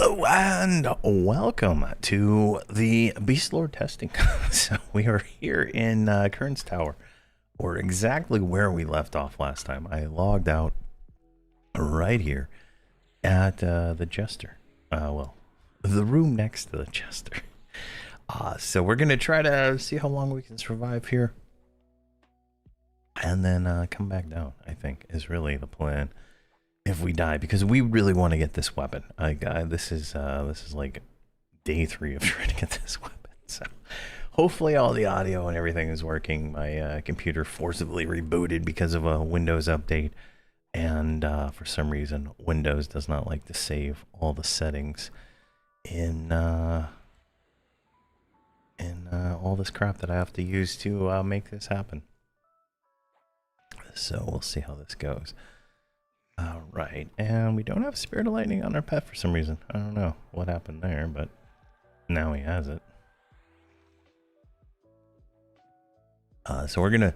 Hello and welcome to the Beastlord testing. So we are here in Kurns Tower, or exactly where we left off last time. I logged out right here at the Jester. Well, the room next to the Jester. So we're gonna try to see how long we can survive here, and then come back down. I think is really the plan. If we die, because we really want to get this weapon. This is like day 3 of trying to get this weapon. So hopefully all the audio and everything is working. My computer forcibly rebooted because of a Windows update, and for some reason Windows does not like to save all the settings in all this crap that I have to use to make this happen. So we'll see how this goes. Alright, and we don't have Spirit of Lightning on our pet for some reason. I don't know what happened there, but now he has it. So we're gonna...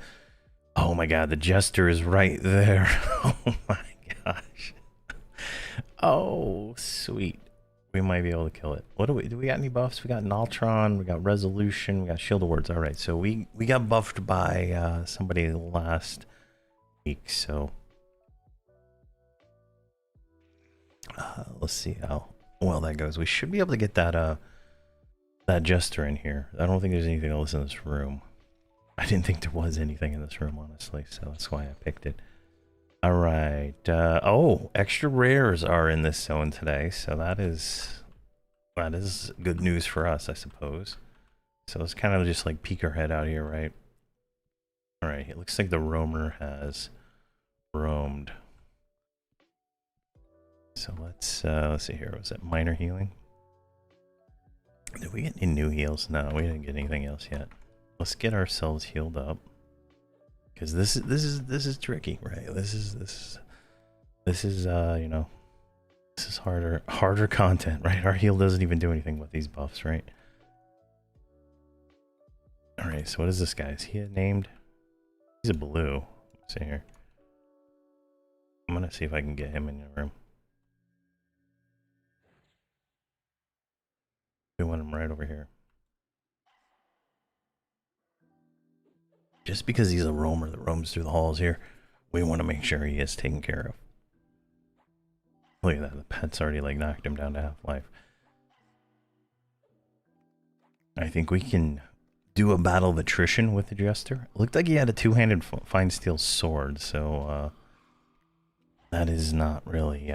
Oh my god, the Jester is right there. Oh my gosh. Oh, sweet. We might be able to kill it. What do we got any buffs? We got Naltron, we got Resolution, we got Shield Awards. Alright, so we got buffed by somebody last week, so... let's see how well that goes. We should be able to get that that Jester in here. I don't think there's anything else in this room. I didn't think there was anything in this room, honestly, so that's why I picked it. All right. Oh, extra rares are in this zone today, so that is good news for us, I suppose. So let's kind of just like peek our head out here, right? All right. It looks like the roamer has roamed. So let's see here. Was it minor healing? Did we get any new heals? No, we didn't get anything else yet. Let's get ourselves healed up, because this is tricky, right? This is you know, this is harder content, right? Our heal doesn't even do anything with these buffs, right? All right. So what is this guy? Is he named? He's a blue. Let's see here. I'm gonna see if I can get him in the room. We want him right over here. Just because he's a roamer that roams through the halls here, we want to make sure he is taken care of. Look at that, the pet's already like knocked him down to half-life. I think we can do a battle of attrition with the Jester. It looked like he had a two-handed fine steel sword, so that is not really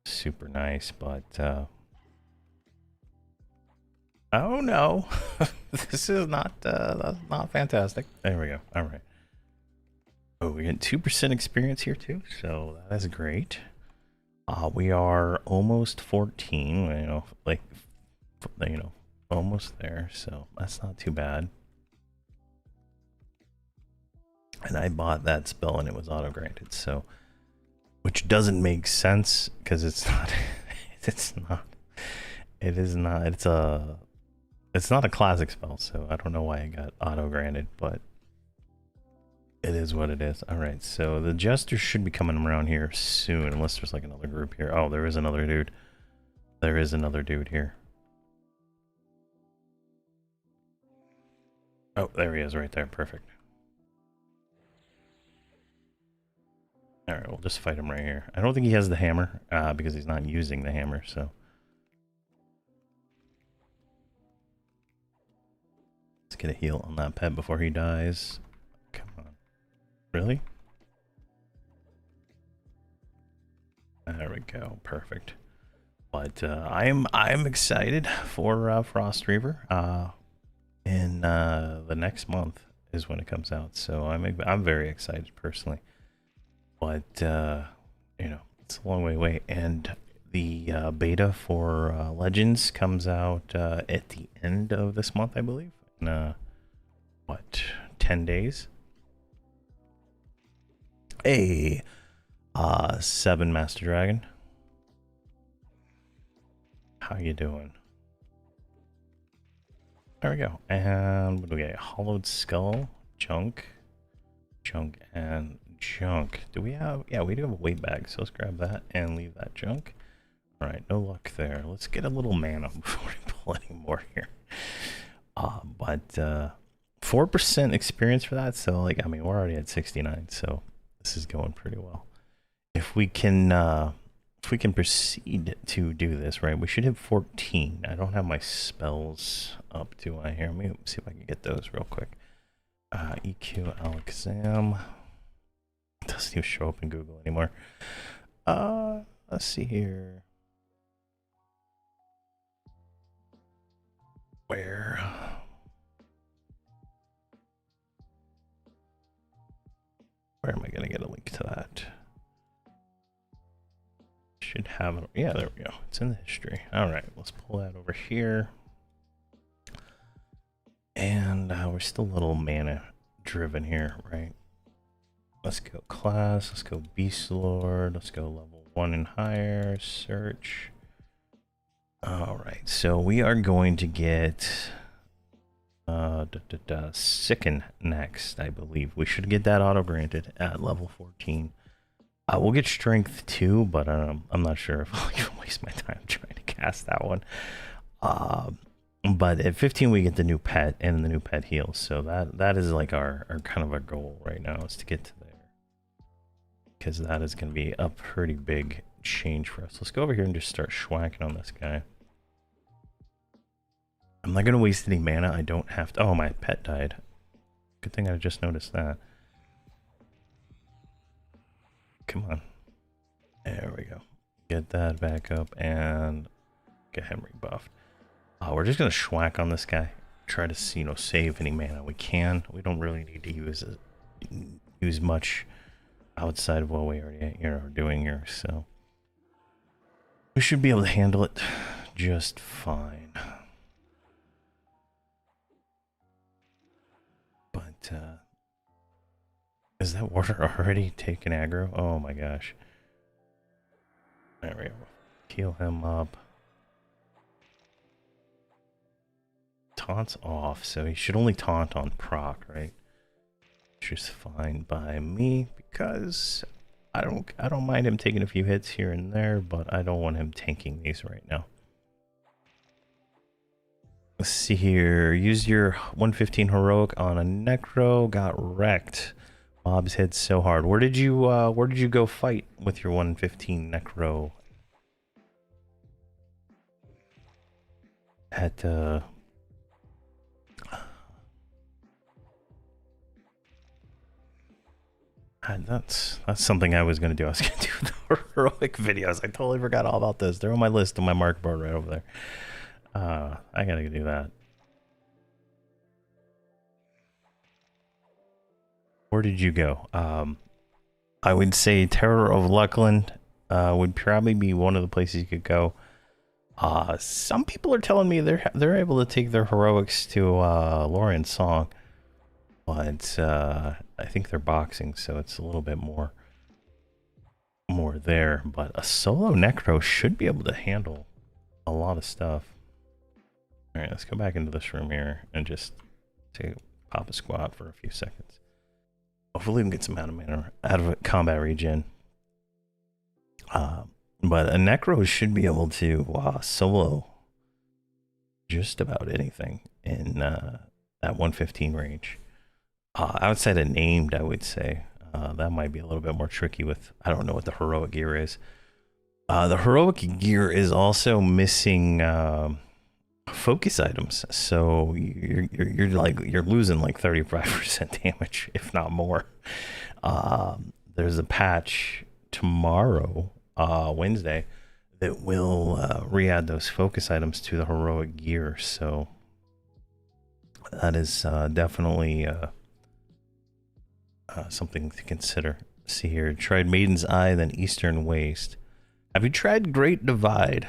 super nice, but oh no, this is not fantastic. There we go. All right. Oh, we get 2% experience here too, so that is great. We are almost 14. You know, like, you know, almost there. So that's not too bad. And I bought that spell and it was auto granted, so which doesn't make sense because it's not. It's not a classic spell, so I don't know why it got auto-granted, but it is what it is. Alright, so the Jester should be coming around here soon, unless there's like another group here. Oh, there is another dude. There is another dude here. Oh, there he is right there. Perfect. Alright, we'll just fight him right here. I don't think he has the hammer, because he's not using the hammer, so... Let's get a heal on that pet before he dies. Come on. Really? There we go. Perfect. But I'm excited for Frost Reaver. In the next month is when it comes out. So I'm very excited personally. But you know, it's a long way away, and the beta for Legends comes out at the end of this month, I believe. What, 10 days? Hey, 7 Master Dragon. How you doing? There we go. And what do we get? Hollowed Skull, Junk, and Junk. Do we have... Yeah, we do have a weight bag, so let's grab that and leave that junk. All right, no luck there. Let's get a little mana before we pull any more here. But 4% experience for that. So, like, I mean, we're already at 69. So this is going pretty well. If we can proceed to do this, right, we should hit 14. I don't have my spells up, do I? Here, let me see if I can get those real quick. EQ Alakazam. Doesn't even show up in Google anymore. Let's see here. Where am I gonna get a link to that? Should have it. Yeah, there we go. It's in the history. All right, let's pull that over here. And we're still a little mana driven here, right? Let's go class. Let's go Beastlord. Let's go level 1 and higher. Search. All right, so we are going to get Sicken next, I believe. We should get that auto granted at level 14. We'll get strength too, but I'm not sure if I'll even waste my time trying to cast that one. But at 15 we get the new pet, and the new pet heals. So that is like our kind of our goal right now, is to get to there, because that is going to be a pretty big change for us. Let's go over here and just start schwacking on this guy. I'm not going to waste any mana. I don't have to. Oh, my pet died. Good thing I just noticed that. Come on. There we go. Get that back up and get him rebuffed. We're just going to schwack on this guy. Try to, save any mana we can. We don't really need to use much outside of what we already are doing here. So we should be able to handle it just fine. But is that water already taking aggro? Oh my gosh. There we go. Heal him up. Taunts off, so he should only taunt on proc, right? Which is fine by me, because I don't mind him taking a few hits here and there, but I don't want him tanking these right now. Let's see here. Use your 115 heroic on a necro. Got wrecked. Mobs hit so hard. Where did you go fight with your 115 necro? At that's something I was gonna do. I was gonna do the heroic videos. I totally forgot all about this. They're on my list on my mark board right over there. I gotta do that. Where did you go? I would say Terror of Luckland would probably be one of the places you could go. Some people are telling me they're able to take their heroics to Lorian's Song, but I think they're boxing, so it's a little bit more there. But a solo necro should be able to handle a lot of stuff. All right, let's go back into this room here and just pop a squat for a few seconds. Hopefully we can get some mana out of combat regen. But a necro should be able to solo just about anything in that 115 range. Outside of named, I would say that might be a little bit more tricky with, I don't know what the heroic gear is. The heroic gear is also missing focus items, so you're losing like 35% damage, if not more. There's a patch tomorrow, Wednesday, that will re-add those focus items to the heroic gear, so that is definitely something to consider. Let's see here. Tried Maiden's Eye, then Eastern Waste. Have you tried Great Divide?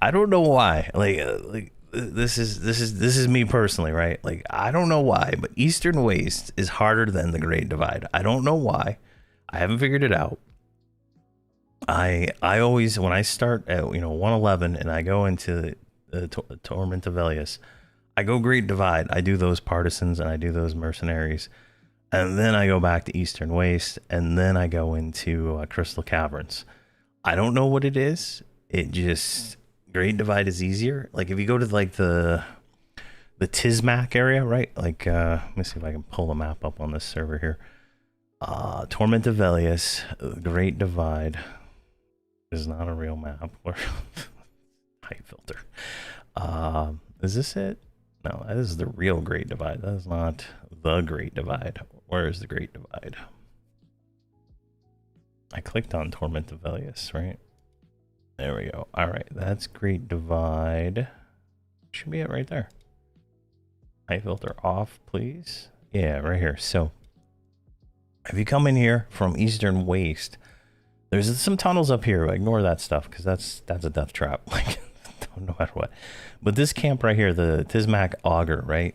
I don't know why. Like this is me personally, right? Like, I don't know why, but Eastern Waste is harder than the Great Divide. I don't know why. I haven't figured it out. I always, when I start at 111 and I go into the Torment of Velius, I go Great Divide. I do those partisans and I do those mercenaries, and then I go back to Eastern Waste, and then I go into Crystal Caverns. I don't know what it is. it just Great Divide is easier. Like if you go to like the Tismac area, right? Like let me see if I can pull the map up on this server here. Torment of Velius, Great Divide is not a real map. Or height filter. Is this it? No, this is the real Great Divide. That is not the Great Divide. Where is the Great Divide? I clicked on Torment of Velius, right? There we go. All right, that's Great Divide. Should be it right there. Height filter off, please. Yeah, right here. So if you come in here from Eastern Waste, there's some tunnels up here. Ignore that stuff because that's a death trap. Like no matter what. But this camp right here, the Tismac Augur, right?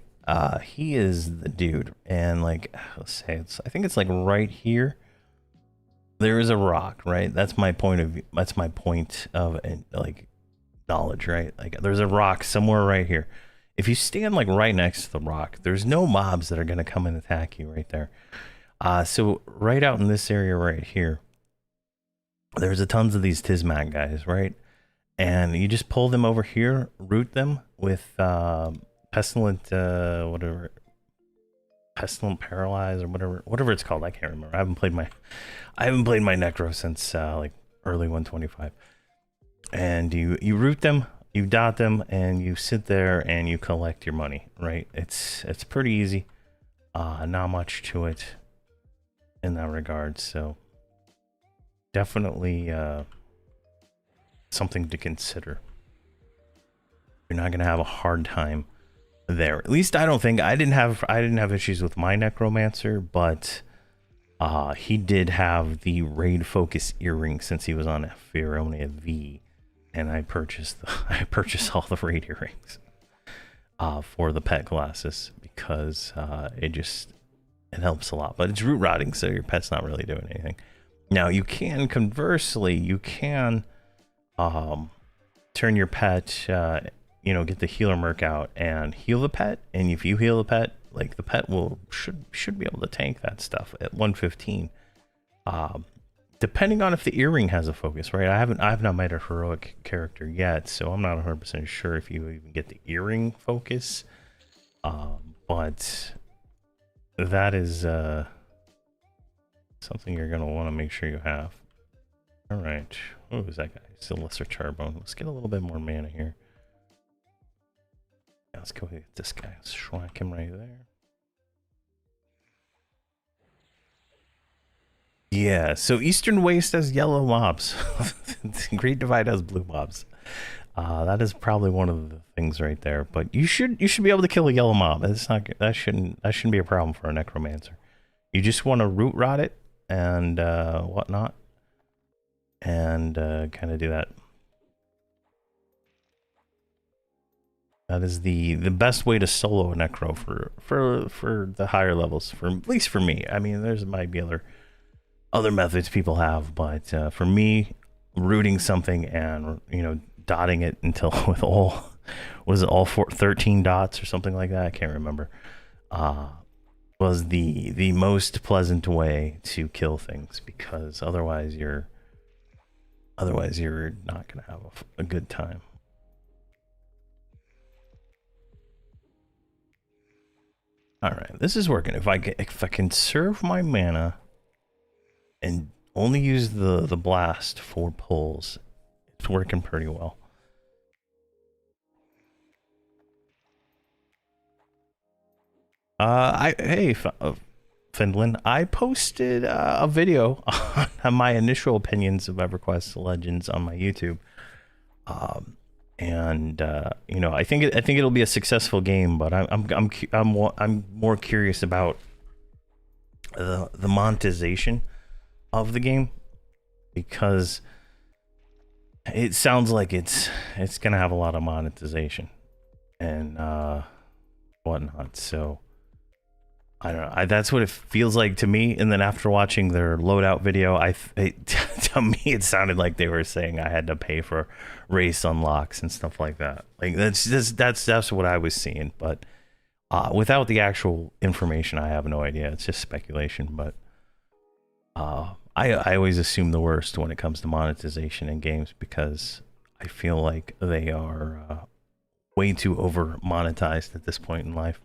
He is the dude. And like, let's say I think it's like right here. There is a rock, right? That's my point of view. That's my point of like knowledge, right? Like there's a rock somewhere right here. If you stand like right next to the rock, there's no mobs that are going to come and attack you right there. So right out in this area right here, there's a tons of these Tismac guys, right? And you just pull them over here, root them with pestilent, whatever, pestilent paralyze or whatever it's called. I can't remember. I haven't played my Necro since like early 125. And you root them, you dot them, and you sit there and you collect your money, right? It's pretty easy. Not much to it in that regard. So definitely something to consider. You're not gonna have a hard time there. At least I don't think. I didn't have issues with my Necromancer, but he did have the raid focus earring since he was on Fearonia V, and I purchased all the raid earrings for the pet classes because it helps a lot. But it's root rotting, so your pet's not really doing anything. Now you can conversely turn your pet, get the healer merc out and heal the pet. And if you heal the pet, like the pet should be able to tank that stuff at 115. Depending on if the earring has a focus, right? I have not made a heroic character yet, so I'm not 100% sure if you even get the earring focus. But that is something you're gonna want to make sure you have. All right. Oh, who's that guy? Still Lesser Charbone. Let's get a little bit more mana here. Yeah, let's go get this guy. Let's schwack him right there. Yeah, so Eastern Waste has yellow mobs. Great Divide has blue mobs. That is probably one of the things right there. But you should be able to kill a yellow mob. That shouldn't be a problem for a Necromancer. You just want to root rot it and whatnot, and kind of do that. That is the best way to solo a Necro for the higher levels. At least for me. I mean, there's might be other methods people have, but for me, rooting something and dotting it until with all 13 dots or something like that, I can't remember, was the most pleasant way to kill things, because otherwise you're not gonna have a good time. All right, this is working. If I can conserve my mana and only use the blast for pulls, it's working pretty well. Finland, I posted a video on my initial opinions of Everquest Legends on my YouTube, and I think it'll be a successful game, but I'm more curious about the monetization of the game, because it sounds like it's gonna have a lot of monetization and whatnot. So I don't know. That's what it feels like to me. And then after watching their loadout video, to me it sounded like they were saying I had to pay for race unlocks and stuff like that. Like that's what I was seeing. But without the actual information, I have no idea. It's just speculation. But I always assume the worst when it comes to monetization in games, because I feel like they are way too over monetized at this point in life.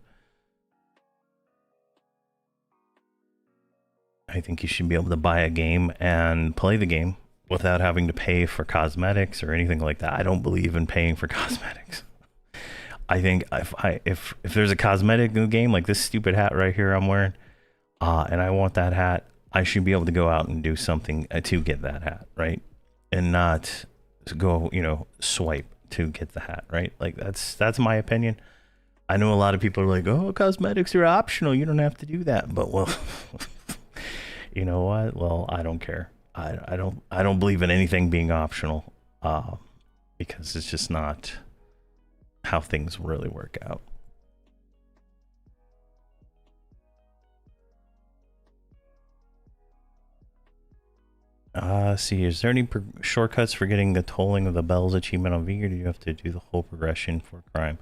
I think you should be able to buy a game and play the game without having to pay for cosmetics or anything like that. I don't believe in paying for cosmetics. I think if there's a cosmetic in the game, like this stupid hat right here I'm wearing, and I want that hat, I should be able to go out and do something to get that hat, right? And not go, you know, swipe to get the hat, right? Like that's my opinion. I know a lot of people are like, oh, cosmetics are optional, you don't have to do that. But well, you know what? Well, I don't care. I don't believe in anything being optional, because it's just not how things really work out. See, is there any shortcuts for getting the tolling of the bells achievement on V, or do you have to do the whole progression for crime?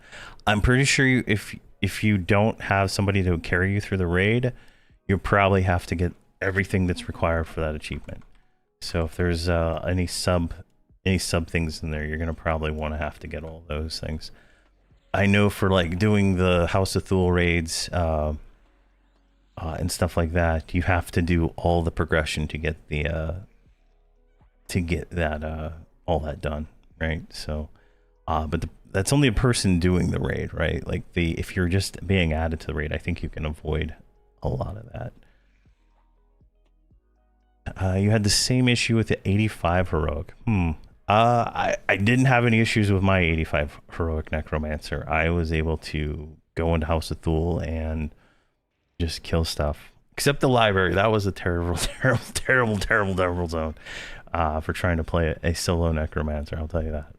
I'm pretty sure if you don't have somebody to carry you through the raid, you probably have to get everything that's required for that achievement. So if there's any sub things in there, you're gonna probably want to have to get all those things. I know for like doing the House of Thule raids and stuff like that, you have to do all the progression to get the all that done, right? So, but that's only a person doing the raid, right? Like if you're just being added to the raid, I think you can avoid a lot of that. You had the same issue with the 85 heroic. I didn't have any issues with my 85 heroic necromancer. I was able to go into House of Thule and just kill stuff. Except the library. That was a terrible, terrible zone for trying to play a solo necromancer, I'll tell you that.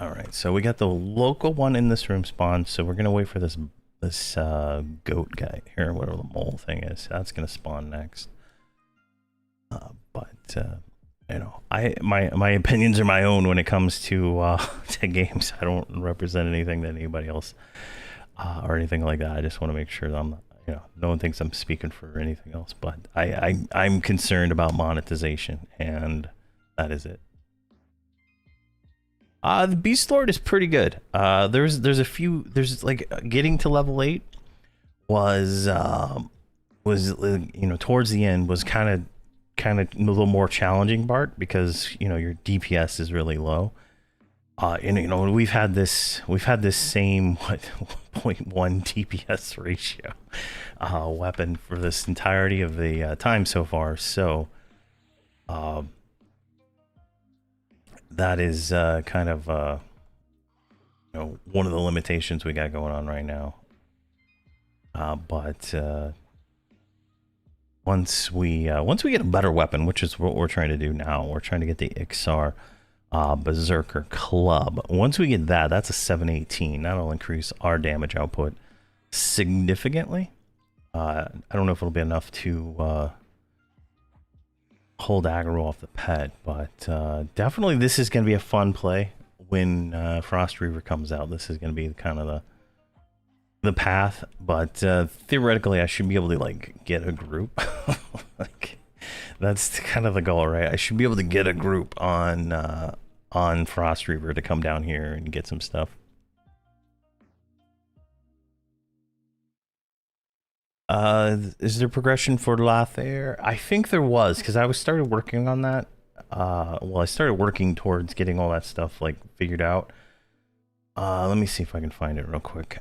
Alright, so we got the local one in this room spawned, so we're gonna wait for this goat guy here, whatever the mole thing is. That's gonna spawn next. But you know, my opinions are my own when it comes to to games. I don't represent anything that anybody else or anything like that. I just want to make sure that I'm not, you know, no one thinks I'm speaking for anything else. But I'm concerned about monetization, and that is it. The Beastlord is pretty good. There's a few. There's like getting to level 8 was you know, towards the end was kind of a little more challenging part, because you know your DPS is really low. And you know, we've had this same 1.1 DPS ratio weapon for this entirety of the time so far. So that is kind of you know, one of the limitations we got going on right now. But once we get a better weapon, which is what we're trying to do now, we're trying to get the Ixar Berserker Club. Once we get that, that's a 718. That'll increase our damage output significantly. I don't know if it'll be enough to hold aggro off the pet, but definitely this is going to be a fun play when Frost Reaver comes out. This is going to be kind of the path, but theoretically I should be able to like get a group. Like that's kind of the goal, right? I should be able to get a group on Frost Reaver to come down here and get some stuff. Is there progression for Lathair? I think there was, because I started working on that. Well, I started working towards getting all that stuff like figured out. Let me see if I can find it real quick.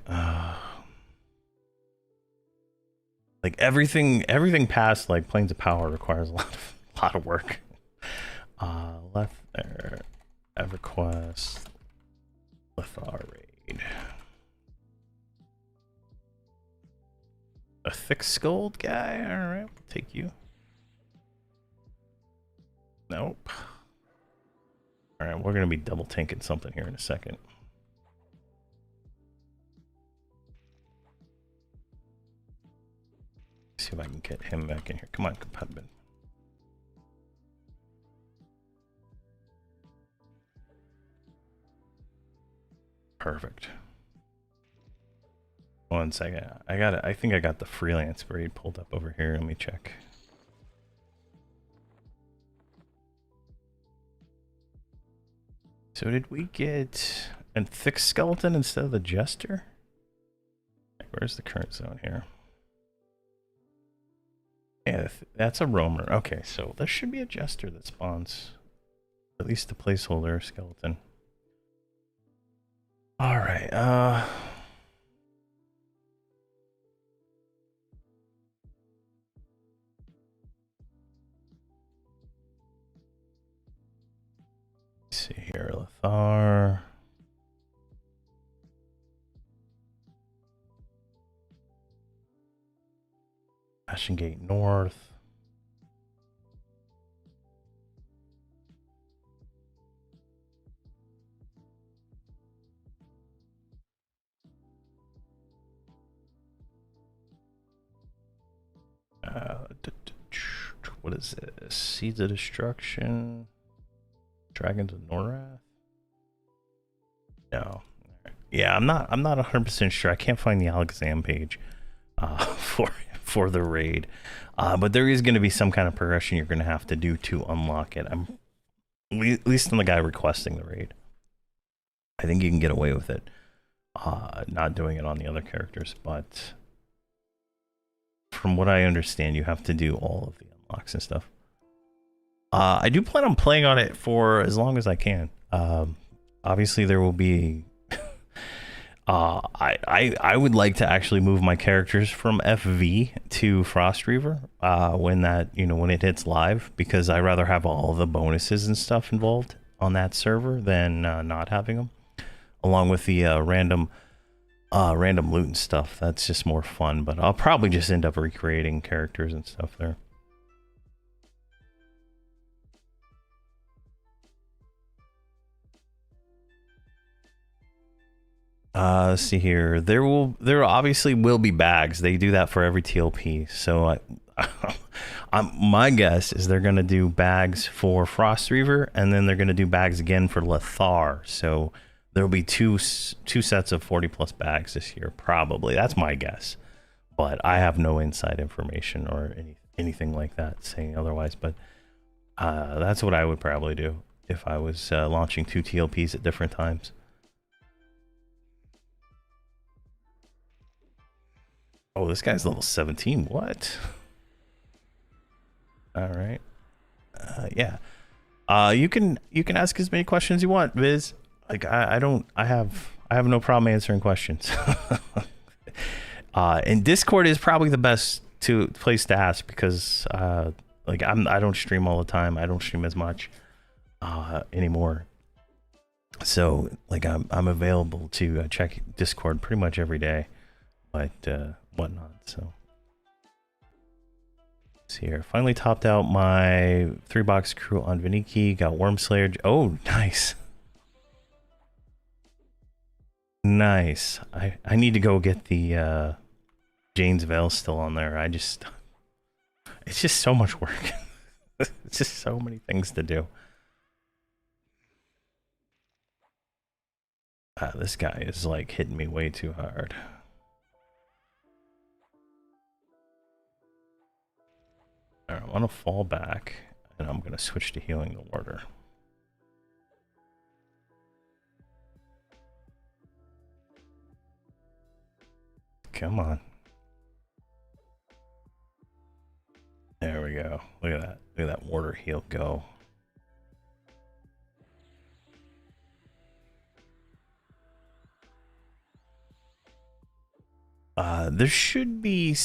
Like everything past like Planes of Power requires a lot of work. Left there, Everquest, Lethar raid. A thick-skulled guy. All right, we'll take you. Nope. All right, we're gonna be double tanking something here in a second. See if I can get him back in here. Come on, compatible. Perfect. One second. I got it. I think I got the freelance raid pulled up over here. Let me check. So did we get a thick skeleton instead of the jester? Where's the current zone here? Yeah, that's a roamer. Okay, so there should be a jester that spawns. At least a placeholder skeleton. Alright, let's see here, Lothar. Ashen Gate North. What is this? Seeds of Destruction. Dragons of Norrath? No. Yeah, I'm not 100% sure. I can't find the Alakazam page for the raid. But there is going to be some kind of progression you're going to have to do to unlock it. I'm at least on the guy requesting the raid. I think you can get away with it. Not doing it on the other characters, but from what I understand, you have to do all of the unlocks and stuff. I do plan on playing on it for as long as I can. Obviously, there will be. I would like to actually move my characters from FV to Frost Reaver when it hits live, because I rather have all the bonuses and stuff involved on that server than not having them, along with the random loot and stuff. That's just more fun. But I'll probably just end up recreating characters and stuff there. Let's see here. There obviously will be bags. They do that for every TLP. So my guess is they're gonna do bags for Frost Reaver, and then they're gonna do bags again for Lothar. So there'll be two sets of 40+ bags this year, probably. That's my guess, but I have no inside information or anything like that saying otherwise. But that's what I would probably do if I was launching 2 TLPs at different times. Oh, this guy's level 17. What? All right. Yeah. You can ask as many questions as you want, Viz. Like I have no problem answering questions. And Discord is probably the best place to ask, because like I don't stream all the time. I don't stream as much anymore. So like I'm available to check Discord pretty much every day, but whatnot. So let's see here. Finally topped out my 3-box crew on Viniki. Got Wormslayer. Oh, nice. Nice. I need to go get the Jane's Veil still on there. It's just so much work. It's just so many things to do. This guy is like hitting me way too hard. Alright, I want to fall back, and I'm going to switch to healing the warder. Come on. There we go. Look at that. Look at that warder heal go. There should be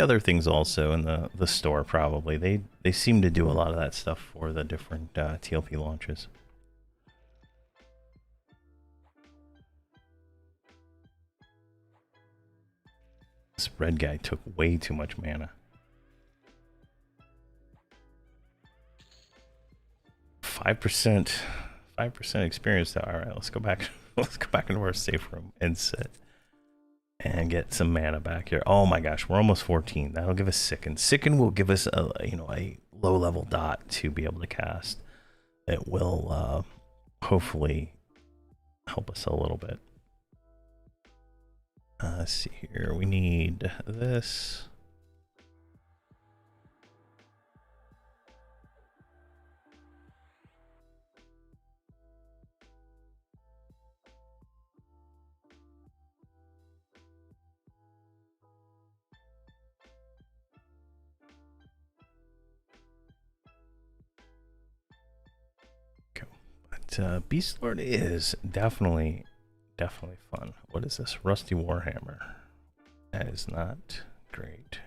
other things also in the store, probably. They seem to do a lot of that stuff for the different TLP launches. This red guy took way too much mana. 5% experience. All right, let's go back. Let's go back into our safe room and sit and get some mana back here. Oh my gosh, we're almost 14. That'll give us Sicken. Sicken will give us a low level dot to be able to cast. It will hopefully help us a little bit. Let's see here. We need this. Beastlord is definitely fun. What is this? Rusty Warhammer. That is not great.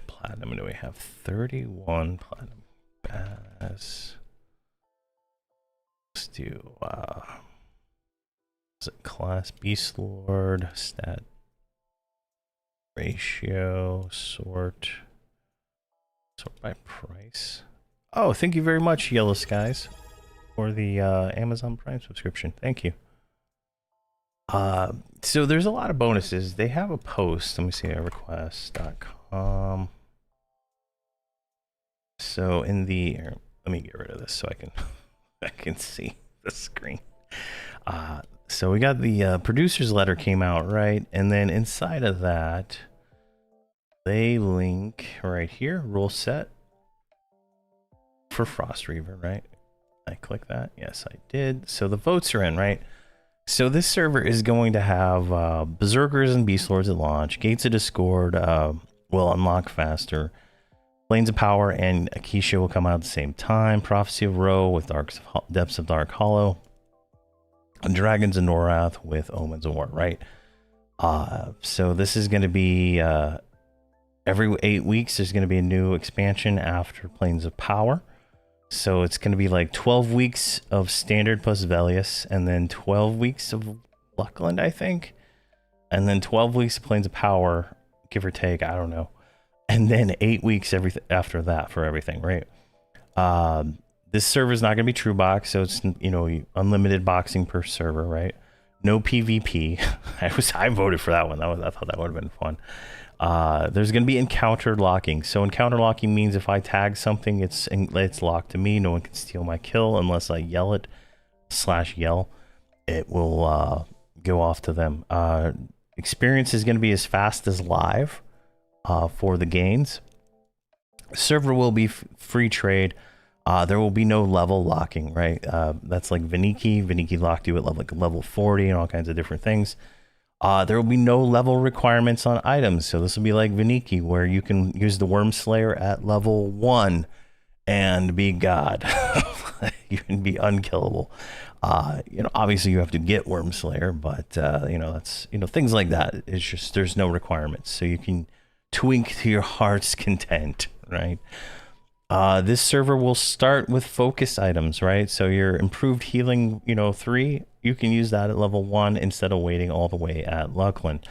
Platinum do we have? 31 platinum. Let's do is it class Beastlord, stat ratio, sort by price. Oh, thank you very much, Yellow Skies, for the Amazon Prime subscription. Thank you. So there's a lot of bonuses. They have a post. Let me see, Everquest.com. So in the, let me get rid of this so I can see the screen. So we got the producer's letter came out, right? And then inside of that, they link right here, Ruleset for Frost Reaver, right? I click that. Yes, I did. So the votes are in, right? So this server is going to have Berserkers and Beastlords at launch. Gates of Discord will unlock faster. Planes of Power and Akisha will come out at the same time. Prophecy of Ro with Depths of Dark Hollow. And Dragons of Norath with Omens of War, right? So this is going to be every 8 weeks. There's going to be a new expansion after Planes of Power. So it's going to be like 12 weeks of Standard plus Velius, and then 12 weeks of Luckland, I think. And then 12 weeks of Planes of Power, give or take, I don't know. And then 8 weeks after that for everything, right? This server is not going to be true box, so it's, you know, unlimited boxing per server, right? No PvP. I voted for that one. I thought that would have been fun. There's going to be encounter locking. So encounter locking means if I tag something, it's locked to me. No one can steal my kill unless I yell it /yell. It will go off to them. Experience is going to be as fast as live for the gains. Server will be free trade. There will be no level locking, right? That's like Viniki. Viniki locked you at level 40 and all kinds of different things. There will be no level requirements on items. So this will be like Viniki, where you can use the Worm Slayer at level 1 and be God. You can be unkillable. You know, obviously you have to get Worm Slayer, but you know, that's, you know, things like that. It's just, there's no requirements. So you can twink to your heart's content, right? This server will start with focus items, right? So your improved healing, you know, 3, you can use that at level 1 instead of waiting all the way at Luckland,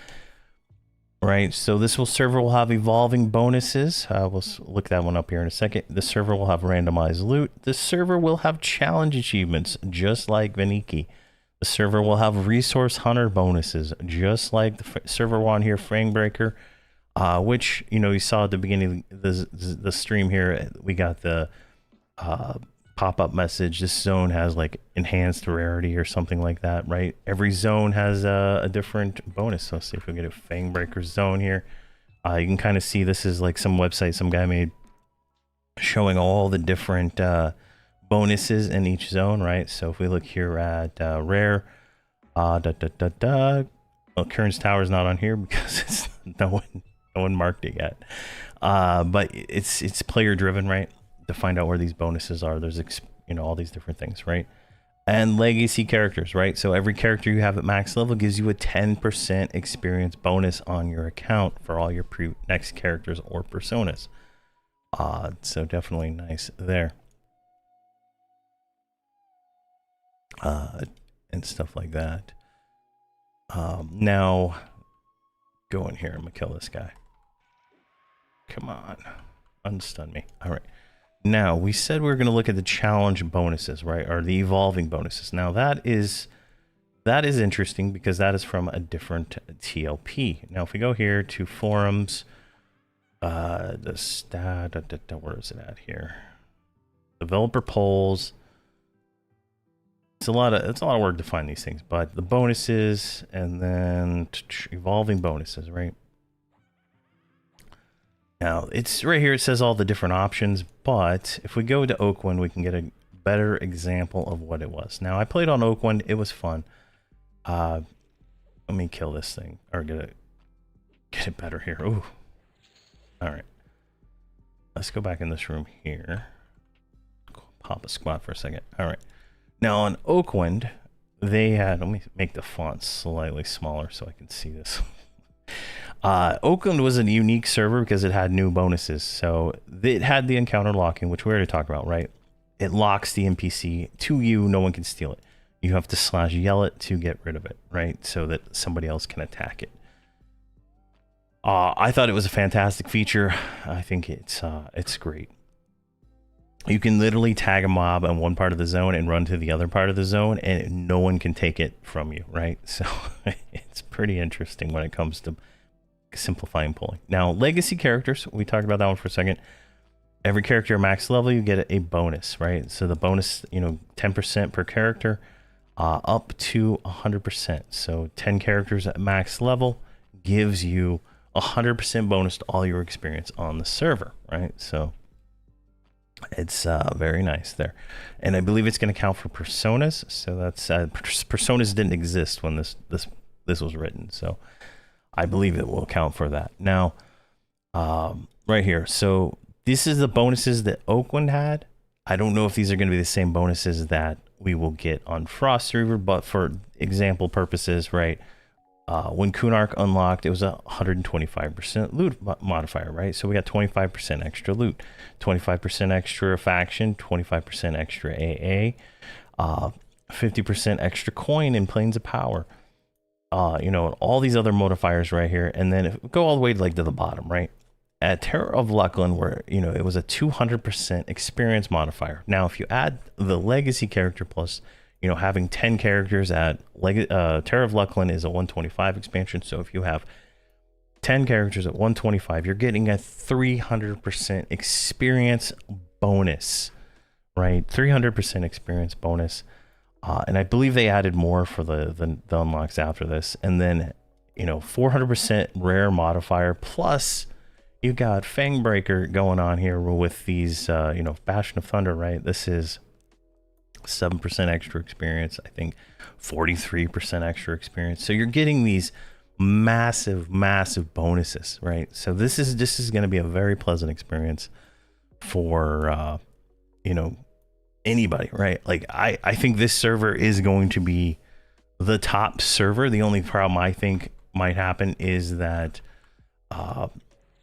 right? So this server will have evolving bonuses. We'll look that one up here in a second. The server will have randomized loot. The server will have challenge achievements, just like Viniki. The server will have resource hunter bonuses, just like the server one here, Fangbreaker. Which, you know, you saw at the beginning of the stream here, we got the pop-up message. This zone has like enhanced rarity or something like that, right? Every zone has a different bonus. So let's see if we get a Fangbreaker zone here. You can kind of see this is like some website some guy made showing all the different bonuses in each zone, right? So if we look here at rare, well, Kurns Tower is not on here because it's no one marked it yet, but it's player driven, right? To find out where these bonuses are, there's you know, all these different things, right? And legacy characters, right? So every character you have at max level gives you a 10% experience bonus on your account for all your next characters or personas. So definitely nice there, and stuff like that. Now go in here. I'm gonna kill this guy. Come on, unstun me. All right. Now we said we were gonna look at the challenge bonuses, right? Or the evolving bonuses. Now that is interesting because that is from a different TLP. Now if we go here to forums, the stat, where is it at here? Developer polls. It's a lot of work to find these things, but the bonuses and then evolving bonuses, right? Now it's right here. It says all the different options, but if we go to Oakwind, we can get a better example of what it was. Now I played on Oakwind. It was fun. Let me kill this thing or get it better here. Ooh, All right. Let's go back in this room here. Pop a squat for a second. All right. Now on Oakwind, they had, let me make the font slightly smaller so I can see this. Oakland was a unique server because it had new bonuses. So it had the encounter locking, which we already talked about, right? It locks the NPC to you. No one can steal it. You have to /yell it to get rid of it, right? So that somebody else can attack it. I thought it was a fantastic feature. I think it's great. You can literally tag a mob on one part of the zone and run to the other part of the zone, and no one can take it from you, right? So it's pretty interesting when it comes to simplifying pulling. Now, legacy characters, we talked about that one for a second. Every character max level, you get a bonus, right? So the bonus, 10% per character, up to 100%. So 10 characters at max level gives you 100% bonus to all your experience on the server, right? So it's very nice there. And I believe it's going to count for personas. So that's personas didn't exist when this was written. So I believe it will account for that. Now, right here. So this is the bonuses that Oakland had. I don't know if these are going to be the same bonuses that we will get on Frost River, but for example purposes, right? When Kunark unlocked, it was a 125% loot modifier, right? So we got 25% extra loot, 25% extra faction, 25% extra AA, 50% extra coin in Planes of Power. All these other modifiers right here. And then if we go all the way to the bottom, right? At Terror of Luckland, where, it was a 200% experience modifier. Now, if you add the legacy character plus, having 10 characters at Terror of Luckland is a 125 expansion. So if you have 10 characters at 125, you're getting a 300% experience bonus, right? 300% experience bonus. And I believe they added more for the unlocks after this. And then, 400% rare modifier plus you got Fangbreaker going on here with these, Bastion of Thunder, right? This is 7% extra experience. I think 43% extra experience. So you're getting these massive bonuses, right? So this is going to be a very pleasant experience for, anybody, right? I think this server is going to be the top server. The only problem I think might happen is that,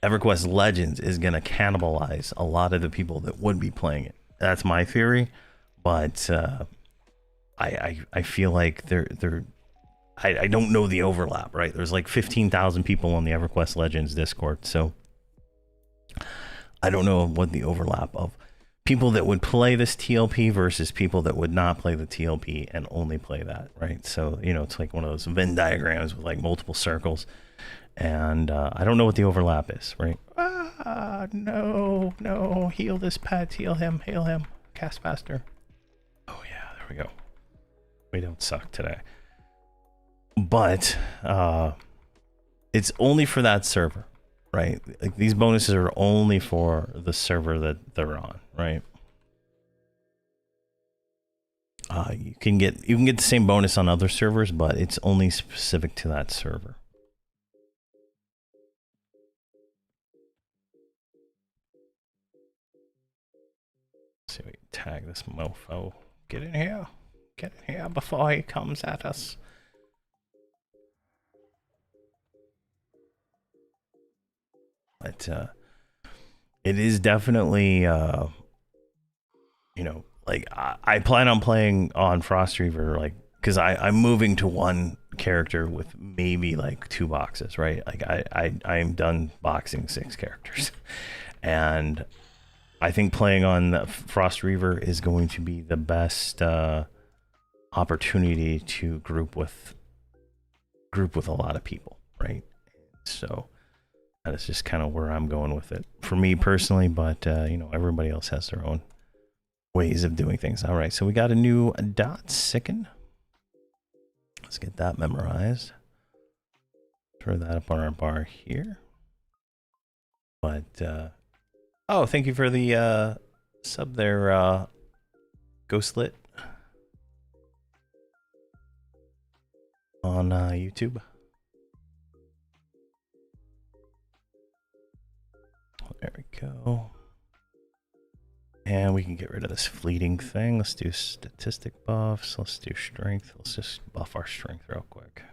EverQuest Legends is going to cannibalize a lot of the people that would be playing it. That's my theory, but I feel like I don't know the overlap, right? There's like 15,000 people on the EverQuest Legends Discord, so I don't know what the overlap of people that would play this TLP versus people that would not play the TLP and only play that, right? So, it's like one of those Venn diagrams with like multiple circles. And I don't know what the overlap is, right? No, heal this pet, heal him, cast faster. Oh yeah, there we go. We don't suck today. But it's only for that server, right? Like these bonuses are only for the server that they're on, right? You can get the same bonus on other servers, but it's only specific to that server. See if we can tag this mofo. Get in here before he comes at us. But it is definitely I plan on playing on Frost Reaver, like, because I'm moving to one character with maybe like 2 boxes, right? Like I'm done boxing 6 characters. And I think playing on Frost Reaver is going to be the best opportunity to group with a lot of people, right? So that is just kind of where I'm going with it for me personally, but everybody else has their own ways of doing things. All right, so we got a new dot sicken. Let's get that memorized. Throw that up on our bar here. But oh, thank you for the sub there, Ghostlit on YouTube. There we go. And we can get rid of this fleeting thing. Let's do statistic buffs. Let's do strength. Let's just buff our strength real quick.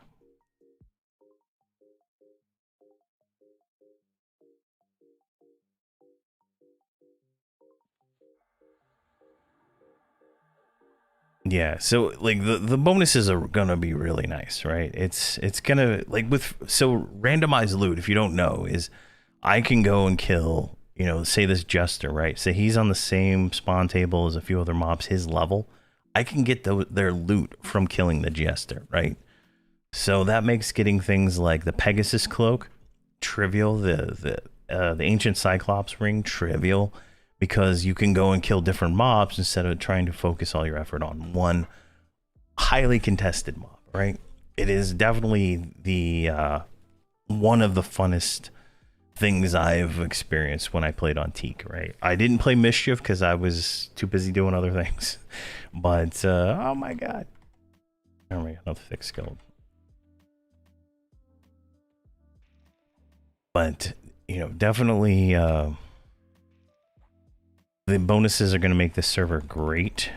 Yeah, so like the bonuses are gonna be really nice, right? It's gonna like with so randomized loot, if you don't know, is I can go and kill, you know, say this jester, right? Say he's on the same spawn table as a few other mobs, his level. I can get their loot from killing the jester, right? So that makes getting things like the Pegasus cloak trivial, the ancient Cyclops ring trivial, because you can go and kill different mobs instead of trying to focus all your effort on one highly contested mob, right? It is definitely the one of the funnest things I've experienced when I played on Teak, right? I didn't play Mischief because I was too busy doing other things, but oh my god, oh my god, another thick skill. But you know, definitely the bonuses are going to make this server great.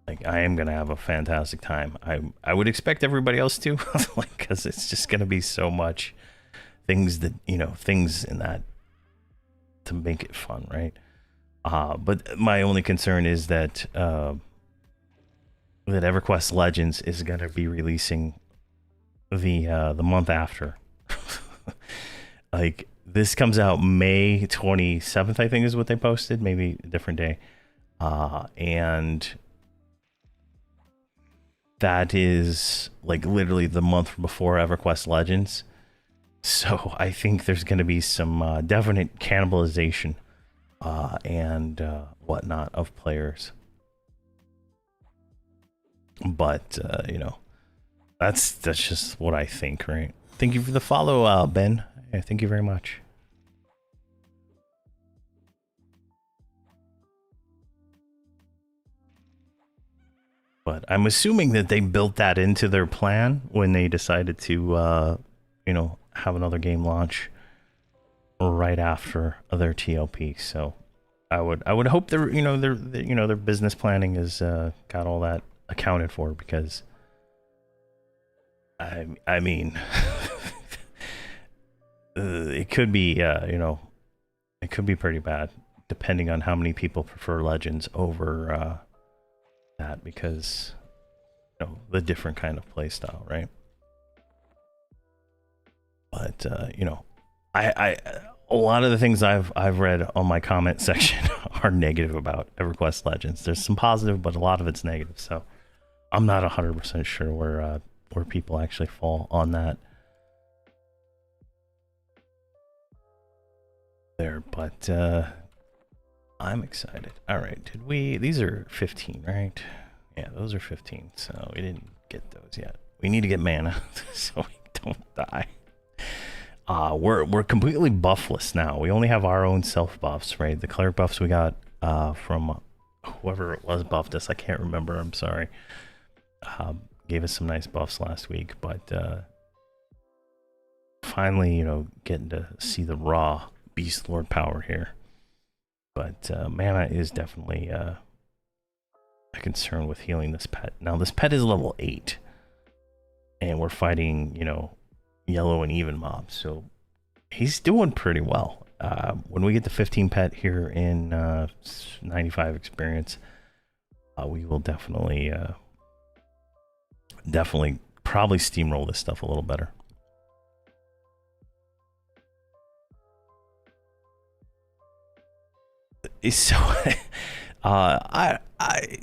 Like, I am going to have a fantastic time. I would expect everybody else to, like, because it's just going to be so much things that, you know, things in that to make it fun, right? But my only concern is that that Everquest Legends is going to be releasing the month after. Like, this comes out May 27th, I think is what they posted, maybe a different day. And that is like literally the month before Everquest Legends. So I think there's going to be some definite cannibalization and whatnot of players. But, you know, that's just what I think, right? Thank you for the follow, Ben. Yeah, thank you very much. But I'm assuming that they built that into their plan when they decided to, you know, have another game launch right after their TLP. So I would hope their, you know, their business planning is got all that accounted for, because I mean. It could be, you know, it could be pretty bad, depending on how many people prefer Legends over that, because, you know, the different kind of play style, right? But you know, a lot of the things I've read on my comment section are negative about EverQuest Legends. There's some positive, but a lot of it's negative. So I'm not 100% sure where people actually fall on that. There, but I'm excited. All right, these are 15, right? Yeah, those are 15, so we didn't get those yet. We need to get mana so we don't die. We're completely buffless now. We only have our own self buffs, right? The cleric buffs we got from whoever it was buffed us. I can't remember, I'm sorry. Gave us some nice buffs last week, but finally, you know, getting to see the raw Beastlord power here. But mana is definitely a concern with healing this pet. Now this pet is level 8, and we're fighting, you know, yellow and even mobs, so he's doing pretty well. When we get the 15 pet here in 95 experience, we will definitely probably steamroll this stuff a little better. So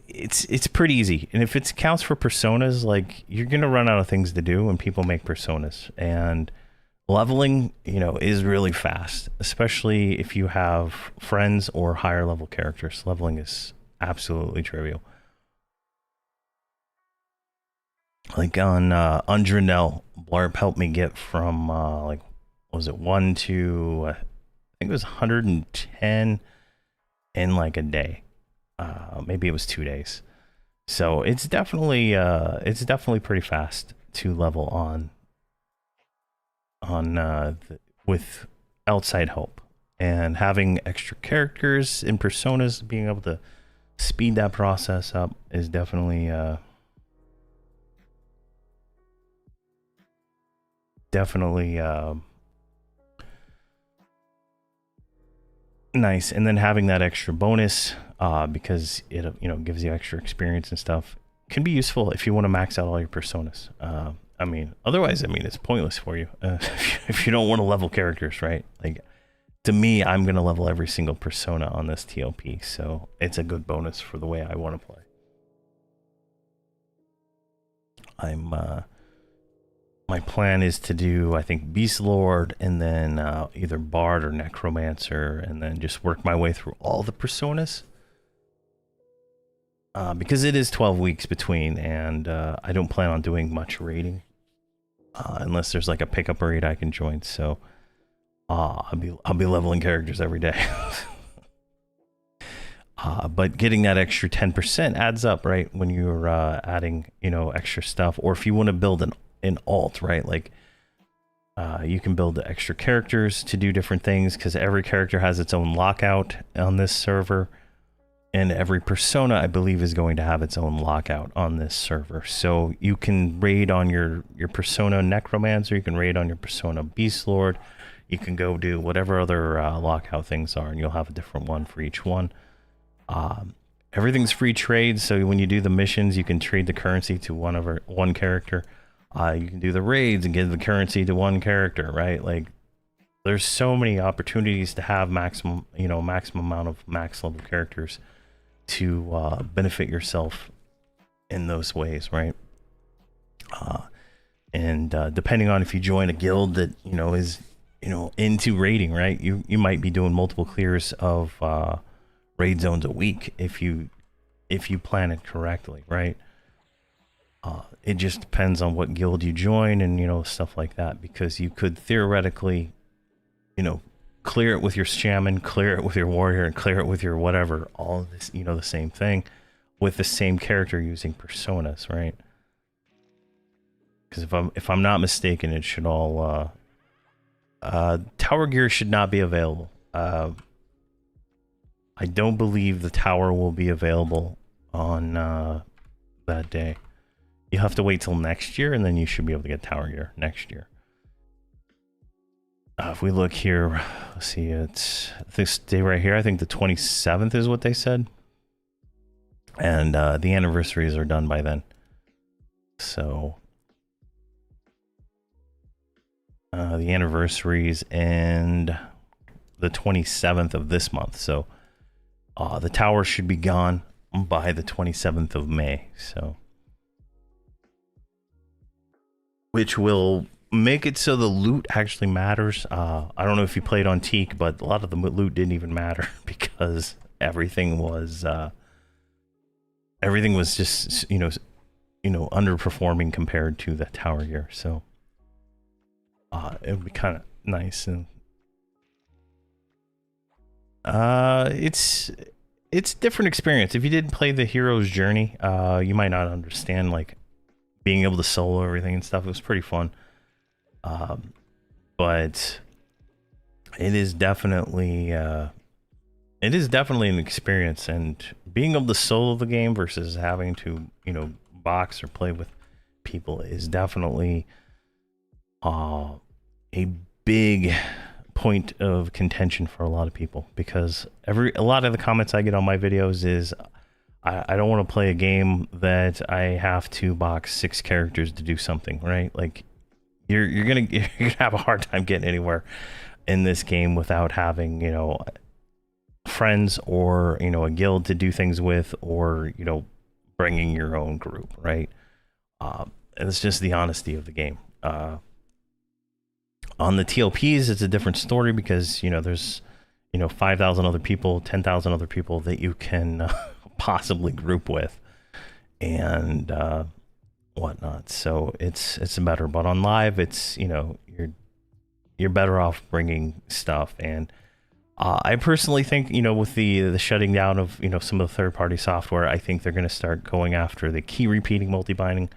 it's pretty easy, and if it counts for personas, like, you're gonna run out of things to do when people make personas, and leveling, you know, is really fast, especially if you have friends or higher level characters. Leveling is absolutely trivial. Like on Undranel, Blarp helped me get from like, was it 1 to I think it was 110 in like a day. Maybe it was 2 days. So it's definitely pretty fast to level on with outside help. and having extra characters in personas, being able to speed that process up is definitely nice. And then having that extra bonus because it gives you extra experience and stuff can be useful if you want to max out all your personas. I mean, otherwise, it's pointless for you if you don't want to level characters, right? Like, to me, I'm going to level every single persona on this TLP, so it's a good bonus for the way I want to play. My plan is to do, I think, Beastlord, and then either Bard or Necromancer, and then just work my way through all the personas. Because it is 12 weeks between, and I don't plan on doing much raiding. Unless there's like a pickup raid I can join, so I'll be leveling characters every day. But getting that extra 10% adds up, right? When you're adding, extra stuff, or if you want to build an alt, right? Like you can build the extra characters to do different things, because every character has its own lockout on this server, and every persona, I believe, is going to have its own lockout on this server. So you can raid on your persona Necromancer, you can raid on your persona Beastlord, you can go do whatever other lockout things are, and you'll have a different one for each one. Everything's free trade, so when you do the missions, you can trade the currency to one character. You can do the raids and give the currency to one character, right? Like, there's so many opportunities to have maximum amount of max level characters to benefit yourself in those ways, right? And depending on if you join a guild that is into raiding, right? You might be doing multiple clears of raid zones a week if you plan it correctly, right? It just depends on what guild you join and stuff like that, because you could theoretically clear it with your shaman, clear it with your warrior, and clear it with your whatever, all of this, the same thing with the same character using personas, right? Because if I'm not mistaken, it should all tower gear should not be available. I don't believe the tower will be available on that day. You have to wait till next year, and then you should be able to get tower gear next year. If we look here, let's see, it's this day right here. I think the 27th is what they said. And the anniversaries are done by then. So the anniversaries end the 27th of this month. So the tower should be gone by the 27th of May. So, which will make it so the loot actually matters. I don't know if you played on Teak, but a lot of the loot didn't even matter because everything was just underperforming compared to the tower gear. So it would be kind of nice, and it's different experience. If you didn't play the hero's journey, you might not understand like being able to solo everything and stuff. It was pretty fun. But it is definitely an experience, and being able to solo the game versus having to, box or play with people is definitely a big point of contention for a lot of people, because a lot of the comments I get on my videos is I don't want to play a game that I have to box 6 characters to do something, right? Like, you're gonna have a hard time getting anywhere in this game without having friends or a guild to do things with, or bringing your own group, right? And it's just the honesty of the game. On the TLPs, it's a different story, because there's 5,000 other people, 10,000 other people that you can possibly group with, and whatnot. So it's better. But on live, it's you're better off bringing stuff. And I personally think with the shutting down of some of the third-party software, I think they're going to start going after the key repeating multi-binding,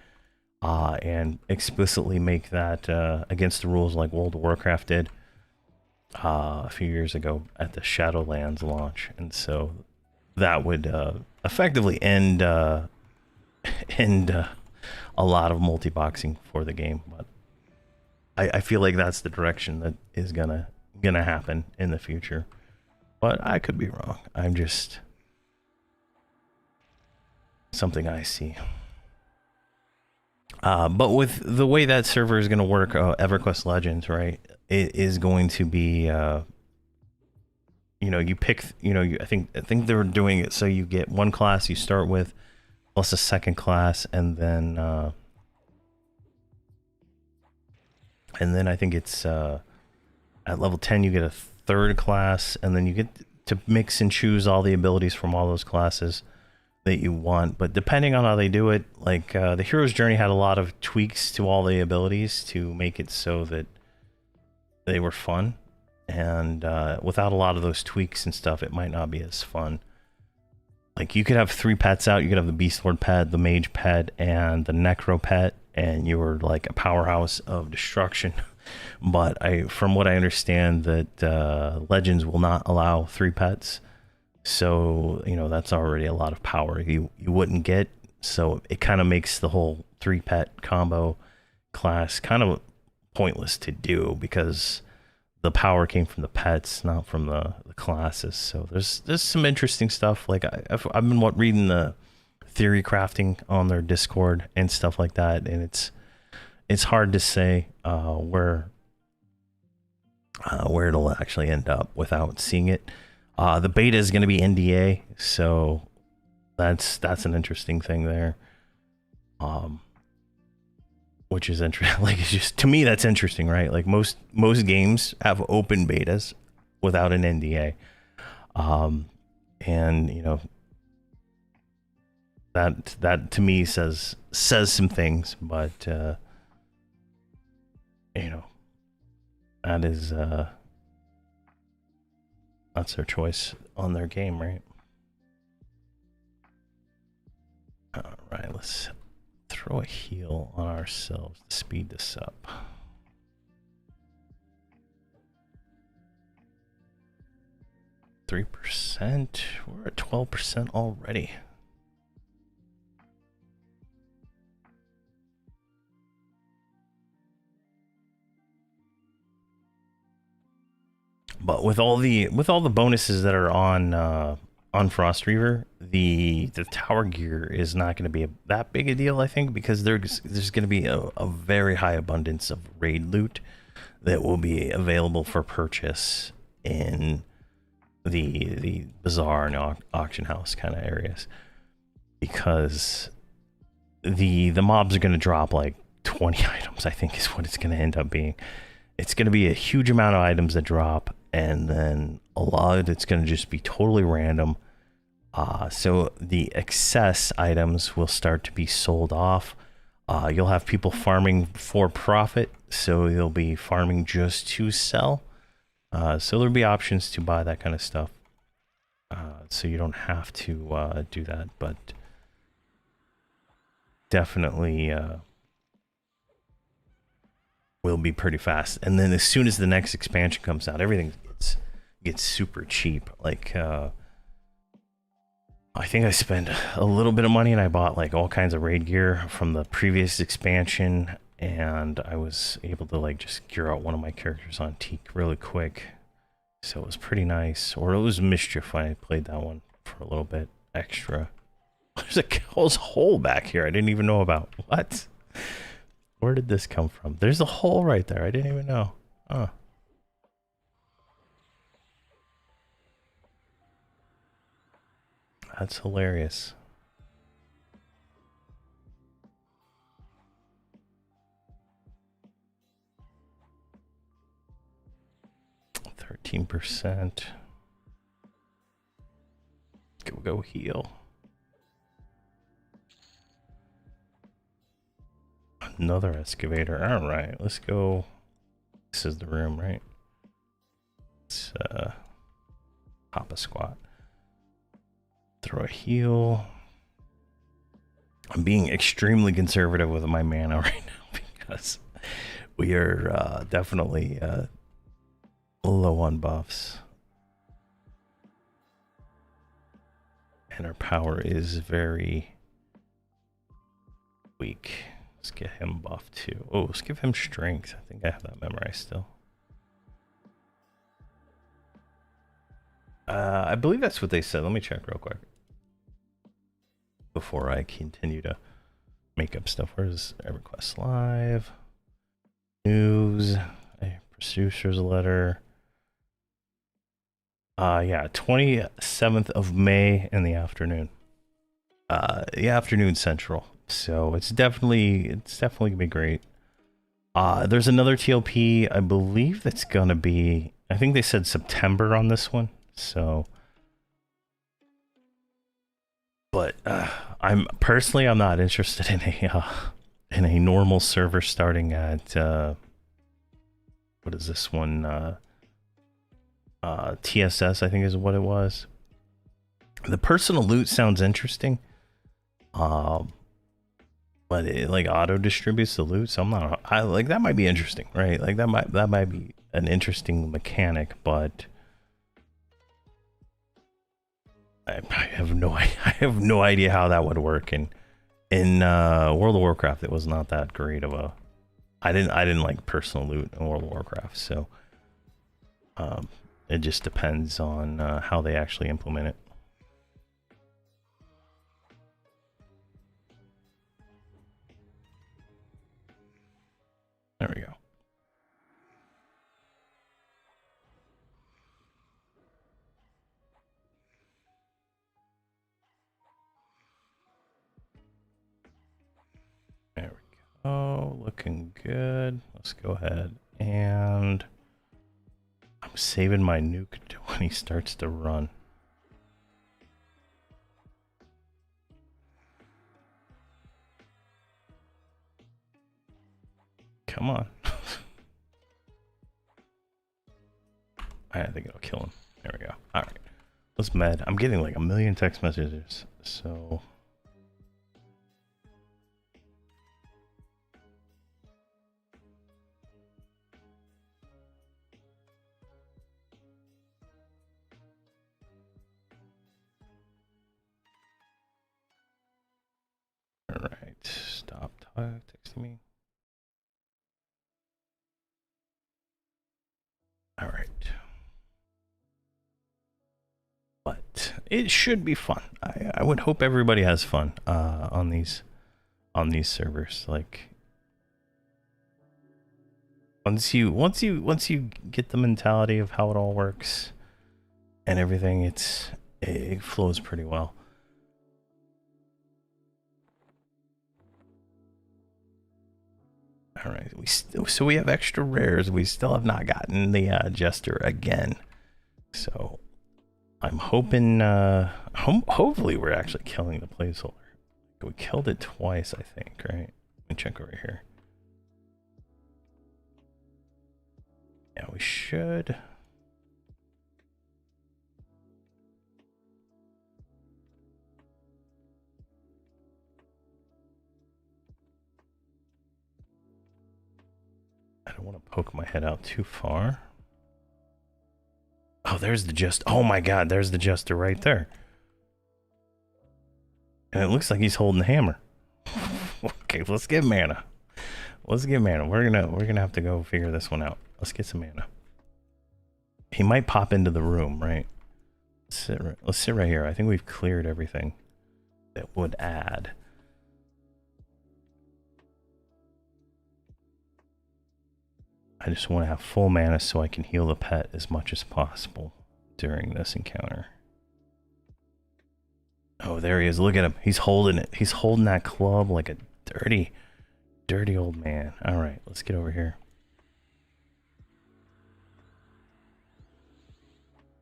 and explicitly make that against the rules like World of Warcraft did. a few years ago at the Shadowlands launch, and so that would effectively end end a lot of multi-boxing for the game. But I feel like that's the direction that is gonna happen in the future. But I could be wrong. I'm just something I see. But with the way that server is going to work, EverQuest Legends, right? It is going to be, you know, you pick, you know, I think they're doing it so you get one class you start with, plus a second class, and then I think it's at level 10 you get a third class, and then you get to mix and choose all the abilities from all those classes that you want. But depending on how they do it, like the hero's journey had a lot of tweaks to all the abilities to make it so that they were fun, and without a lot of those tweaks and stuff, it might not be as fun. Like you could have 3 pets out. You could have the Beastlord pet, the mage pet, and the necro pet, and you were like a powerhouse of destruction. But from what I understand, that Legends will not allow 3 pets. So, you know, that's already a lot of power you wouldn't get. So it kind of makes the whole 3 pet combo class kind of pointless to do, because the power came from the pets, not from the classes. So there's some interesting stuff. Like I've been reading the theory crafting on their Discord and stuff like that, and it's hard to say where it'll actually end up without seeing it. The beta is going to be NDA, so that's an interesting thing there. Which is interesting. Like, it's just, to me, that's interesting, right? Like most games have open betas without an NDA. And you know, that to me says some things, but you know, that is that's their choice on their game, right? All right, let's throw a heal on ourselves to speed this up. %. We're at 12% already. But with all the bonuses that are on Frost Reaver, the tower gear is not going to be that big a deal, I think, because there's going to be a very high abundance of raid loot that will be available for purchase in the bazaar and auction house kind of areas, because the mobs are going to drop like 20 items, I think, is what it's going to end up being. It's going to be a huge amount of items that drop, and then a lot of it's going to just be totally random. So the excess items will start to be sold off. You'll have people farming for profit, so you'll be farming just to sell. So there'll be options to buy that kind of stuff. So you don't have to do that, but definitely will be pretty fast. And then as soon as the next expansion comes out, everything gets super cheap. Like I think I spent a little bit of money and I bought like all kinds of raid gear from the previous expansion, and I was able to like just gear out one of my characters on Teak really quick. So it was pretty nice. Or it was Mischief when I played that one for a little bit extra. There's a hole back here I didn't even know about. What? Where did this come from? There's a hole right there. I didn't even know. Huh. That's hilarious. %. Go heal. Another excavator. All right, let's go. This is the room, right? Let's hop a squat. Throw a heal. I'm being extremely conservative with my mana right now because we are definitely low on buffs. And our power is very weak. Let's get him buffed too. Oh, let's give him strength. I think I have that memorized still. I believe that's what they said. Let me check real quick before I continue to make up stuff. Where's Everquest Live? News. Producer's letter. Yeah, 27th of May in the afternoon. The afternoon central. So it's definitely gonna be great. There's another TLP, I believe that's gonna be, I think they said September on this one. So, but I'm not interested in a normal server starting at what is this one? TSS, I think is what it was. The personal loot sounds interesting. But it like auto distributes the loot, so I'm not. I like that might be interesting, right? Like that might be an interesting mechanic, but I have no idea how that would work. And in World of Warcraft, it was not that great of a. I didn't like personal loot in World of Warcraft, so it just depends on how they actually implement it. There we go. There we go. Looking good. Let's go ahead and I'm saving my nuke when he starts to run. Come on. I think it'll kill him. There we go. All right. Let's med. I'm getting like 1 million text messages. So. All right. Stop texting me. All right. But it should be fun. I would hope everybody has fun on these servers. Like once you get the mentality of how it all works and everything, it flows pretty well. All right, so we have extra rares. We still have not gotten the Jester again. So I'm hoping, hopefully we're actually killing the placeholder. We killed it twice, I think, right? Let me check over here. Yeah, we should. I don't want to poke my head out too far. Oh, there's the Jester. Oh my God, there's the Jester right there. And it looks like he's holding the hammer. Okay, let's get mana. Let's get mana. We're gonna have to go figure this one out. Let's get some mana. He might pop into the room, right? Let's sit right here. I think we've cleared everything that would add. I just want to have full mana so I can heal the pet as much as possible during this encounter. Oh, there he is. Look at him. He's holding it. He's holding that club like a dirty, dirty old man. All right, let's get over here.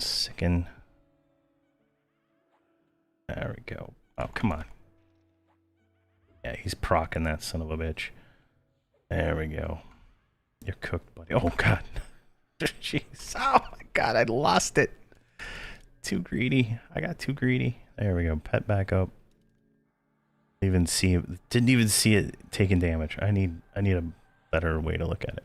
Sicken. There we go. Oh, come on. Yeah, he's procking that son of a bitch. There we go. You're cooked, buddy. Oh, God. Jeez. Oh, my God. I lost it. Too greedy. I got too greedy. There we go. Pet back up. Didn't even see it taking damage. I need a better way to look at it.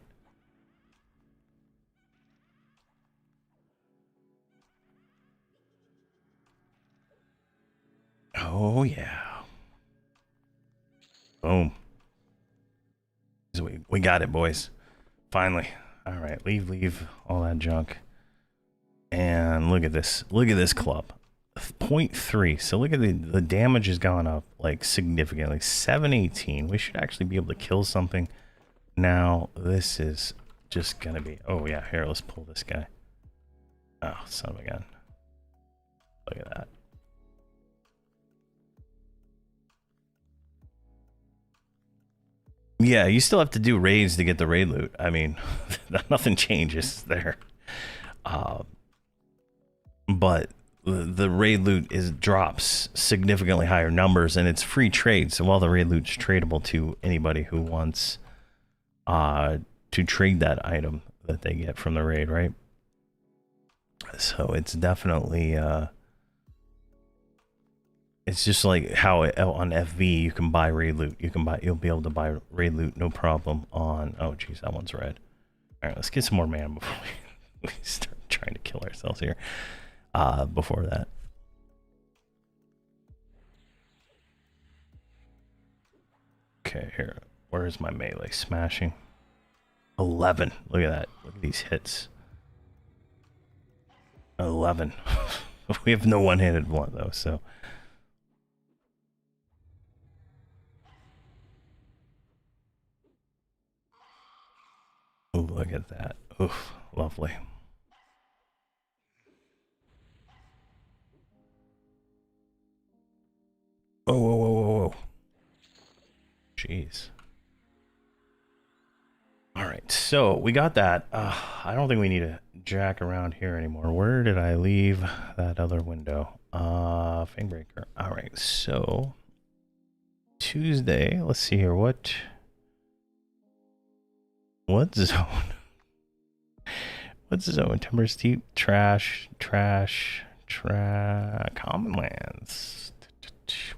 Oh, yeah. Boom. We got it, boys. Finally. All right, leave all that junk. And look at this. Look at this club. 0.3. So look at the damage has gone up like significantly. 718. We should actually be able to kill something. Now, this is just going to be... Oh, yeah. Here, let's pull this guy. Oh, son of a gun. Look at that. Yeah, you still have to do raids to get the raid loot. I mean, nothing changes there. But the raid loot drops significantly higher numbers, and it's free trade. So while the raid loot's tradable to anybody who wants to trade that item that they get from the raid, right? So it's definitely it's just like how on FV you can buy raid loot. You'll be able to buy raid loot no problem on... Oh geez, that one's red. All right, let's get some more mana before we start trying to kill ourselves here. Before that. Okay, here. Where's my melee smashing? 11. Look at that. Look at these hits. 11. We have no one-handed one though, so... Ooh, look at that. Oof, lovely. Whoa, whoa, whoa, whoa, whoa. Jeez. All right, so we got that. I don't think we need to jack around here anymore. Where did I leave that other window? Fangbreaker. All right, so Tuesday. Let's see here. What zone? What zone? Timber Steep, trash, common lands.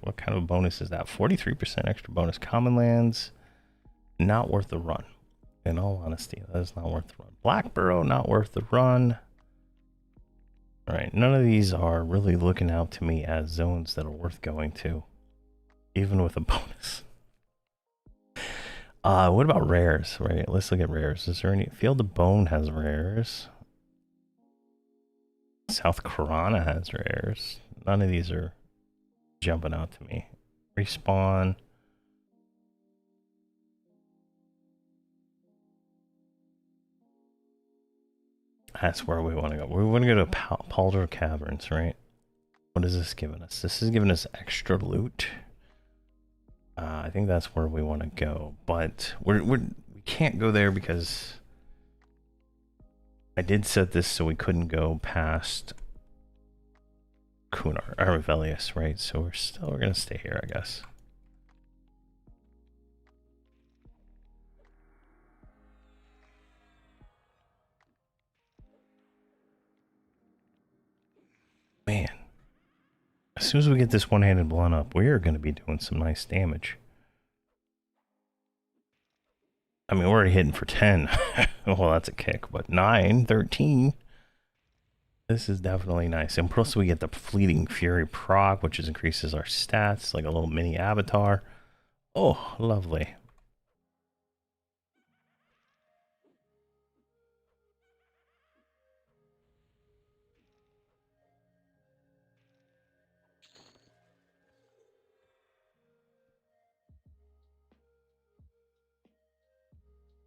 What kind of bonus is that? 43% extra bonus. Common lands, not worth the run. In all honesty, that is not worth the run. Blackborough, not worth the run. All right, none of these are really looking out to me as zones that are worth going to, even with a bonus. What about rares? Right, let's look at rares. Is there any... Field of Bone has rares. South Corona has rares. None of these are jumping out to me. Respawn. That's where we want to go. We want to go to Palder Caverns, right? What is this giving us? This is giving us extra loot. I think that's where we want to go, but we can't go there because I did set this so we couldn't go past Kunar or Velius, right? So we're gonna stay here, I guess. Man, as soon as we get this one-handed blunt up, we are going to be doing some nice damage. I mean, we're already hitting for 10. Well, that's a kick, but 9, 13. This is definitely nice. And plus we get the Fleeting Fury proc, which increases our stats, like a little mini avatar. Oh, lovely.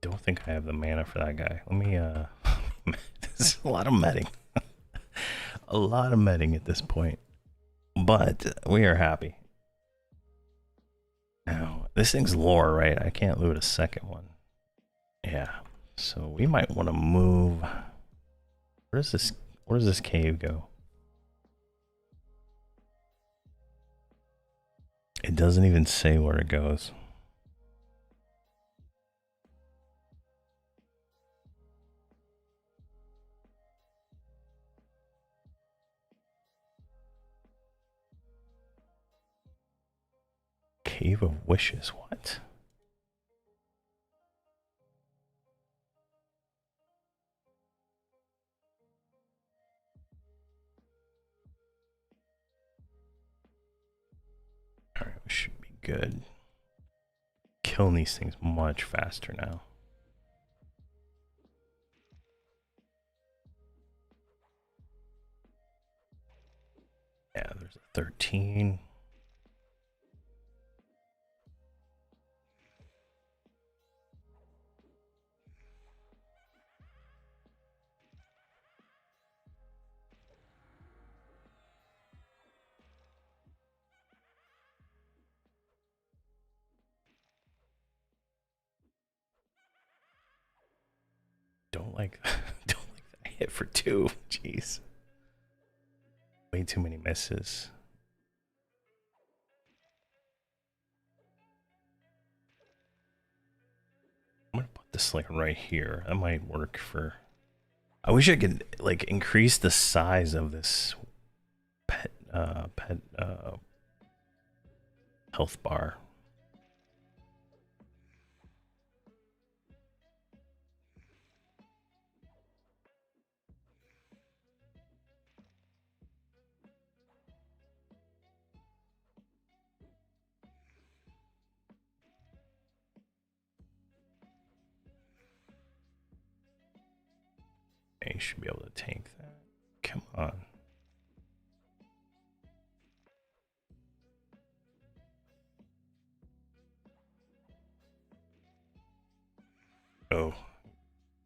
Don't think I have the mana for that guy. Let me, this is a lot of medding. A lot of medding at this point. But we are happy. Now, this thing's lore, right? I can't loot a second one. Yeah. So we might want to move. Where does this cave go? It doesn't even say where it goes. Cave of Wishes, what? good. Killing these things much faster now. Yeah, there's a 13. Don't like that I hit for 2. Jeez. Way too many misses. I'm gonna put this like right here. That might work for. I wish I could like increase the size of this pet health bar. You should be able to tank that. Come on. Oh,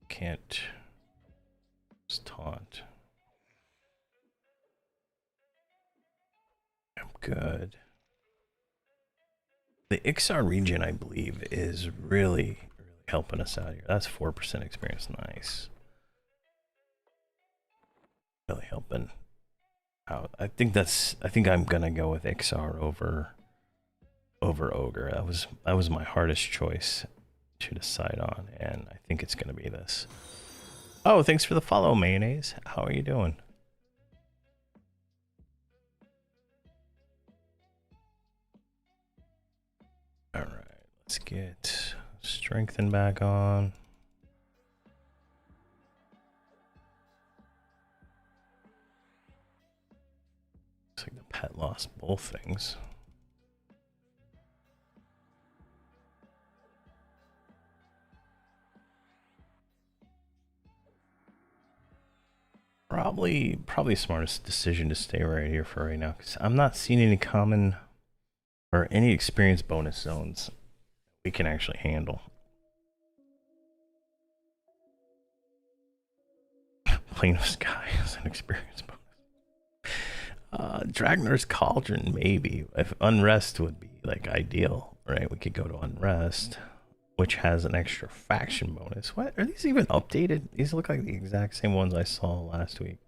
can't just taunt. I'm good. The Ixar region, I believe, is really helping us out here. That's 4% experience. Nice. Really helping out. I think I'm gonna go with Ixar over Ogre. That was my hardest choice to decide on, and I think it's gonna be this. Oh, thanks for the follow, Mayonnaise. How are you doing? All right, let's get strengthen back on. Looks like the pet lost both things. Probably smartest decision to stay right here for right now, because I'm not seeing any common or any experience bonus zones we can actually handle. Plane of Sky is an experience bonus. Dragnar's Cauldron, maybe. If Unrest would be like ideal, right? We could go to Unrest, which has an extra faction bonus. What? Are these even updated? These look like the exact same ones I saw last week.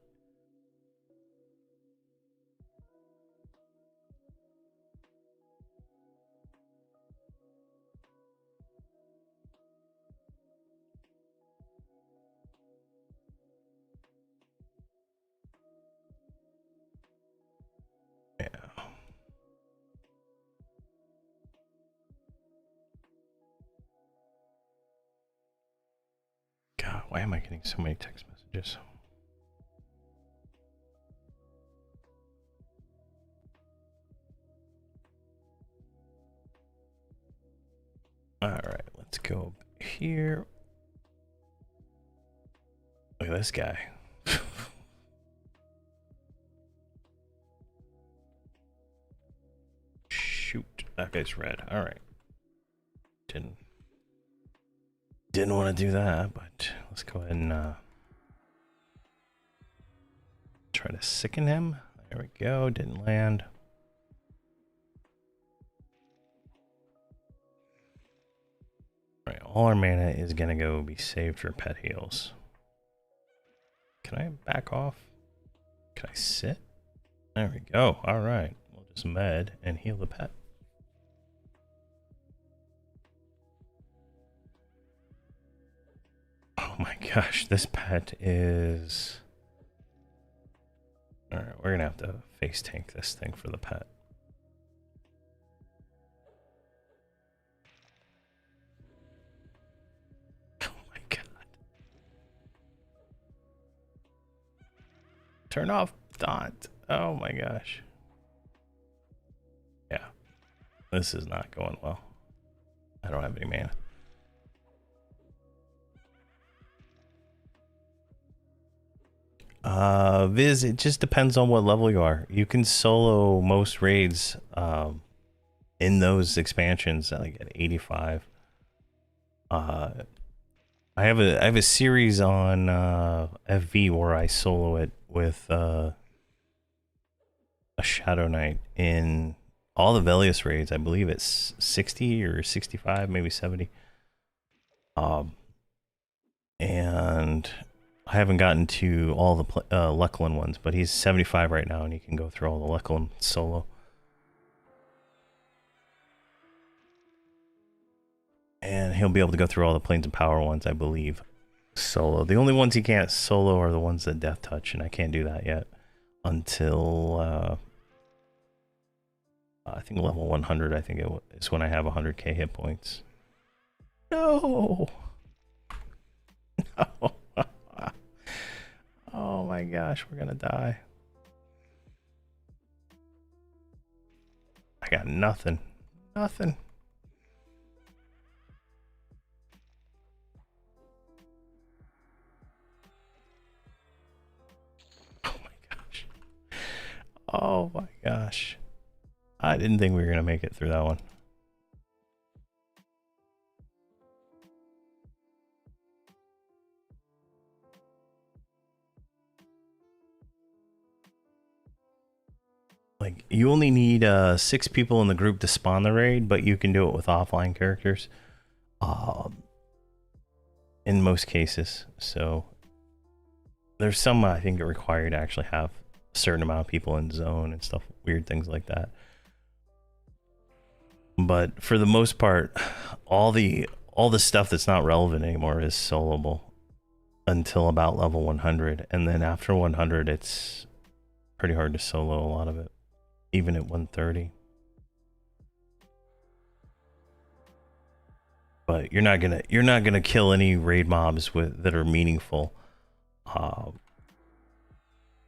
Yeah. God, why am I getting so many text messages? All right, let's go up here. Look at this guy. Shoot, that guy's red. All right. Didn't want to do that, but let's go ahead and try to sicken him. There we go. Didn't land. All right, all our mana is gonna go be saved for pet heals. Can I back off? Can I sit? There we go. All right, we'll just med and heal the pet. Oh my gosh, this pet is... All right, we're gonna have to face tank this thing for the pet. Oh my god. Turn off Dot. Oh my gosh. Yeah. This is not going well. I don't have any mana. Viz, it just depends on what level you are. You can solo most raids in those expansions like at 85. I have a series on FV where I solo it with a Shadow Knight in all the Velius raids. I believe it's 60 or 65, maybe 70. And I haven't gotten to all the Lucklin ones, but he's 75 right now, and he can go through all the Lucklin solo. And he'll be able to go through all the Planes of Power ones, I believe, solo. The only ones he can't solo are the ones that Death Touch, and I can't do that yet until I think level 100. I think is when I have 100k hit points. No. No. Oh my gosh, we're gonna die. I got nothing. Nothing. Oh my gosh. Oh my gosh. I didn't think we were gonna make it through that one. Like, you only need 6 people in the group to spawn the raid, but you can do it with offline characters. In most cases. So there's some I think that require you to actually have a certain amount of people in zone and stuff, weird things like that. But for the most part, all the stuff that's not relevant anymore is soloable until about level 100, and then after 100 it's pretty hard to solo a lot of it, even at 130. But you're not gonna kill any raid mobs that are meaningful on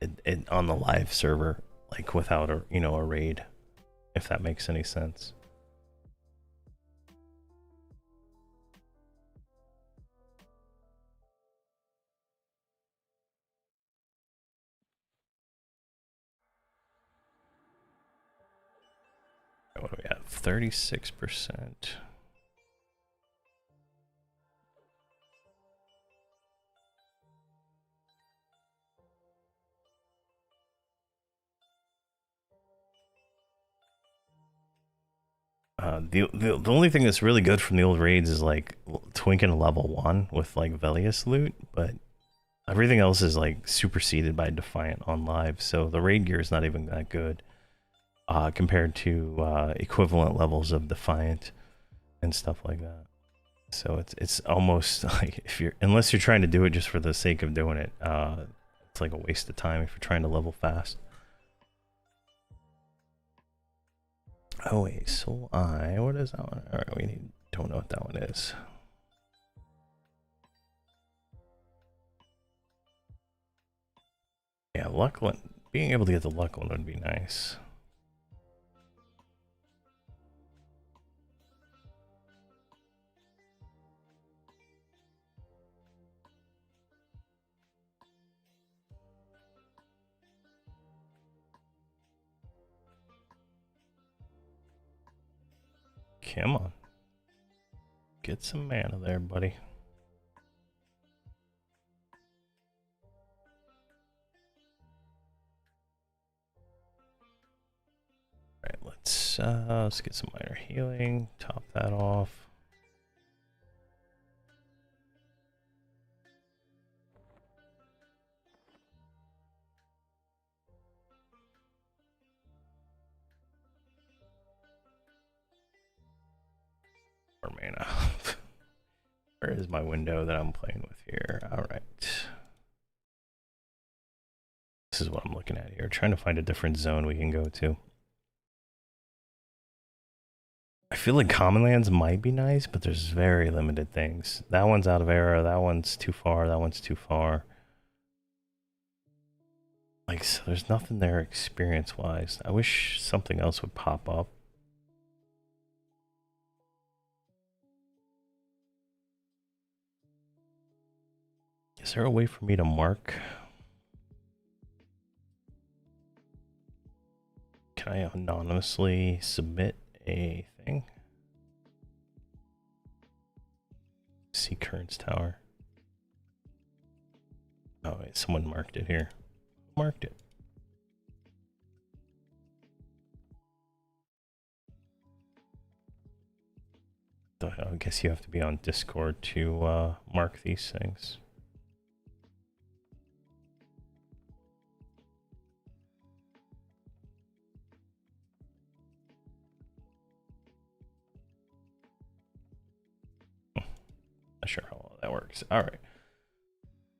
the live server, like without a raid, if that makes any sense. What do we have? 36%. The only thing that's really good from the old raids is like Twinking level 1 with like Velius loot, but everything else is like superseded by Defiant on live, so the raid gear is not even that good compared to equivalent levels of Defiant and stuff like that. So it's almost like unless you're trying to do it just for the sake of doing it, it's like a waste of time if you're trying to level fast. Oh wait, Soul Eye, what is that one? Alright, don't know what that one is. Yeah, Lucklin, being able to get the Lucklin would be nice. Come on. Get some mana there, buddy. Alright, let's get some minor healing, top that off. More mana. Where is my window that I'm playing with here? Alright. This is what I'm looking at here. Trying to find a different zone we can go to. I feel like common lands might be nice, but there's very limited things. That one's out of era, that one's too far, that one's too far. Like, so there's nothing there experience-wise. I wish something else would pop up. Is there a way for me to mark? Can I anonymously submit a thing? See Kurns Tower. Oh wait, someone marked it here. Marked it. I guess you have to be on Discord to mark these things. Not sure how well that works. All right,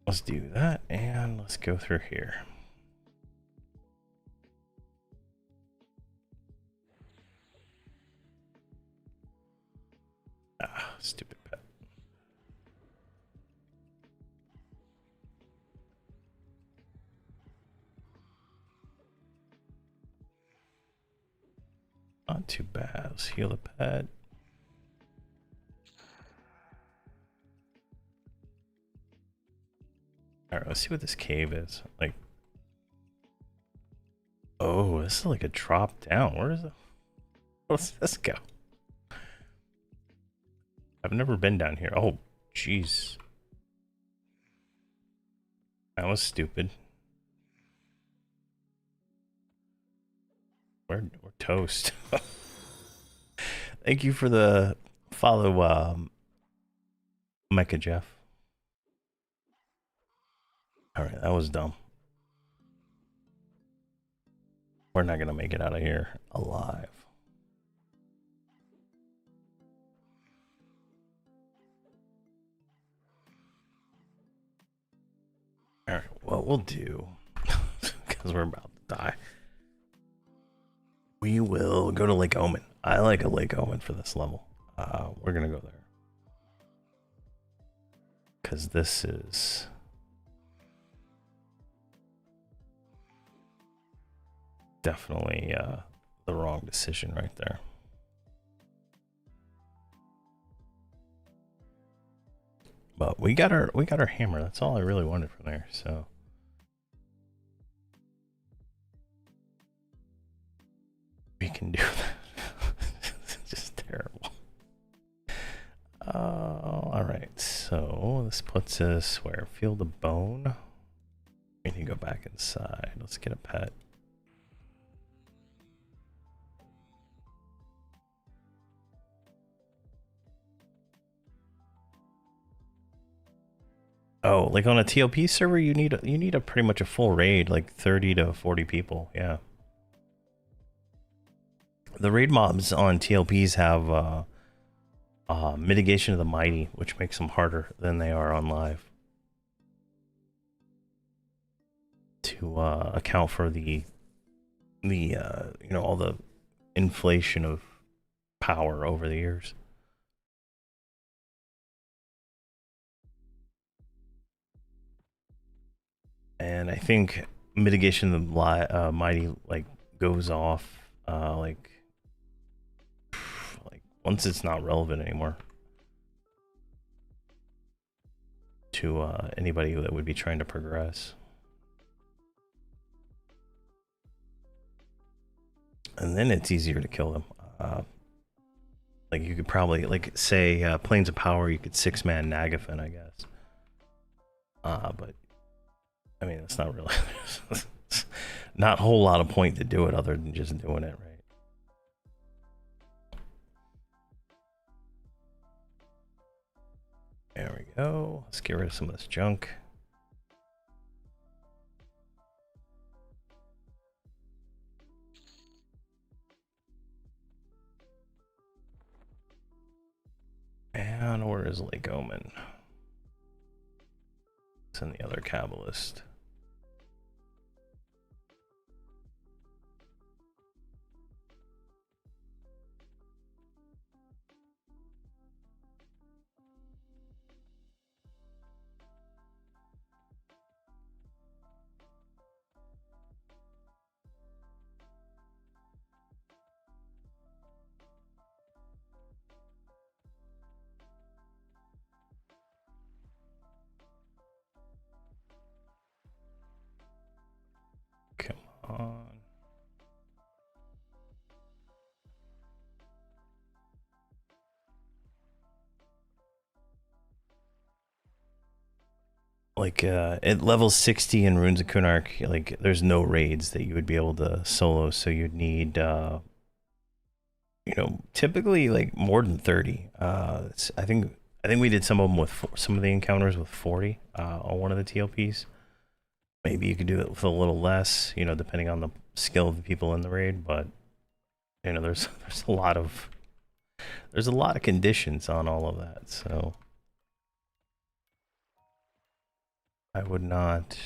let's do that and let's go through here. Ah, stupid pet. Not too bad. Let's heal the pet. All right, let's see what this cave is. Like, oh, this is like a drop down. Where is it? Where's this go? I've never been down here. Oh, jeez. That was stupid. We're toast. Thank you for the follow, Mecha Jeff. All right, that was dumb. We're not gonna make it out of here alive. All right, what we'll do, because we're about to die, we will go to Lake Omen. I like a Lake Omen for this level. We're gonna go there because this is definitely the wrong decision right there. But we got our hammer. That's all I really wanted from there. So we can do that. It's just terrible. All right. So this puts us where? Field of Bone. We need to go back inside. Let's get a pet. Oh, like on a TOP server, you need a pretty much a full raid, like 30 to 40 people. Yeah. The raid mobs on TLPs have mitigation of the mighty, which makes them harder than they are on live. To account for the you know, all the inflation of power over the years. And I think mitigation of the mighty like goes off like once it's not relevant anymore to anybody that would be trying to progress. And then it's easier to kill them. Like you could probably, like say Planes of Power, you could 6-man Nagafen, I guess. But I mean, it's not really, not a whole lot of point to do it other than just doing it, right? There we go. Let's get rid of some of this junk. And where is Lake Omen? It's in the other Kabbalist. on. Like at level 60 in Runes of Kunark, like there's no raids that you would be able to solo, so you'd need you know, typically like more than 30. I think we did some of them with some of the encounters with 40 on one of the TLPs. Maybe you could do it with a little less, you know, depending on the skill of the people in the raid, but you know, there's a lot of conditions on all of that, so I would not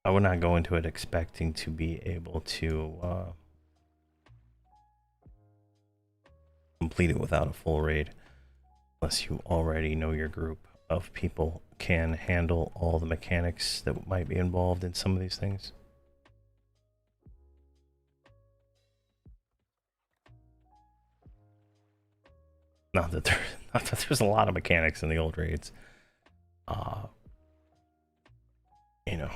go into it expecting to be able to complete it without a full raid, unless you already know your group of people can handle all the mechanics that might be involved in some of these things. Not that there's a lot of mechanics in the old raids. You know.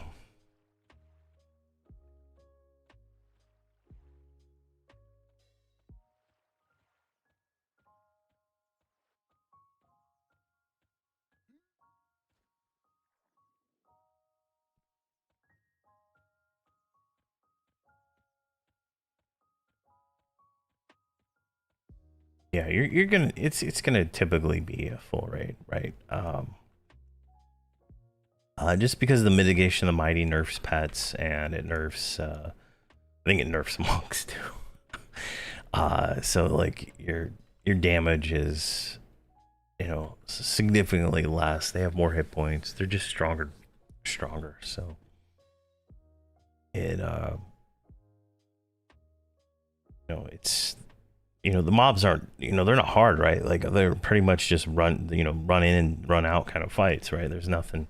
Yeah, you're gonna it's gonna typically be a full raid, right? Just because the mitigation of the mighty nerfs pets, and it nerfs I think it nerfs monks too. So like your damage is, you know, significantly less. They have more hit points. They're just stronger. So it you know, it's, you know, the mobs aren't, you know, they're not hard, right? Like they're pretty much just run in and run out kind of fights, right? There's nothing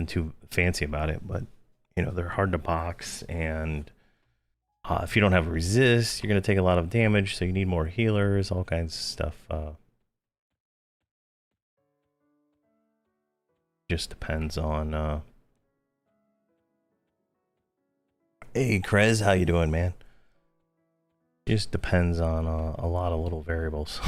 too fancy about it, but you know, they're hard to box, and if you don't have resist, you're going to take a lot of damage, so you need more healers, all kinds of stuff. Just depends on hey Krez, how you doing, man? Just depends on a lot of little variables.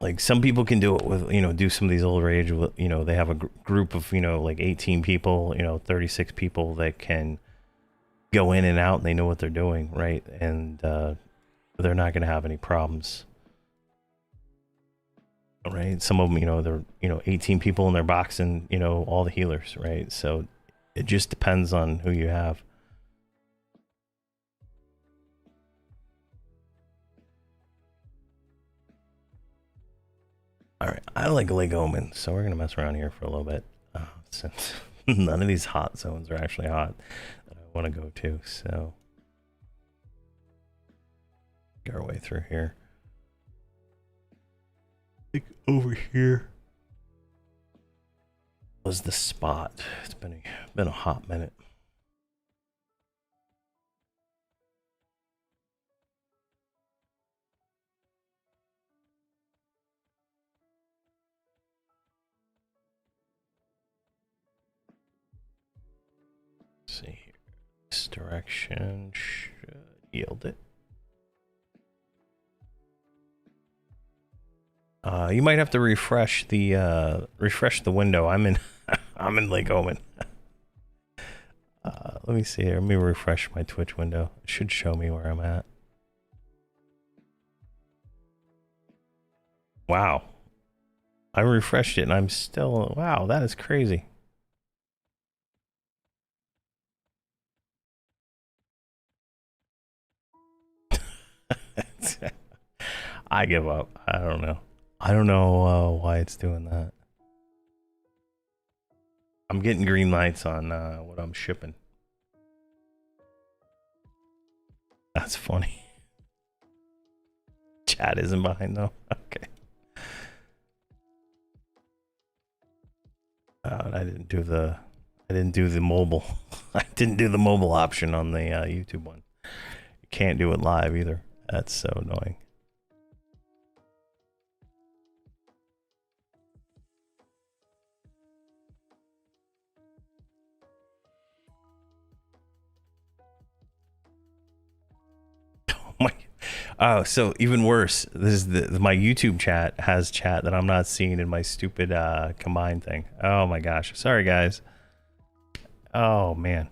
Like some people can do it with, you know, do some of these old raids with, you know, they have a group of, you know, like 18 people, you know, 36 people that can go in and out, and they know what they're doing, right? And they're not going to have any problems, right? Some of them, you know, they're, you know, 18 people and they're boxing, you know, all the healers, right? So it just depends on who you have. All right, I like Lake Omen, so we're gonna mess around here for a little bit, since none of these hot zones are actually hot that I want to go to. So get our way through here. Like over here was the spot. It's been a hot minute. Let's see here. This direction should yield it. You might have to refresh the window. I'm in I'm in Lake Omen. Let me see here. Let me refresh my Twitch window. It should show me where I'm at. Wow. I refreshed it and I'm still, wow, that is crazy. I give up. I don't know. I don't know why it's doing that. I'm getting green lights on what I'm shipping. That's funny. Chat isn't behind though. Okay. I didn't do the mobile. I didn't do the mobile option on the YouTube one. You can't do it live either. That's so annoying. Oh, so even worse. This is my YouTube chat has chat that I'm not seeing in my stupid combine thing. Oh my gosh. Sorry guys. Oh man.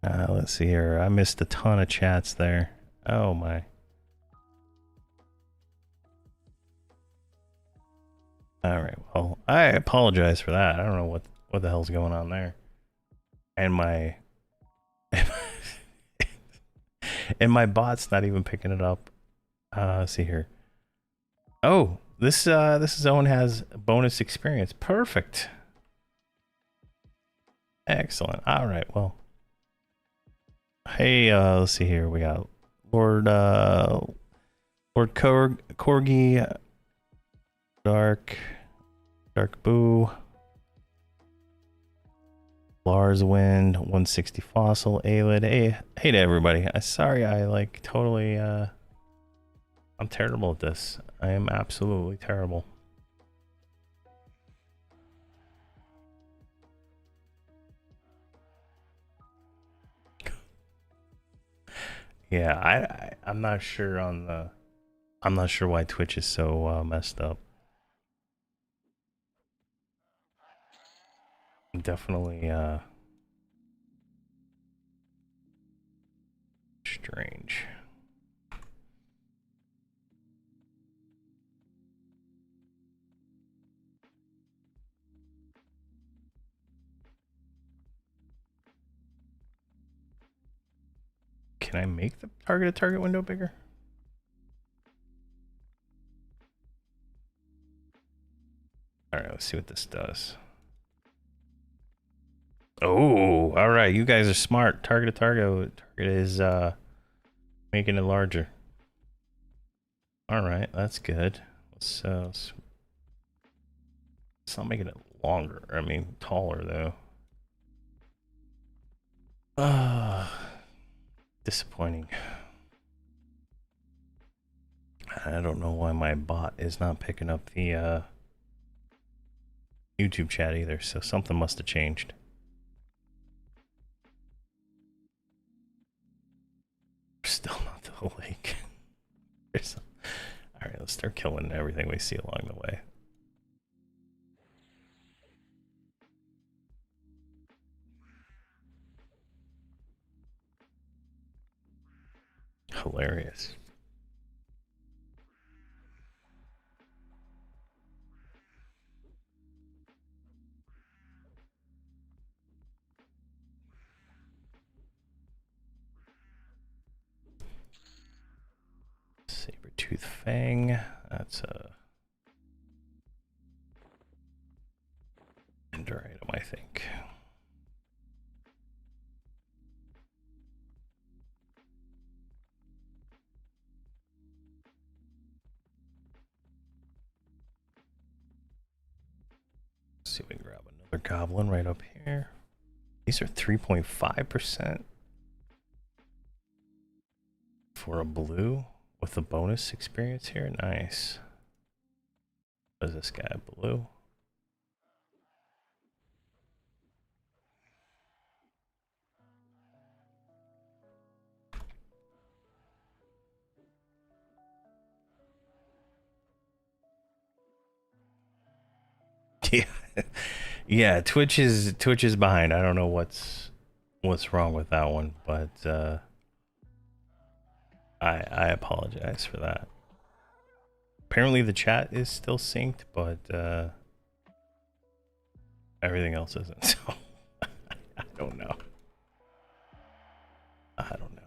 Let's see here. I missed a ton of chats there. Oh my. All right. Well, I apologize for that. I don't know what the hell's going on there. And my and my bot's not even picking it up. Let's see here. Oh, this zone has bonus experience. Perfect. Excellent. All right. Well. Hey, let's see here. We got Lord Corgi, Dark Boo, Lars Wind, 160 Fossil, Aelid. Hey to everybody. Sorry, I like totally I'm terrible at this. I am absolutely terrible. Yeah, I'm not sure on the I'm not sure why Twitch is so messed up. Definitely strange. Can I make the target window bigger? All right, let's see what this does. Oh, all right. You guys are smart. Target is making it larger. All right, that's good. Let's it's not making it longer. I mean, taller though. Disappointing. I don't know why my bot is not picking up the YouTube chat either, so something must have changed. Still not to the lake. Alright, let's start killing everything we see along the way. Hilarious. Saber-tooth fang. That's a vendor item, I think. Let's see if we can grab another goblin right up here. These are 3.5% for a blue with a bonus experience here. Nice. What is this guy? Blue? Yeah. Yeah, Twitch is behind. I don't know what's wrong with that one, but I apologize for that. Apparently the chat is still synced, but everything else isn't. So I don't know. I don't know.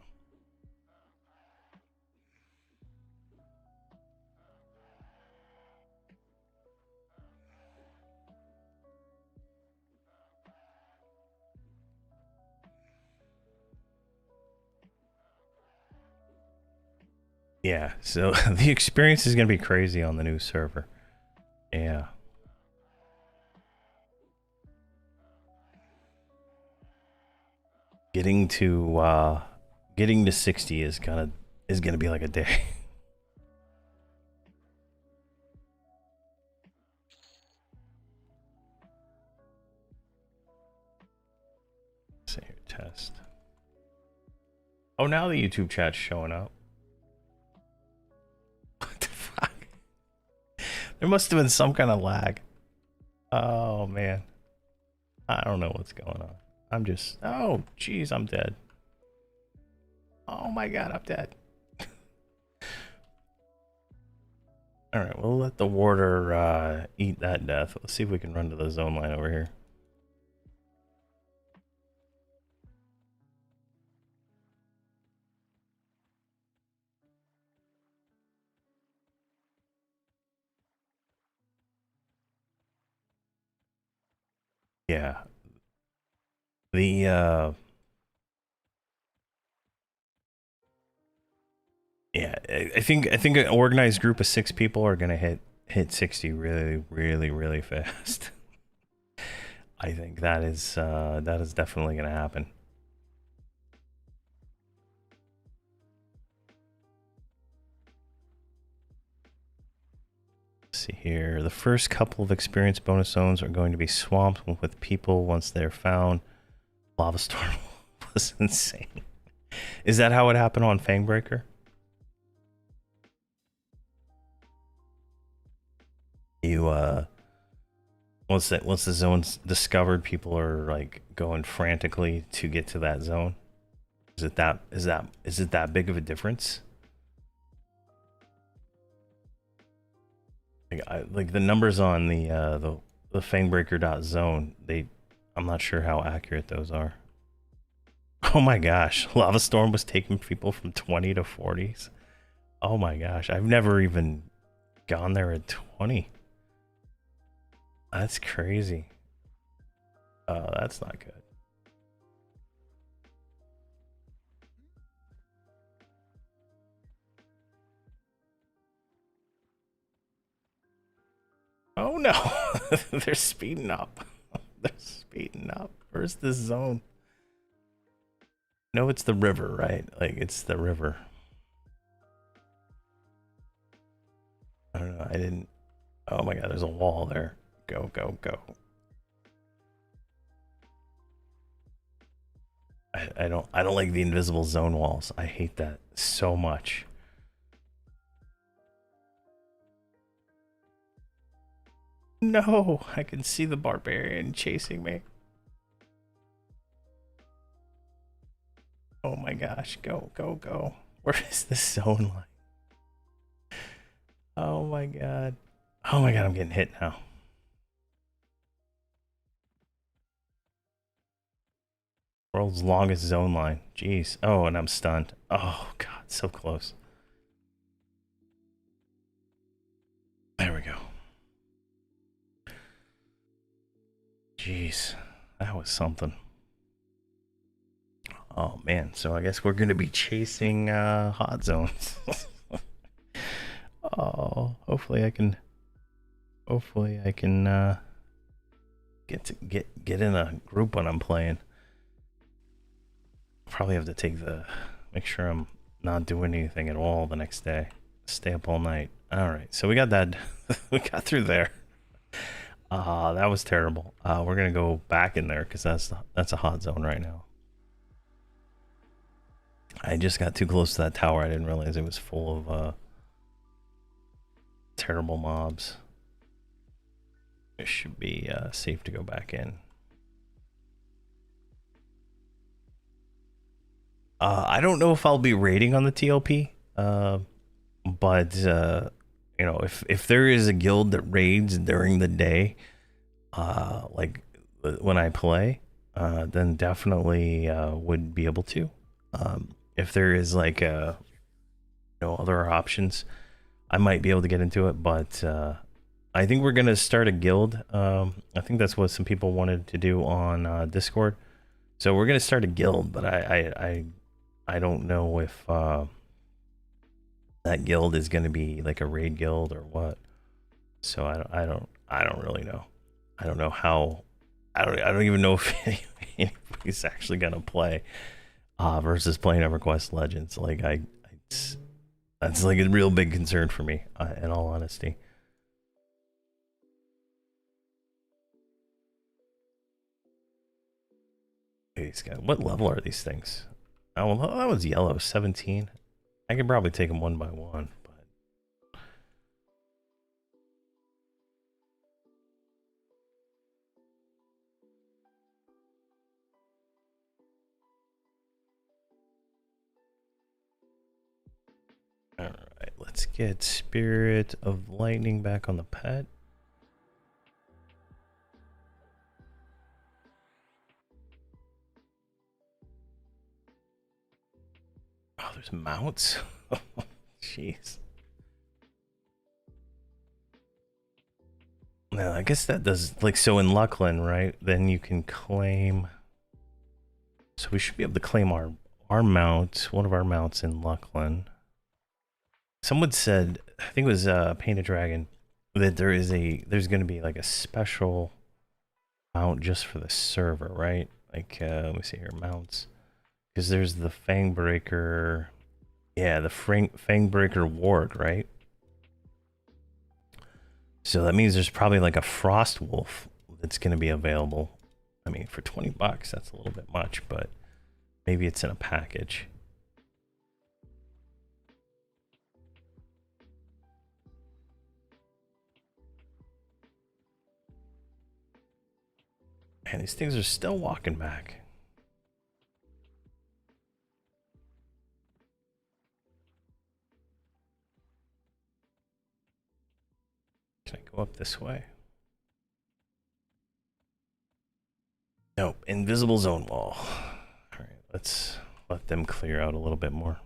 Yeah, so the experience is going to be crazy on the new server. Yeah. Getting to 60 is gonna be like a day. Let's see here, test. Oh, now the YouTube chat's showing up. There must have been some kind of lag. Oh man. I don't know what's going on. I'm just, oh geez, I'm dead. Oh my god, I'm dead. Alright, we'll let the warder eat that death. Let's see if we can run to the zone line over here. Yeah. The yeah, I think an organized group of 6 people are gonna hit 60 really fast. I think that is definitely gonna happen. Let's see here. The first couple of experience bonus zones are going to be swamped with people once they're found. Lava storm was insane. Is that how it happened on Fangbreaker? You once the zone's discovered, people are like going frantically to get to that zone. Is it that big of a difference? Like the numbers on the Fangbreaker.zone, I'm not sure how accurate those are. Oh my gosh, Lava Storm was taking people from 20 to 40s. Oh my gosh, I've never even gone there at 20. That's crazy. Oh, that's not good. Oh no, they're speeding up. They're speeding up. Where's this zone? No, it's the river, right? Like, it's the river. I don't know, I didn't... Oh my god, there's a wall there. Go, go, go. I don't like the invisible zone walls. I hate that so much. No, I can see the barbarian chasing me. Oh my gosh, go, go, go. Where is the zone line? Oh my god. Oh my god, I'm getting hit now. World's longest zone line. Jeez. Oh, and I'm stunned. Oh god, so close. There we go. Jeez, that was something. Oh man, so I guess we're gonna be chasing hot zones. Oh, hopefully I can get in a group when I'm playing. Probably have to make sure I'm not doing anything at all the next day. Stay up all night. All right, so we got that. We got through there. That was terrible. We're gonna go back in there because that's a hot zone right now. I just got too close to that tower. I didn't realize it was full of terrible mobs. It should be safe to go back in. I don't know if I'll be raiding on the TLP, but you know, if there is a guild that raids during the day, like when I play, then definitely would be able to. If there is like other options, I might be able to get into it, but I think we're gonna start a guild. I think that's what some people wanted to do on Discord. So we're gonna start a guild, but I don't know if that guild is gonna be like a raid guild or what. So I don't really know. I don't know how. I don't even know if anybody's actually gonna play versus playing EverQuest Legends. Like that's like a real big concern for me, in all honesty. These guys, what level are these things? Oh, well, that was yellow, 17. I could probably take them one by one, but Let's get Spirit of Lightning back on the pet. Oh, there's mounts. Jeez. Now, I guess that does, like, so in Luckland, right? Then you can claim. So we should be able to claim our mount, one of our mounts in Luckland. Someone said, I think it was Painted Dragon, that there's going to be like a special mount just for the server, right? Like, let me see here, mounts. Because there's the Fangbreaker, yeah, the Fangbreaker Ward, right? So that means there's probably like a Frost Wolf that's going to be available. I mean, for 20 bucks, that's a little bit much, but maybe it's in a package. Man, these things are still walking back. Can I go up this way? Nope, invisible zone wall. All right, let's let them clear out a little bit more.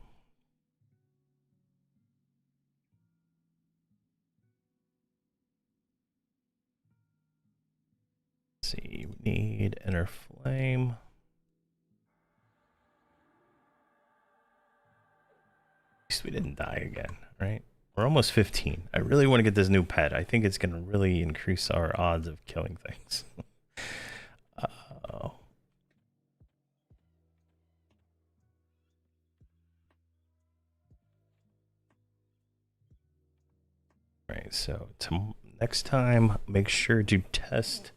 Let's see, we need Inner Flame. At least we didn't die again, right? We're almost 15. I really want to get this new pet. I think it's going to really increase our odds of killing things. Uh-oh. Right, so next time, make sure to test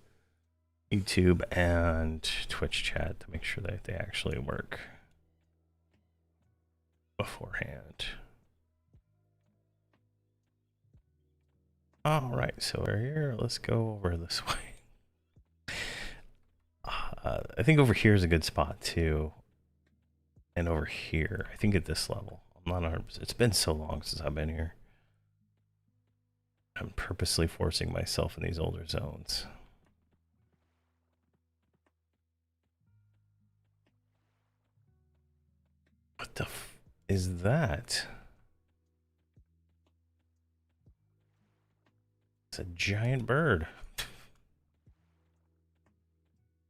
YouTube and Twitch chat to make sure that they actually work beforehand. All right, so we're here. Let's go over this way. I think over here is a good spot too. And over here, I think at this level. I'm not 100%. It's been so long since I've been here. I'm purposely forcing myself in these older zones. What the f is that? It's a giant bird.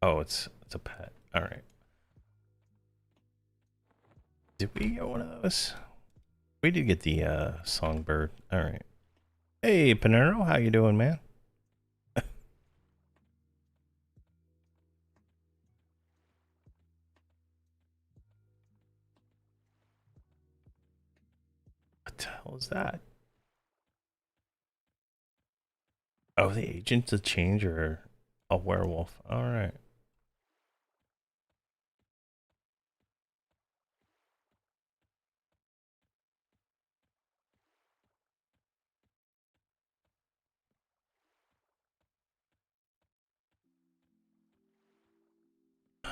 Oh, it's a pet. All right. Did we get one of those? We did get the songbird. All right. Hey, Panero, how you doing, man? What the hell is that? Oh, the agent's a change or a werewolf. All right.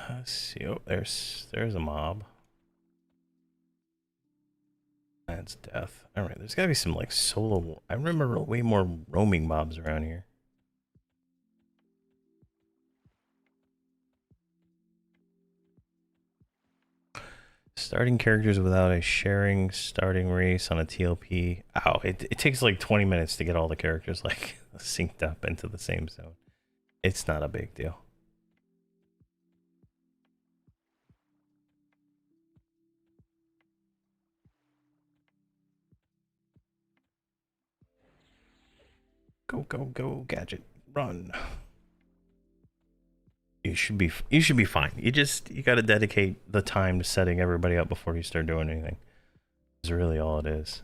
Let's see. Oh, there's a mob. That's death. All right. There's gotta be some like solo. I remember way more roaming mobs around here. Starting characters without a sharing starting race on a TLP. Ow, it takes like 20 minutes to get all the characters like synced up into the same zone. It's not a big deal. Go, go, go, gadget. Run. You should be fine. You gotta dedicate the time to setting everybody up before you start doing anything. Is really all it is.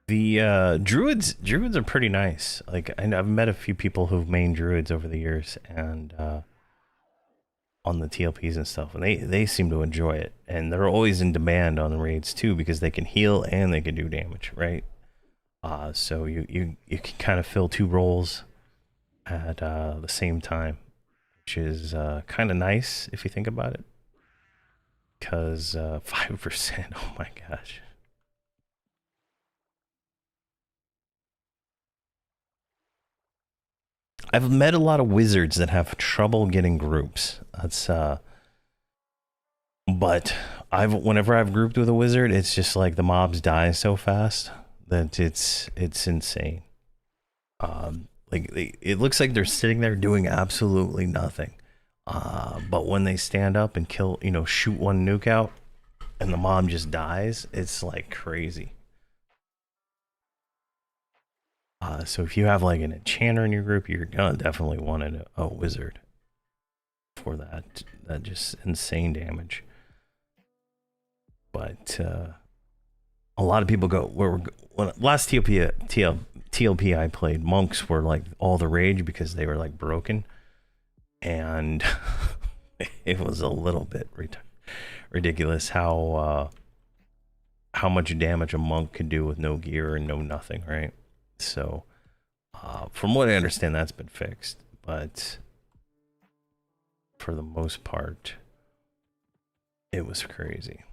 The druids are pretty nice. Like I've met a few people who've mained druids over the years and on the TLPs and stuff, and they seem to enjoy it. And they're always in demand on the raids too because they can heal and they can do damage, right? So you can kind of fill two roles at the same time, which is kind of nice if you think about it. Because 5%, oh my gosh. I've met a lot of wizards that have trouble getting groups. That's but whenever I've grouped with a wizard, it's just like the mobs die so fast that it's insane. Like it looks like they're sitting there doing absolutely nothing. But when they stand up and kill, shoot one nuke out, and the mob just dies, it's like crazy. So if you have like an enchanter in your group, you're gonna definitely want a wizard for that just insane damage. But a lot of people go when last TLP I played, monks were like all the rage because they were like broken, and it was a little bit ridiculous how much damage a monk could do with no gear and no nothing, right? So from what I understand, that's been fixed, but for the most part, it was crazy.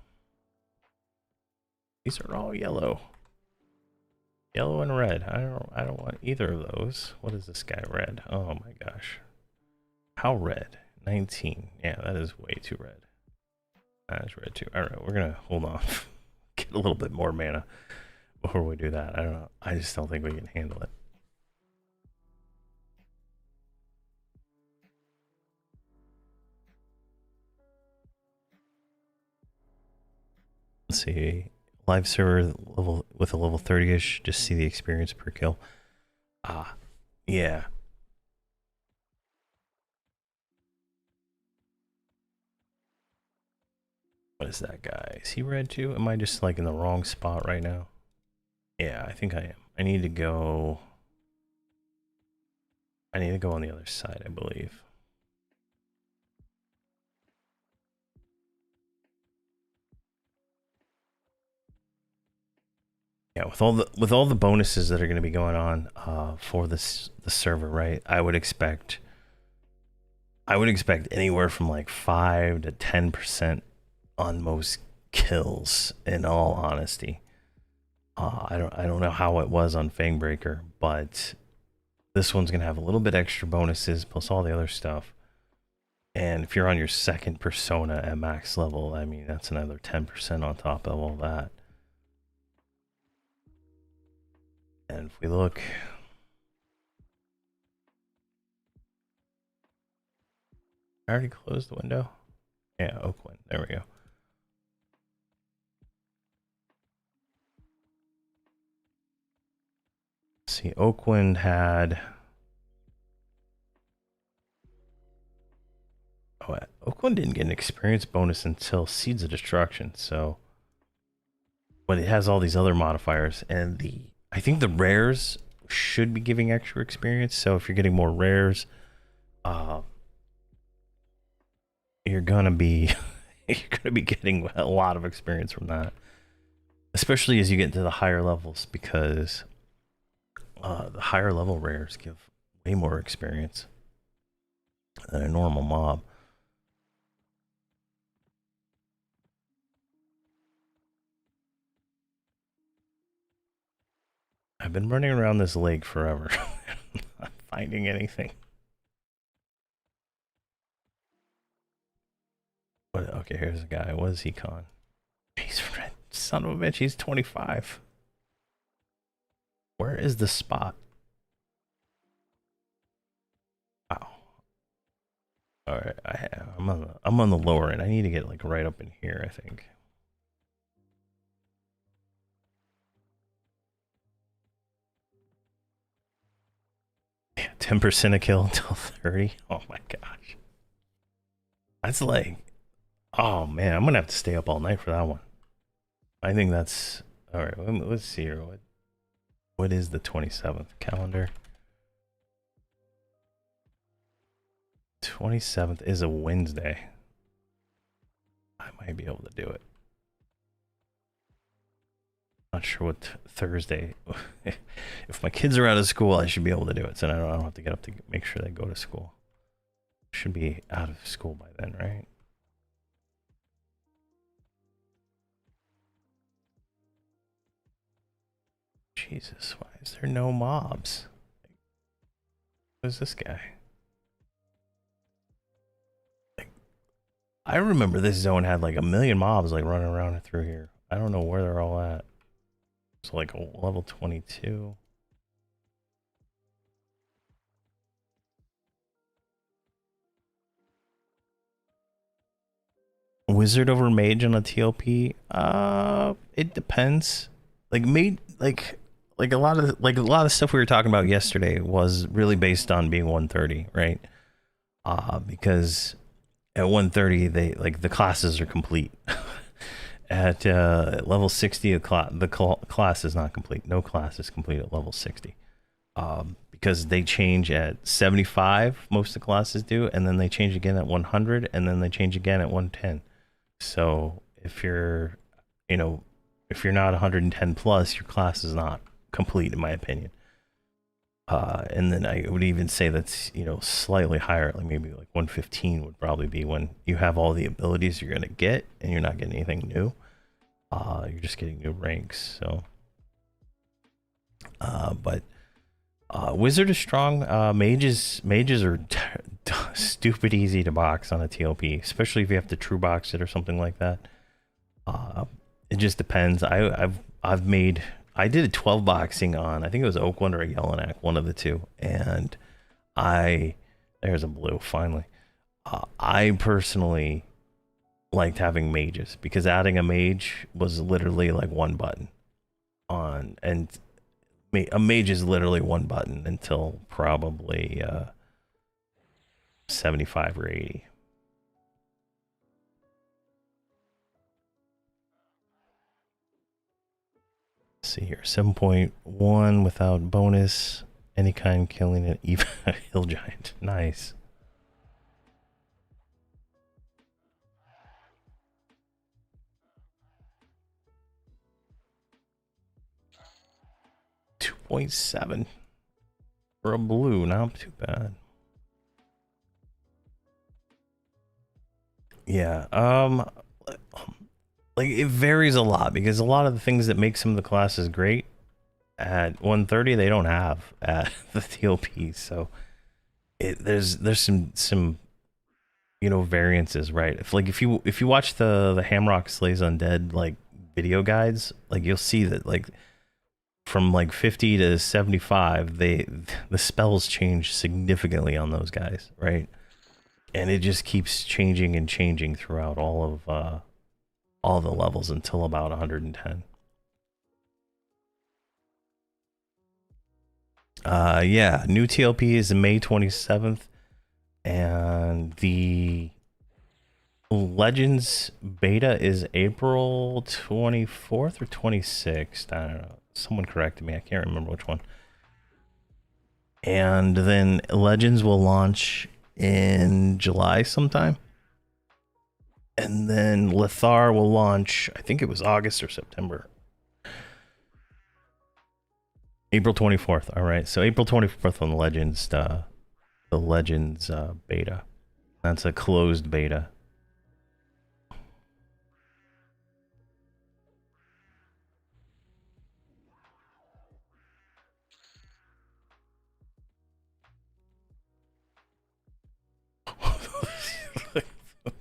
These are all yellow. Yellow and red. I don't want either of those. What is this guy? Red. Oh my gosh. How red? 19. Yeah, that is way too red. That is red too. Alright, we're gonna hold on. Get a little bit more mana before we do that. I don't know. I just don't think we can handle it. Let's see. Live server level with a level 30-ish, just see the experience per kill. Yeah. What is that guy? Is he red too? Am I just like in the wrong spot right now? Yeah, I think I am. I need to go on the other side, I believe. Yeah, with all the bonuses that are going to be going on for the server, right? I would expect anywhere from like 5 to 10% on most kills. In all honesty, I don't know how it was on Fangbreaker, but this one's going to have a little bit extra bonuses plus all the other stuff. And if you're on your second persona at max level, I mean that's another 10% on top of all that. And if we look, I already closed the window. Yeah, Oakland. There we go. See, Oakland had. Oh, Oakland didn't get an experience bonus until Seeds of Destruction. So, but it has all these other modifiers, and I think the rares should be giving extra experience. So if you're getting more rares, you're gonna be getting a lot of experience from that, especially as you get into the higher levels, because the higher level rares give way more experience than a normal mob. I've been running around this lake forever, not finding anything. But okay, here's a guy. What is he con? He's red. Son of a bitch, he's 25. Where is the spot? Wow. All right, I'm on the lower end. I need to get like right up in here, I think. Yeah, 10% a kill until 30. Oh my gosh. That's like, oh man, I'm gonna have to stay up all night for that one. I think that's all right. Let's see here. What is the 27th calendar? 27th is a Wednesday. I might be able to do it. Not sure what Thursday. If my kids are out of school, I should be able to do it. So I don't have to get up to make sure they go to school. Should be out of school by then, right? Jesus, why is there no mobs? Who's this guy? Like, I remember this zone had like a million mobs like running around through here. I don't know where they're all at. It's like a level 22. Wizard over mage on a TLP? It depends. Like a lot of stuff we were talking about yesterday was really based on being 130, right? Because at 130 they like the classes are complete. At level 60 the class is not complete. No class is complete at level 60. Because they change at 75, most of the classes do, and then they change again at 100, and then they change again at 110. So if you're, if you're not 110 plus, your class is not complete, in my opinion. And then I would even say that's, slightly higher, like maybe like 115 would probably be when you have all the abilities you're gonna get, and you're not getting anything new. You're just getting new ranks. So, but wizard is strong. Mages are stupid easy to box on a TLP, especially if you have to true box it or something like that. It just depends. I did a 12 boxing on, I think it was Oakland or a Yellowknack, one of the two, and there's a blue finally. I personally liked having mages because adding a mage was literally like one button on, and a mage is literally one button until probably 75 or 80. Let's see here, 7.1 without bonus, any kind killing an even hill giant. Nice. .7 for a blue, not too bad. Yeah, like it varies a lot because a lot of the things that make some of the classes great at 130 they don't have at the TLP. So there's some variances, right? If you watch the Hamrock Slays Undead like video guides, like you'll see that like from like 50 to 75 the spells change significantly on those guys, right? And it just keeps changing and changing throughout all the levels until about 110. Yeah, new TLP is May 27th, and the Legends beta is April 24th or 26th. I don't know. Someone corrected me. I can't remember which one. And then Legends will launch in July sometime. And then Lethar will launch, I think it was August or September. April 24th. All right. So April 24th on the Legends beta. That's a closed beta.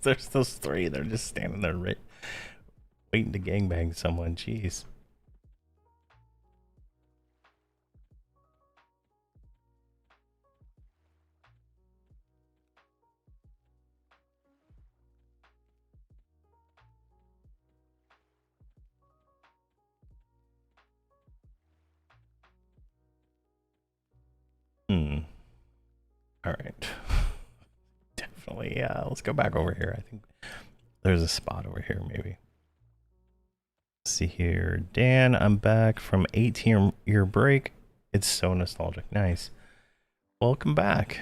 There's those three. They're just standing there waiting to gangbang someone. Jeez. All right. Definitely. Yeah. Let's go back over here. I think there's a spot over here, maybe. Let's see here. Dan, I'm back from 18-year break. It's so nostalgic. Nice. Welcome back.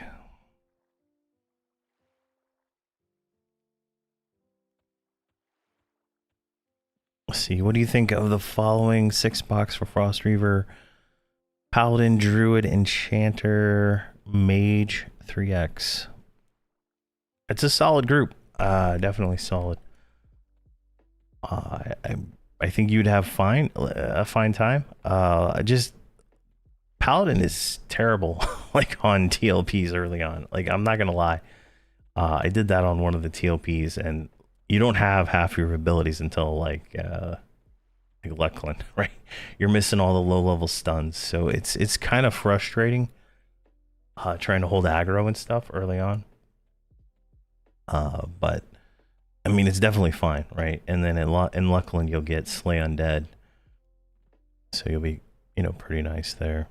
Let's see, what do you think of the following 6 box for Frost Reaver, Paladin, Druid, Enchanter, Mage, 3X? It's a solid group. Definitely solid. I think you'd have a fine time. Just Paladin is terrible, like on TLPs early on. Like, I'm not gonna lie. I did that on one of the TLPs, and you don't have half your abilities until like Luckland, right? You're missing all the low level stuns, so it's kind of frustrating trying to hold aggro and stuff early on. But I mean, it's definitely fine, right? And then in Luckland, you'll get Slay Undead, so you'll be, you know, pretty nice there.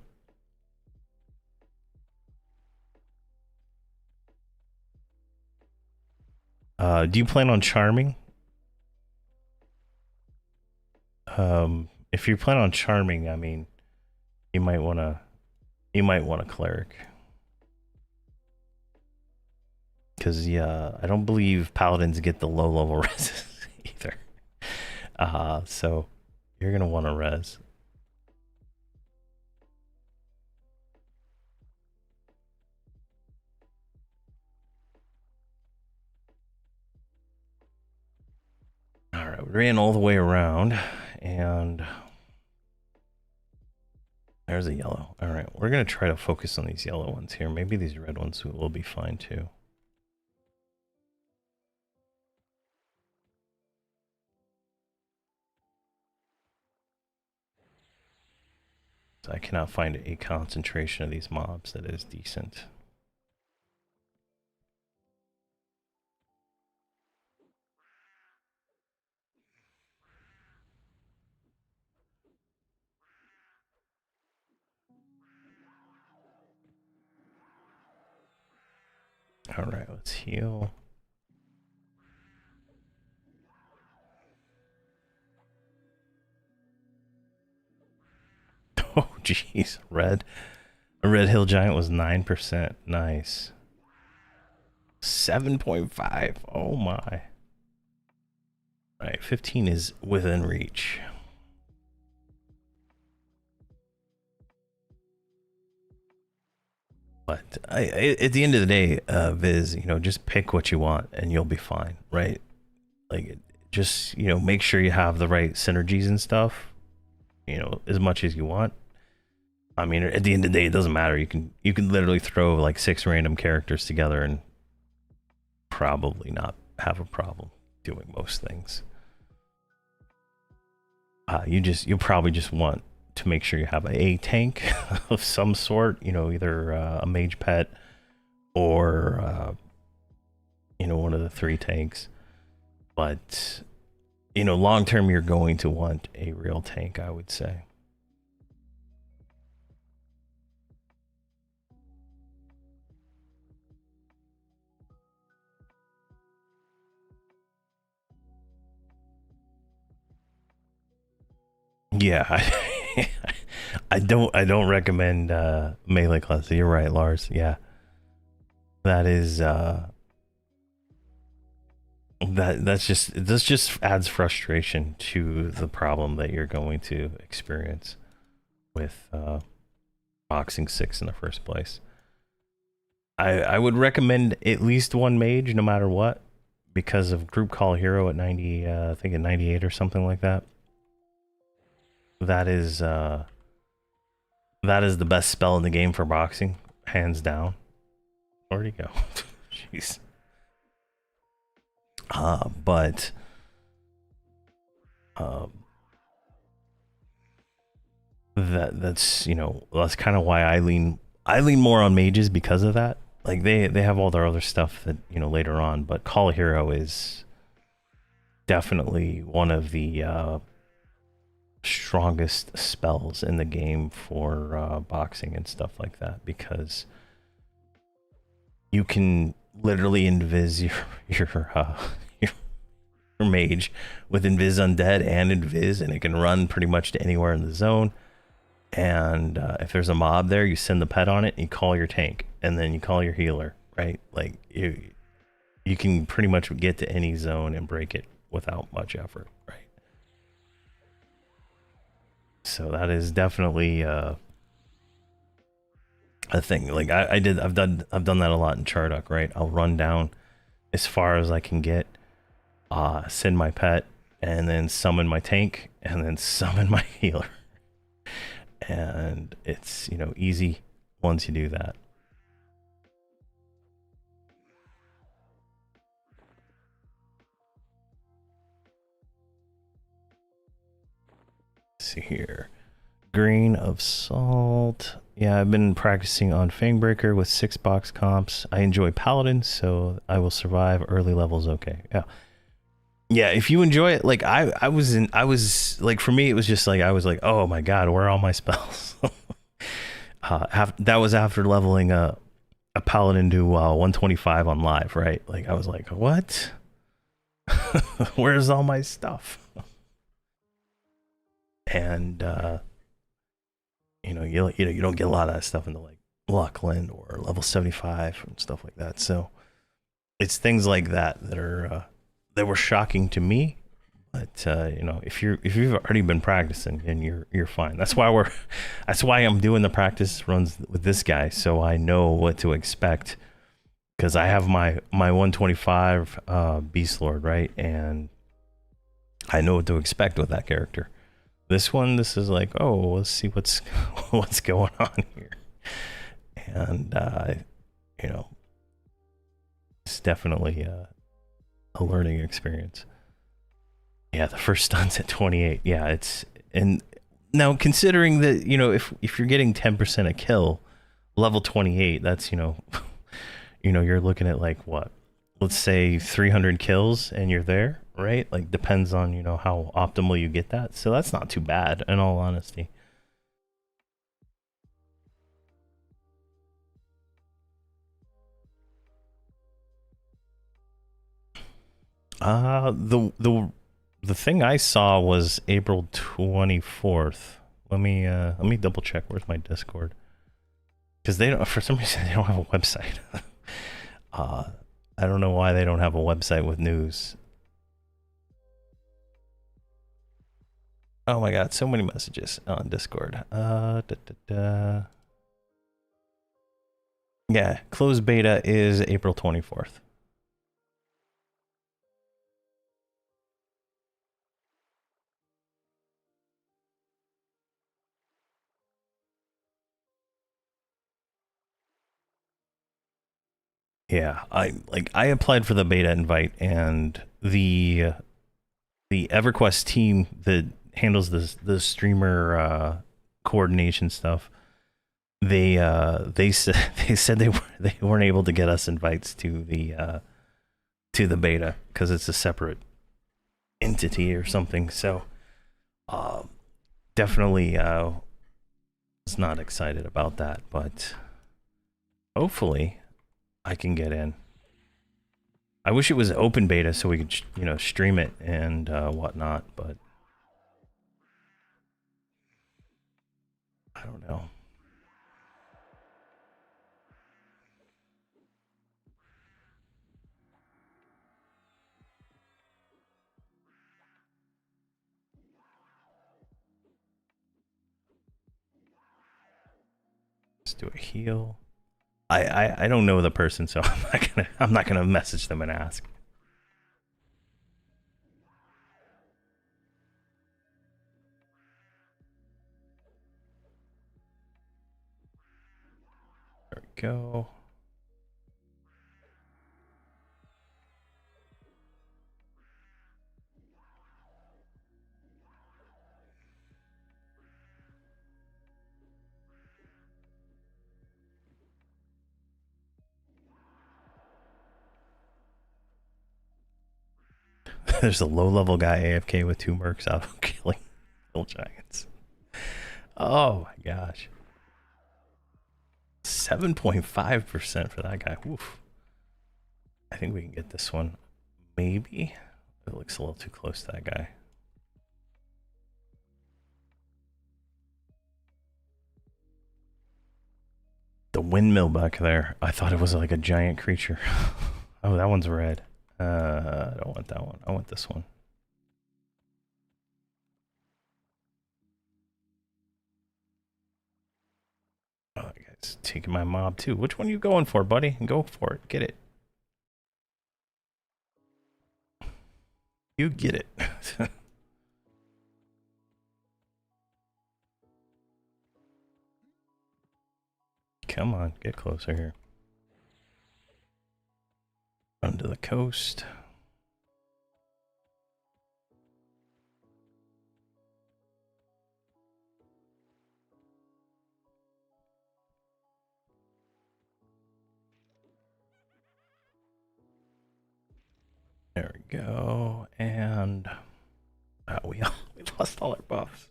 Do you plan on charming? If you plan on charming, I mean, you might want a cleric, because yeah, I don't believe paladins get the low level res either. So you're gonna want to res. All right, we ran all the way around, and there's a yellow. All right, we're gonna try to focus on these yellow ones here. Maybe these red ones will be fine too. So I cannot find a concentration of these mobs that is decent. All right, let's heal. Oh, jeez, red. A red hill giant was 9%. Nice. 7.5. Oh my. All right, 15 is within reach. But at the end of the day, Viz, you know, just pick what you want and you'll be fine, right? Like, just, you know, make sure you have the right synergies and stuff, you know, as much as you want. I mean, at the end of the day, it doesn't matter. You can literally throw like 6 random characters together and probably not have a problem doing most things. You'll probably just want to make sure you have a tank of some sort, you know, either a mage pet or you know, one of the 3 tanks. But you know, long term, you're going to want a real tank, I would say. Yeah, I don't recommend melee class. You're right, Lars. Yeah, that is this just adds frustration to the problem that you're going to experience with boxing 6 in the first place. I would recommend at least 1 mage no matter what, because of group call hero at 90, I think at 98 or something like that. That is the best spell in the game for boxing, hands down. Where'd he go? Jeez. But that's, you know, that's kind of why I lean more on mages, because of that. Like, they have all their other stuff that, you know, later on, but Call Hero is definitely one of the strongest spells in the game for boxing and stuff like that, because you can literally invis your mage with invis undead and invis, and it can run pretty much to anywhere in the zone. And if there's a mob there, you send the pet on it and you call your tank, and then you call your healer, right? Like, you can pretty much get to any zone and break it without much effort, right? So that is definitely a thing. Like I've done that a lot in Charduck, right? I'll run down as far as I can get, send my pet, and then summon my tank, and then summon my healer. And it's, you know, easy once you do that. Let's see here. Grain of salt. Yeah, I've been practicing on Fangbreaker with 6-box comps. I enjoy Paladin, so I will survive early levels okay. Yeah. Yeah, if you enjoy it, like I was like, for me it was just like, I was like, oh my god, where are all my spells? That was after leveling a Paladin to 125 on live, right? Like I was like, what? Where's all my stuff? And you know, you don't get a lot of that stuff into like Lachlan or level 75 and stuff like that. So it's things like that that are that were shocking to me. But you know, if you've already been practicing, then you're fine. That's why I'm doing the practice runs with this guy, so I know what to expect. Because I have my 125 Beastlord, right, and I know what to expect with that character. This is like, oh, let's see what's going on here, and you know, it's definitely a learning experience. Yeah, the first stun's at 28. Yeah, it's, and now considering that, you know, if you're getting 10% a kill, level 28, that's, you know, you're looking at like what? Let's say 300 kills and you're there, right? Like depends on, you know, how optimal you get that. So that's not too bad in all honesty. The thing I saw was April 24th. Let me double check. Where's my Discord? Because they don't, for some reason, they don't have a website. I don't know why they don't have a website with news. Oh my god, so many messages on Discord. Yeah, closed beta is April 24th. Yeah, I applied for the beta invite, and the EverQuest team that handles the streamer coordination stuff, they said they weren't able to get us invites to the beta because it's a separate entity or something. So definitely was not excited about that, but hopefully I can get in. I wish it was open beta so we could, you know, stream it and whatnot, but I don't know. Let's do a heal. I don't know the person, so I'm not gonna message them and ask. There we go. There's a low-level guy AFK with 2 mercs out killing hill giants. Oh my gosh. 7.5% for that guy. Oof. I think we can get this one. Maybe. It looks a little too close to that guy. The windmill back there. I thought it was like a giant creature. Oh, that one's red. I don't want that one. I want this one. It's taking my mob too. Which one are you going for, buddy? Go for it. Get it. You get it. Come on, get closer here. Run to the coast. There we go. And we lost all our buffs.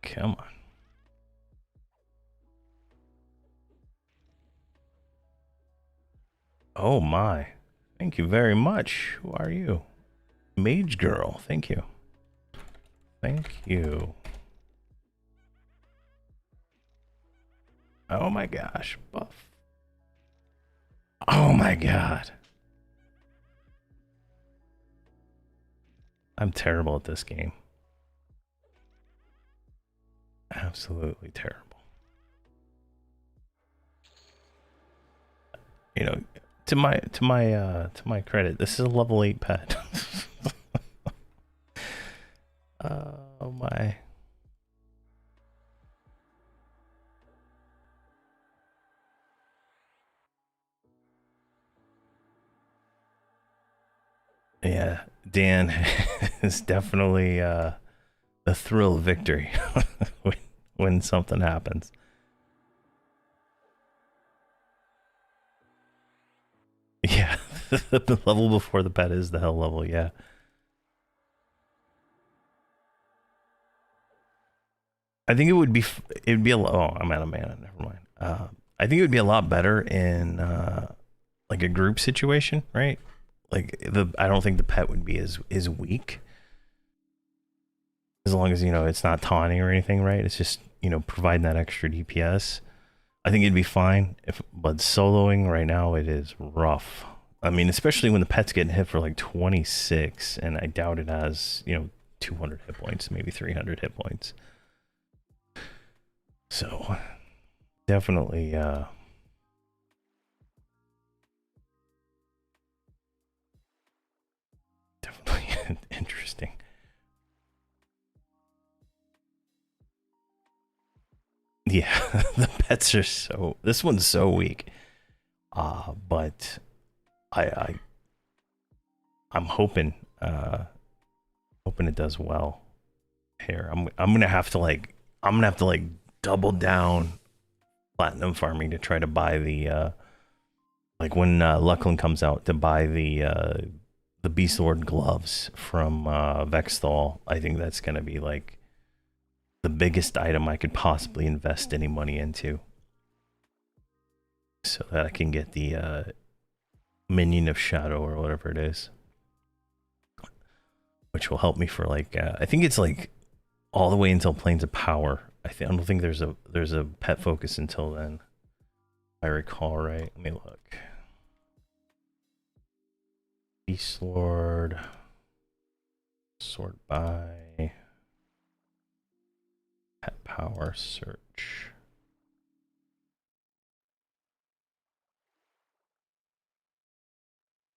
Come on. Oh my. Thank you very much. Who are you? Mage girl. Thank you. Thank you. Oh my gosh. Buff. Oh my god. I'm terrible at this game. Absolutely terrible. You know, to my credit, this is a level 8 pet. Oh my. Yeah, Dan is definitely the thrill of victory when something happens. Yeah, the level before the pet is the hell level, yeah. I think it'd be a oh, I'm out of mana, never mind. I think it would be a lot better in like a group situation, right? Like I don't think the pet would be as weak. As long as, you know, it's not taunting or anything, right? It's just, you know, providing that extra DPS. I think it'd be fine but soloing right now, it is rough. I mean, especially when the pet's getting hit for like 26, and I doubt it has, you know, 200 hit points, maybe 300 hit points. So, definitely, definitely interesting. Yeah, the pets are so. This one's so weak. But I'm hoping hoping it does well here. I'm gonna have to like double down platinum farming to try to buy the like when Luckland comes out, to buy the Beastlord gloves from Vexthal. I think that's gonna be like the biggest item I could possibly invest any money into, so that I can get the Minion of Shadow or whatever it is, which will help me for like I think it's like all the way until Plains of Power. I don't think there's a pet focus until then, if I recall right. Let me look. Beastlord, sort by pet power search.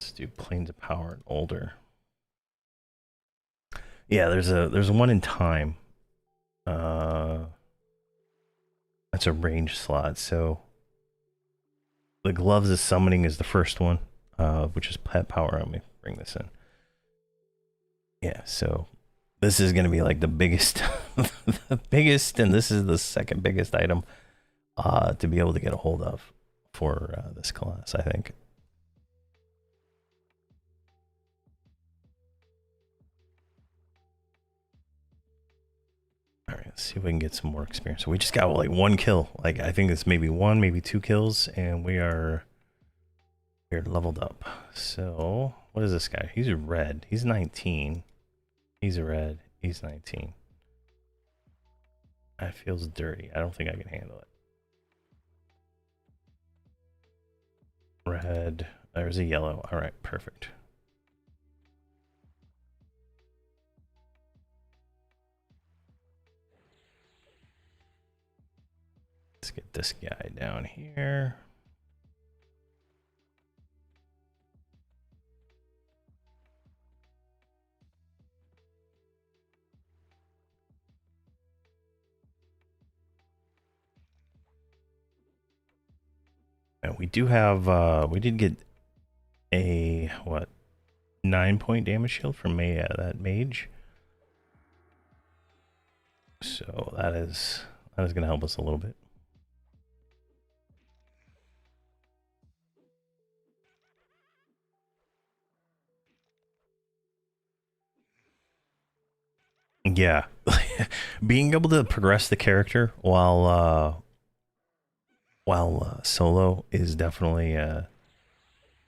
Let's do Plains of Power and older. Yeah, there's one in time. That's a range slot. So the gloves of summoning is the first one, which is pet power. Let me bring this in. Yeah, so this is gonna be like the biggest, the biggest, and this is the second biggest item to be able to get a hold of for this class, I think. All right, let's see if we can get some more experience. So we just got like one kill. Like I think it's maybe one, maybe two kills, and we're leveled up. So what is this guy? He's red. He's 19. He's red. He's 19. That feels dirty. I don't think I can handle it. Red. There's a yellow. All right, perfect. Let's get this guy down here. And we do have, we did get a, what, 9-point damage shield from that mage. So that is going to help us a little bit. Yeah. Being able to progress the character while solo is definitely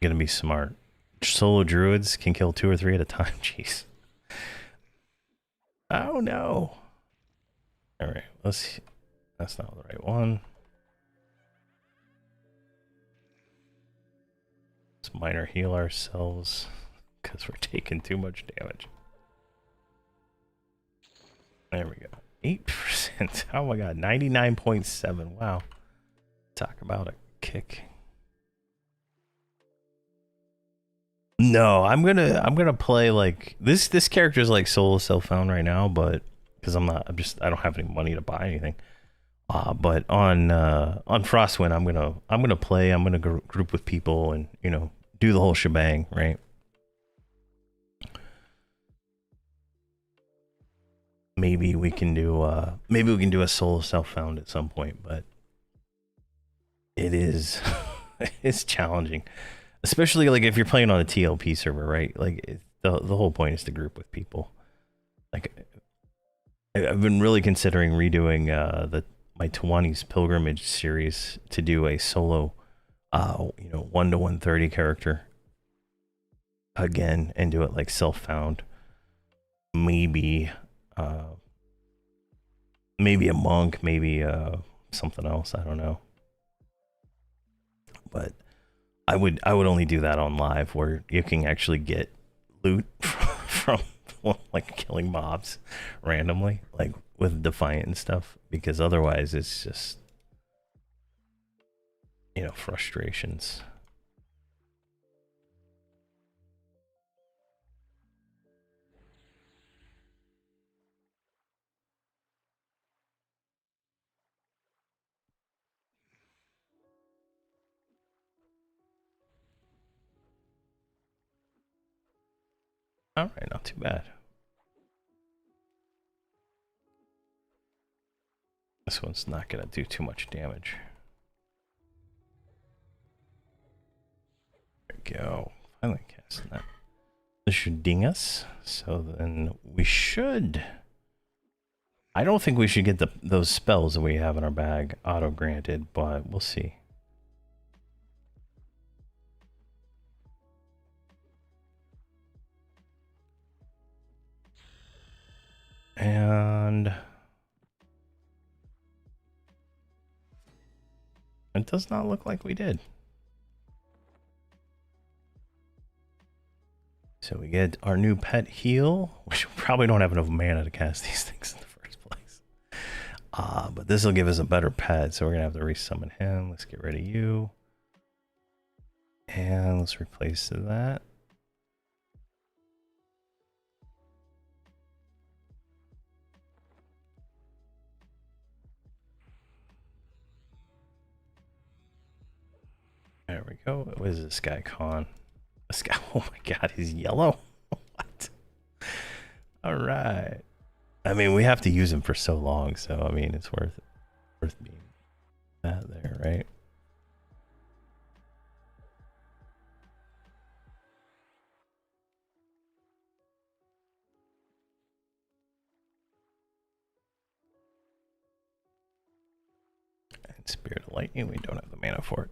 gonna be smart. Solo druids can kill 2 or 3 at a time. Jeez. Oh no. All right, let's see. That's not the right one. Let's minor heal ourselves because we're taking too much damage. There we go. 8%. Oh my god, 99.7. Wow. Talk about a kick. No, I'm gonna play like this character is like solo self-found right now, but because I don't have any money to buy anything. But on Frostwind I'm gonna play, I'm gonna group with people and, you know, do the whole shebang, right? Maybe we can do a solo self-found at some point, but it is it's challenging, especially like if you're playing on a TLP server, right? Like the whole point is to group with people. Like I've been really considering redoing my Tawani's Pilgrimage series to do a solo 1 to 130 character again and do it like self-found. Maybe maybe a monk, maybe something else, I don't know. But I would only do that on live where you can actually get loot from like killing mobs randomly, like with Defiant and stuff, because otherwise it's just, you know, frustrations. All right, not too bad. This one's not gonna do too much damage. There we go. Finally casting that. This should ding us. So then we should. I don't think we should get those spells that we have in our bag auto granted, but we'll see. And it does not look like we did. So we get our new pet heal, which we probably don't have enough mana to cast these things in the first place. But this will give us a better pet, so we're gonna have to resummon him. Let's get rid of you. And let's replace that. There we go. What is this guy, Karn? This guy, oh my god, he's yellow. What? All right. I mean, we have to use him for so long, so I mean, it's worth being that there, right? And Spirit of Lightning, we don't have the mana for it.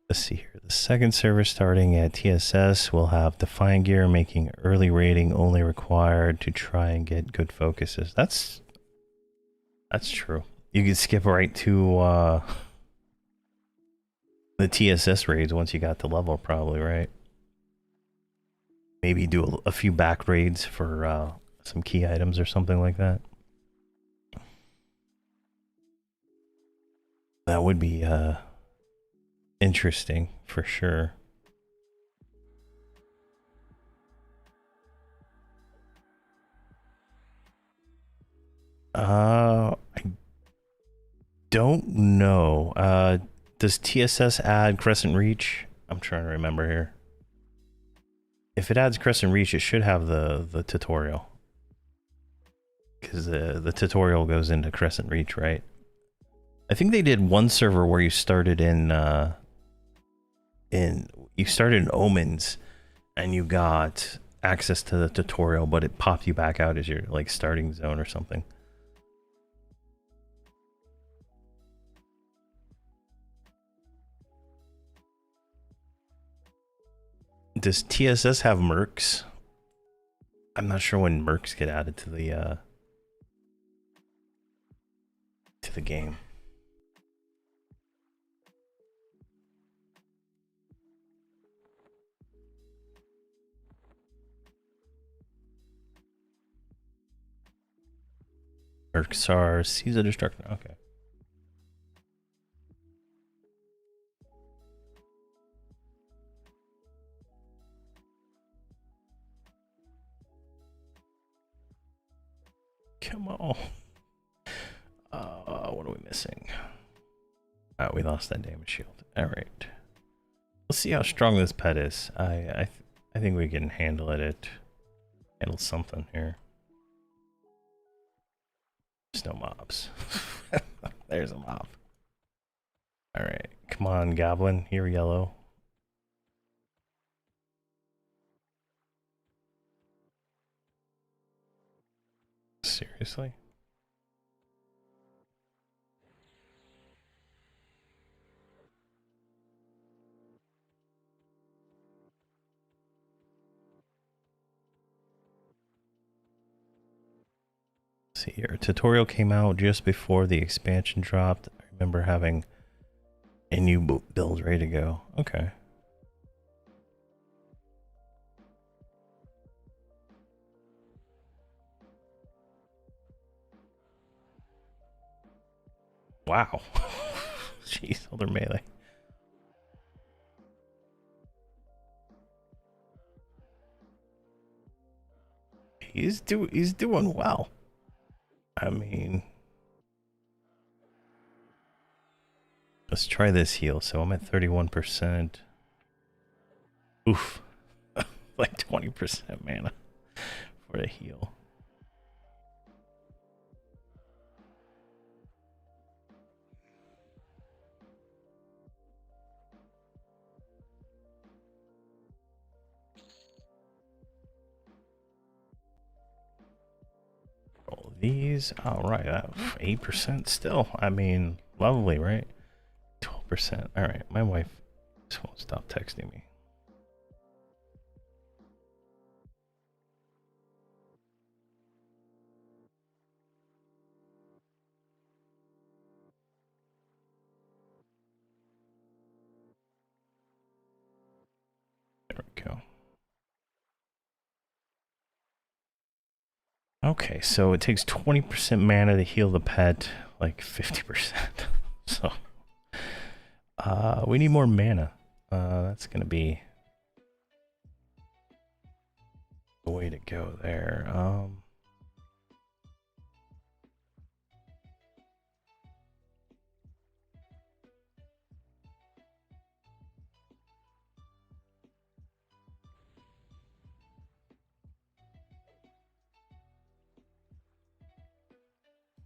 Let's see here. The second server starting at TSS will have Defiant Gear, making early rating only required to try and get good focuses. That's true. You could skip right to the TSS raids once you got the level, probably, right? Maybe do a few back raids for some key items or something like that. That would be interesting for sure. I don't know. Does TSS add Crescent Reach? I'm trying to remember here. If it adds Crescent Reach, it should have the tutorial. Because the tutorial goes into Crescent Reach, right? I think they did one server where you started in Omens, and you got access to the tutorial, but it popped you back out as your like starting zone or something. Does TSS have mercs? I'm not sure when mercs get added to the game. Mercs are Seas of Destruction. Okay. Come on. What are we missing? Oh, we lost that damage shield. All right. Let's see how strong this pet is. I think we can handle it. Handle something here. There's no mobs. There's a mob. All right. Come on, Goblin. Here, yellow. Seriously? Let's see here. Tutorial came out just before the expansion dropped. I remember having a new build ready to go. Okay. Wow. Jeez, other melee. He's doing well. I mean, let's try this heal. So I'm at 31%. Oof. Like 20% mana for a heal. All these. All right, 8% still. I mean, lovely, right? 12%. All right, my wife just won't stop texting me. There we go. Okay, so it takes 20% mana to heal the pet, like 50%. So, we need more mana. That's gonna be the way to go there.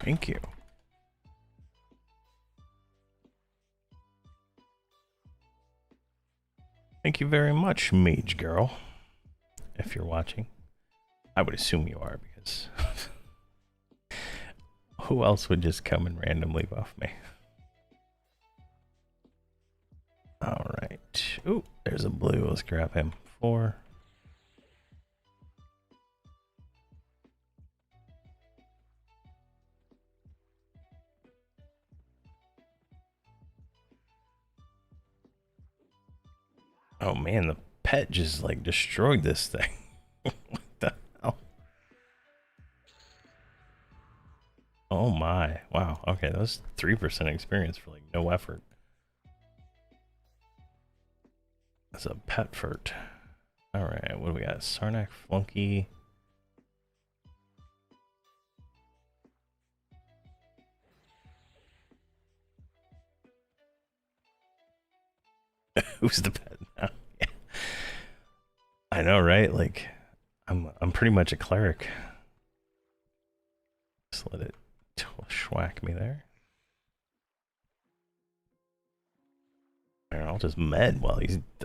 Thank you. Thank you very much, Mage Girl. If you're watching, I would assume you are, because who else would just come and randomly buff me? All right. Ooh, there's a blue. Let's grab him. 4. Oh man, the pet just like destroyed this thing. What the hell? Oh Oh my. Wow. Okay, that was 3% experience for like no effort. That's a Petfort. Alright, what do we got? Sarnak, Flunky. Who's the pet now? Yeah. I know, right? Like, I'm pretty much a cleric. Just let it schwack me there. I'll just med while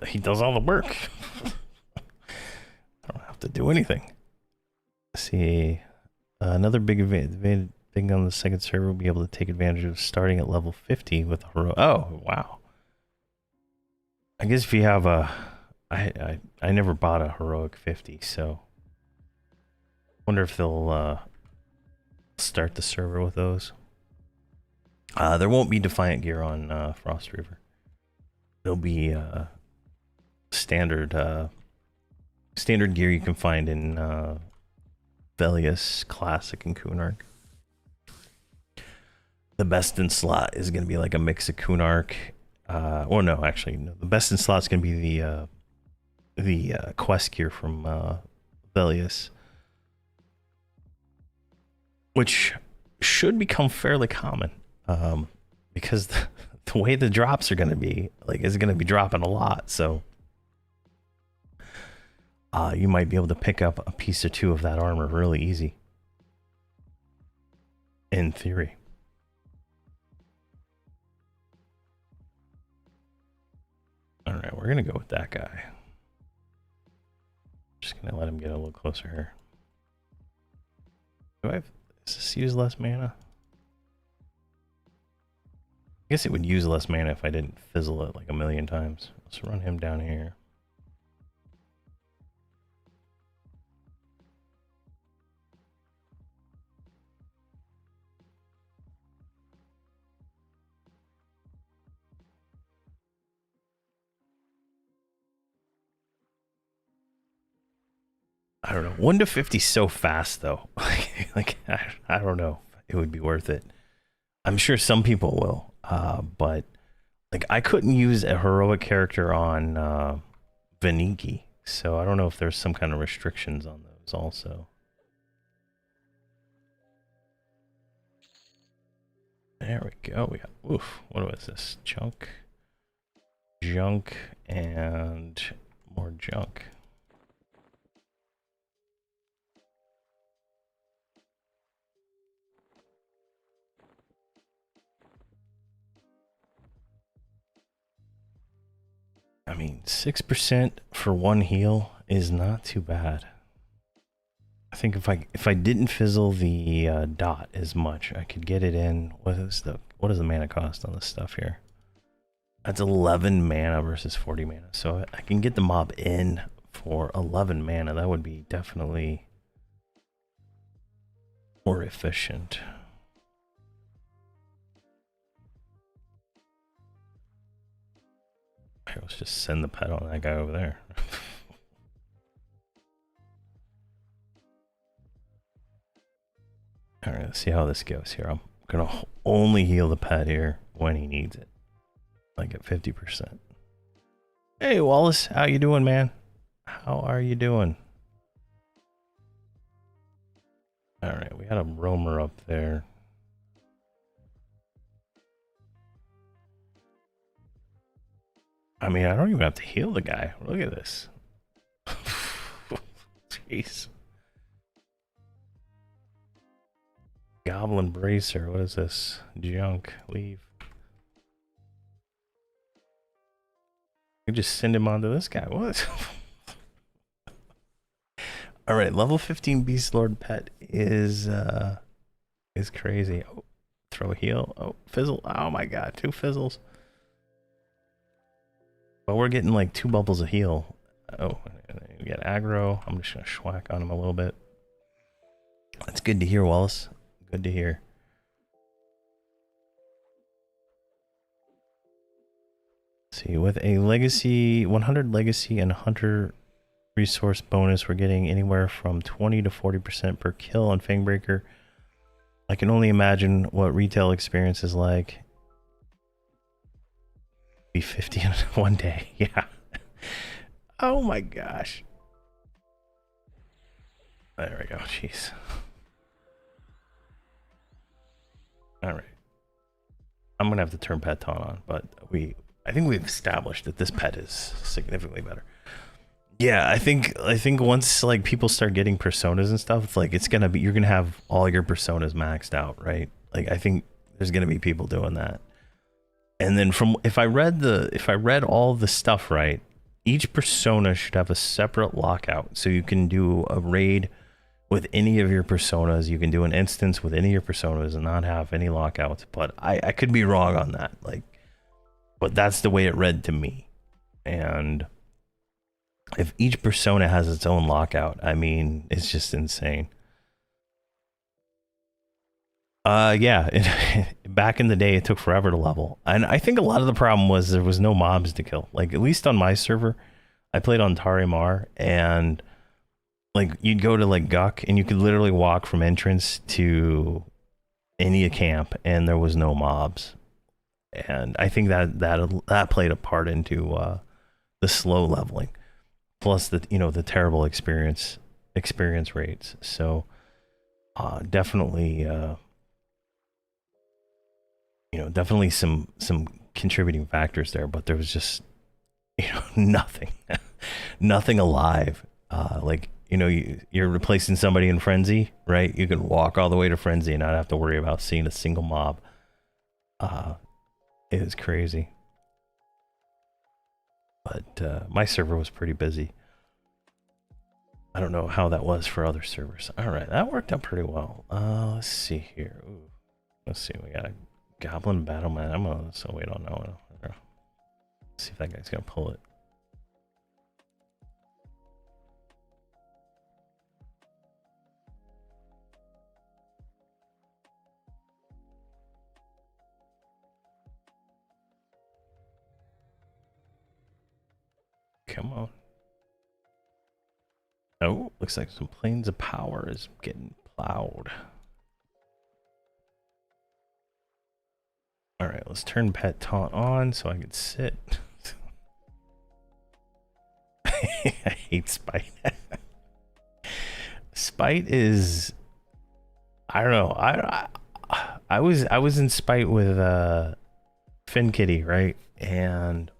he does all the work. I don't have to do anything. Let's see, another big thing on the second server will be able to take advantage of starting at level 50 with a hero. Oh wow! I guess if you have a, I never bought a heroic 50, so wonder if they'll start the server with those. There won't be Defiant gear on Frost River. There'll be standard gear you can find in Velius Classic and Kunark. The best in slot is going to be like a mix of Kunark. Or no, actually, no. The best in slot is going to be the quest gear from Velius, which should become fairly common because the way the drops are going to be, like, is going to be dropping a lot. So you might be able to pick up a piece or two of that armor really easy. In theory. All right, we're going to go with that guy. Just going to let him get a little closer here. Does this use less mana? I guess it would use less mana if I didn't fizzle it like a million times. Let's run him down here. I don't know. 1 to 50 so fast though. like I don't know. It would be worth it. I'm sure some people will. But like I couldn't use a heroic character on Veniki, so I don't know if there's some kind of restrictions on those also. There we go. We got, oof, what was this? Junk, and more junk. I mean, 6% for one heal is not too bad. I think if I didn't fizzle the dot as much, I could get it in. What is the mana cost on this stuff here? That's 11 mana versus 40 mana. So I can get the mob in for 11 mana. That would be definitely more efficient. Here, let's just send the pet on that guy over there. All right, let's see how this goes here. I'm gonna only heal the pet here when he needs it, like at 50%. Hey Wallace, how you doing, man? How are you doing? All right, we got a roamer up there. I mean, I don't even have to heal the guy. Look at this. Jeez. Goblin Bracer. What is this? Junk. Leave. You just send him onto this guy. What? All right, level 15 Beastlord pet is crazy. Oh, throw a heal. Oh, fizzle. Oh my god, 2 fizzles. But we're getting like 2 bubbles of heal. Oh, we get aggro. I'm just gonna schwack on him a little bit. That's good to hear, Wallace. Good to hear. Let's see, with a legacy, 100 legacy and hunter resource bonus, we're getting anywhere from 20 to 40% per kill on Fangbreaker. I can only imagine what retail experience is like. Be 50 in one day. Yeah. Oh my gosh. There we go. Jeez. All right. I'm gonna have to turn pet taunt on, but I think we've established that this pet is significantly better. Yeah, I think once like people start getting personas and stuff, like it's gonna be, you're gonna have all your personas maxed out, right? Like I think there's gonna be people doing that. And then from if I read all the stuff right, each persona should have a separate lockout, so you can do a raid with any of your personas. You can do an instance with any of your personas and not have any lockouts. But I could be wrong on that. Like, but that's the way it read to me. And if each persona has its own lockout, I mean, it's just insane. Yeah, back in the day, it took forever to level. And I think a lot of the problem was there was no mobs to kill. Like, at least on my server, I played on Tarimar, and like you'd go to like Guck, and you could literally walk from entrance to any camp, and there was no mobs. And I think that played a part into the slow leveling, plus the the terrible experience rates. So definitely definitely some contributing factors there, but there was just nothing nothing alive. Like you're replacing somebody in Frenzy, right? You can walk all the way to Frenzy and not have to worry about seeing a single mob. It was crazy. But my server was pretty busy. I don't know how that was for other servers. All right, that worked out pretty well. Let's see here. Ooh, let's see. We got a Goblin Battleman. I'm gonna wait on that one. Let's see if that guy's gonna pull it. Come on. Oh, looks like some Plains of Power is getting plowed. All right, let's turn Pet Taunt on so I can sit. I hate Spite. Spite is, I don't know. I was in Spite with Fin Kitty, right? And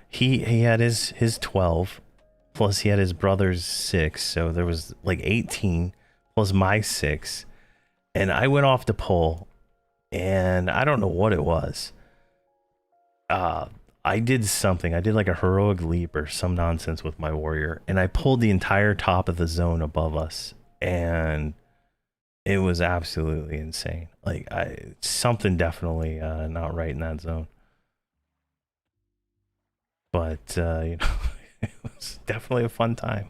he had his 12, plus he had his brother's 6, so there was like 18 plus my 6, and I went off to pull, and I don't know what it was. I did something. I did like a heroic leap or some nonsense with my warrior, and I pulled the entire top of the zone above us, and it was absolutely insane. Like something definitely not right in that zone. But it was definitely a fun time.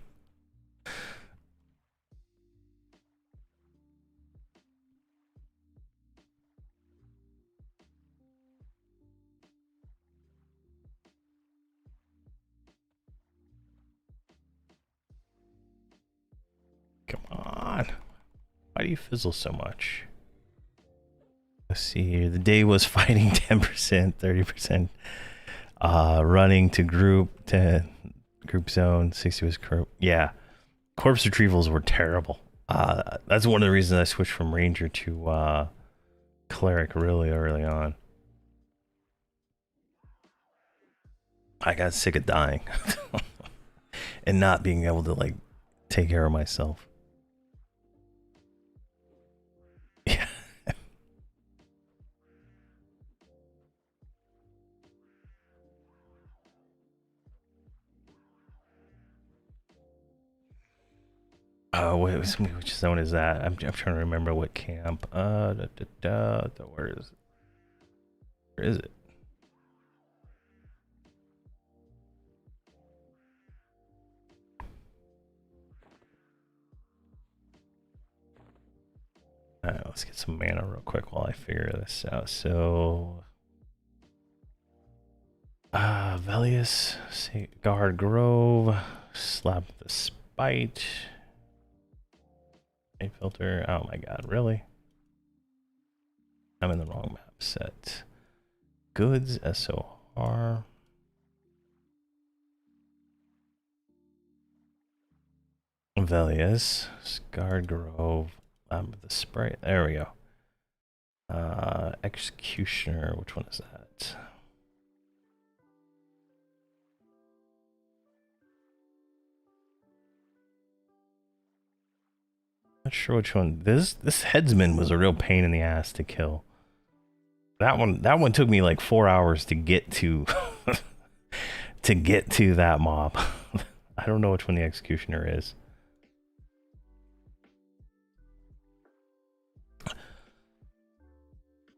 Come on. Why do you fizzle so much? Let's see here. The day was fighting 10%, 30%. Running to group zone. 60 was corp. Yeah. Corpse retrievals were terrible. That's one of the reasons I switched from Ranger to Cleric really early on. I got sick of dying and not being able to like take care of myself. Yeah. Which zone is that? I'm trying to remember what camp. Where is it? Alright, let's get some mana real quick while I figure this out. So, Velius, Guard Grove, Slap the Spite. A filter. Oh my god, really? I'm in the wrong map set. Goods, SOR. Velias, Scarred Grove, the spray. There we go. Executioner, which one is that? Not sure which one. This headsman was a real pain in the ass to kill. That one took me like 4 hours to get to to get to that mob. I don't know which one the executioner is.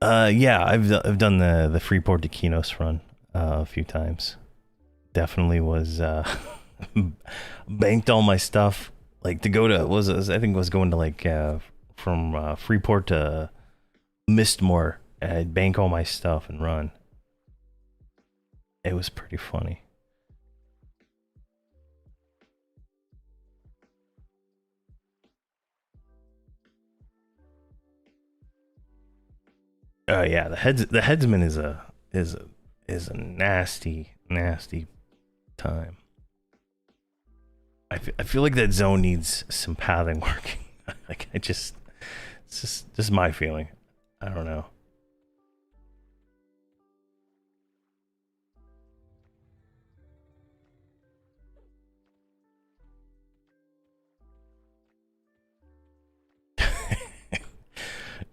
Yeah, I've done the Freeport to Kinos run a few times. Definitely was banked all my stuff. Like to go to I think it was going to like from Freeport to Mistmore. I'd bank all my stuff and run. It was pretty funny. Oh yeah, the headsman is a nasty time. I feel like that zone needs some pathing working. Like it's just my feeling. I don't know.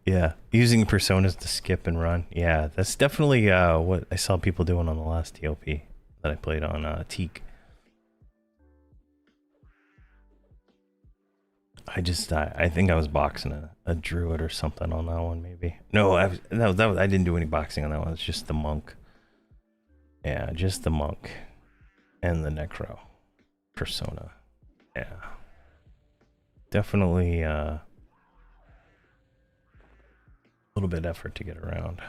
Yeah, using personas to skip and run. Yeah, that's definitely what I saw people doing on the last TOP that I played on Teak. I think I was boxing a druid or something on that one, maybe. No, I didn't do any boxing on that one. It's just the monk. Yeah, just the monk and the necro persona. Yeah, definitely a little bit of effort to get around.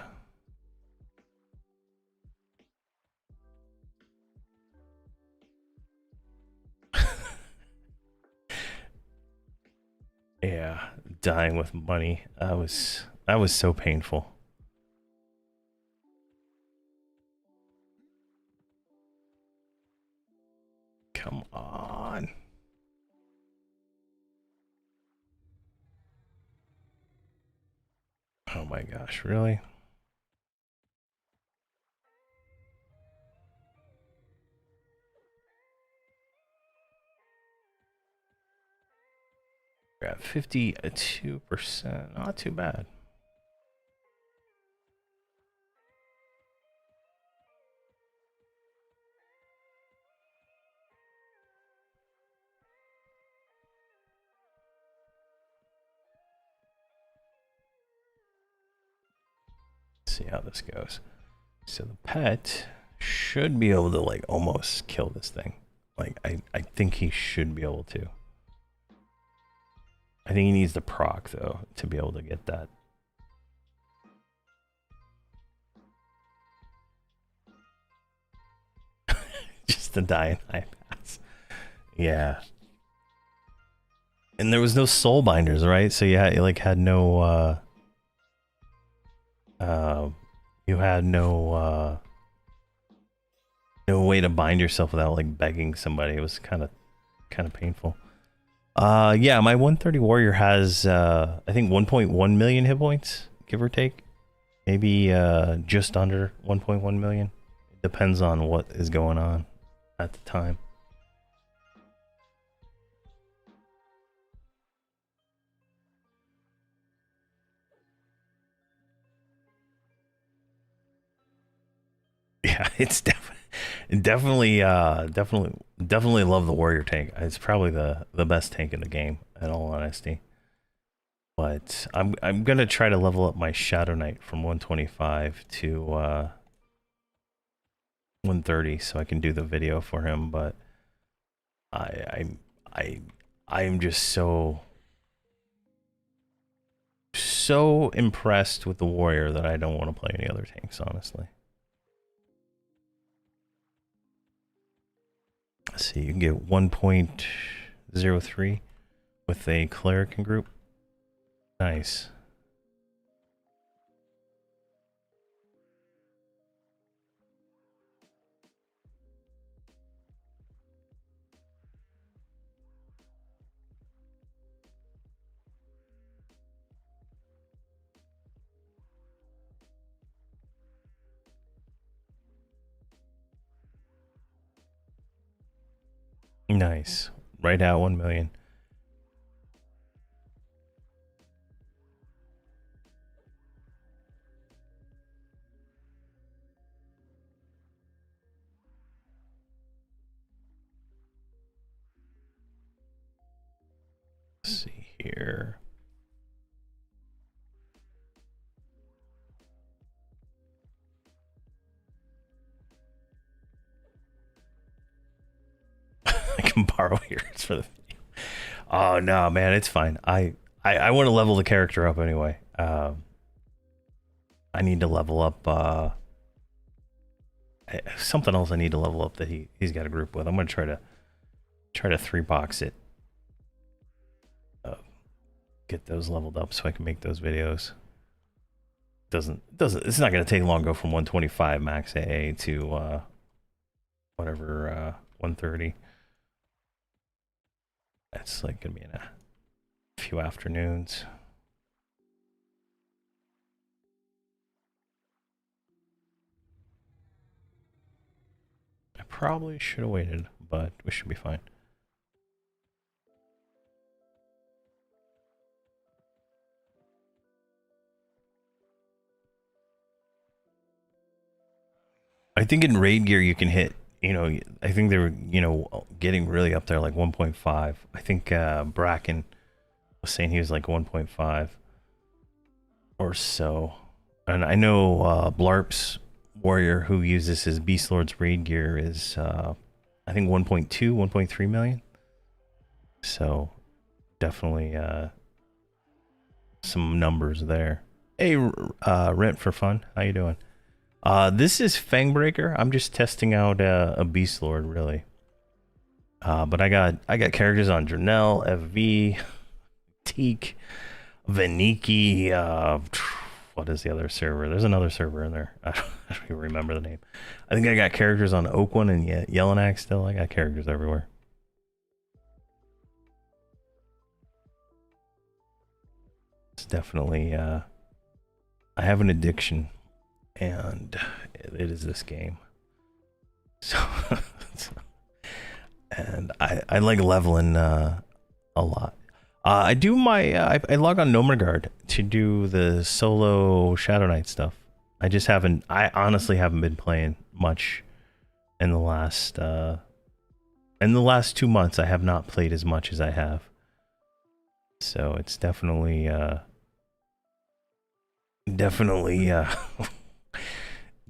Yeah, dying with money. That was so painful. Come on. Oh my gosh, really? We're at 52%. Not too bad. See how this goes. So the pet should be able to like almost kill this thing. Like I think he should be able to. I think he needs the proc though to be able to get that. Just to die in high pass. Yeah. And there was no soul binders, right? So you had no you had no way to bind yourself without like begging somebody. It was kind of painful. Yeah, my 130 warrior has I think 1.1 million hit points, give or take. Maybe just under 1.1 million. It depends on what is going on at the time. Yeah, it's definitely love the warrior tank. It's probably the best tank in the game, in all honesty. But I'm gonna try to level up my Shadow Knight from 125 to 130 so I can do the video for him. But I am just so impressed with the warrior that I don't want to play any other tanks, honestly. Let's see, you can get 1.03 with a cleric group. Nice. Nice. Right at 1 million. Let's see here. I can borrow yours for the video. Oh no, man, it's fine. I want to level the character up anyway. I need to level up something else I need to level up that he's got a group with. I'm gonna try to 3-box it. Get those leveled up so I can make those videos. It's not gonna take long to go from 125 max AA to whatever 130. That's like gonna be in a few afternoons. I probably should have waited, but we should be fine. I think in raid gear you can hit, I think they were, getting really up there like 1.5. I think Bracken was saying he was like 1.5 or so. And I know Blarp's warrior who uses his Beastlord's raid gear is, I think 1.2, 1.3 million. So definitely some numbers there. Hey, Rent for Fun, how you doing? This is Fangbreaker. I'm just testing out a Beastlord, really. But I got characters on Drenell, FV, Teak, Vaniki. What is the other server? There's another server in there. I don't even remember the name. I think I got characters on Oakwood and Yellowknack still. I got characters everywhere. It's definitely I have an addiction, and it is this game. So, and I like leveling a lot. I do my I log on Nomergard to do the solo Shadow Knight stuff. I honestly haven't been playing much in the last 2 months. I have not played as much as I have. So it's definitely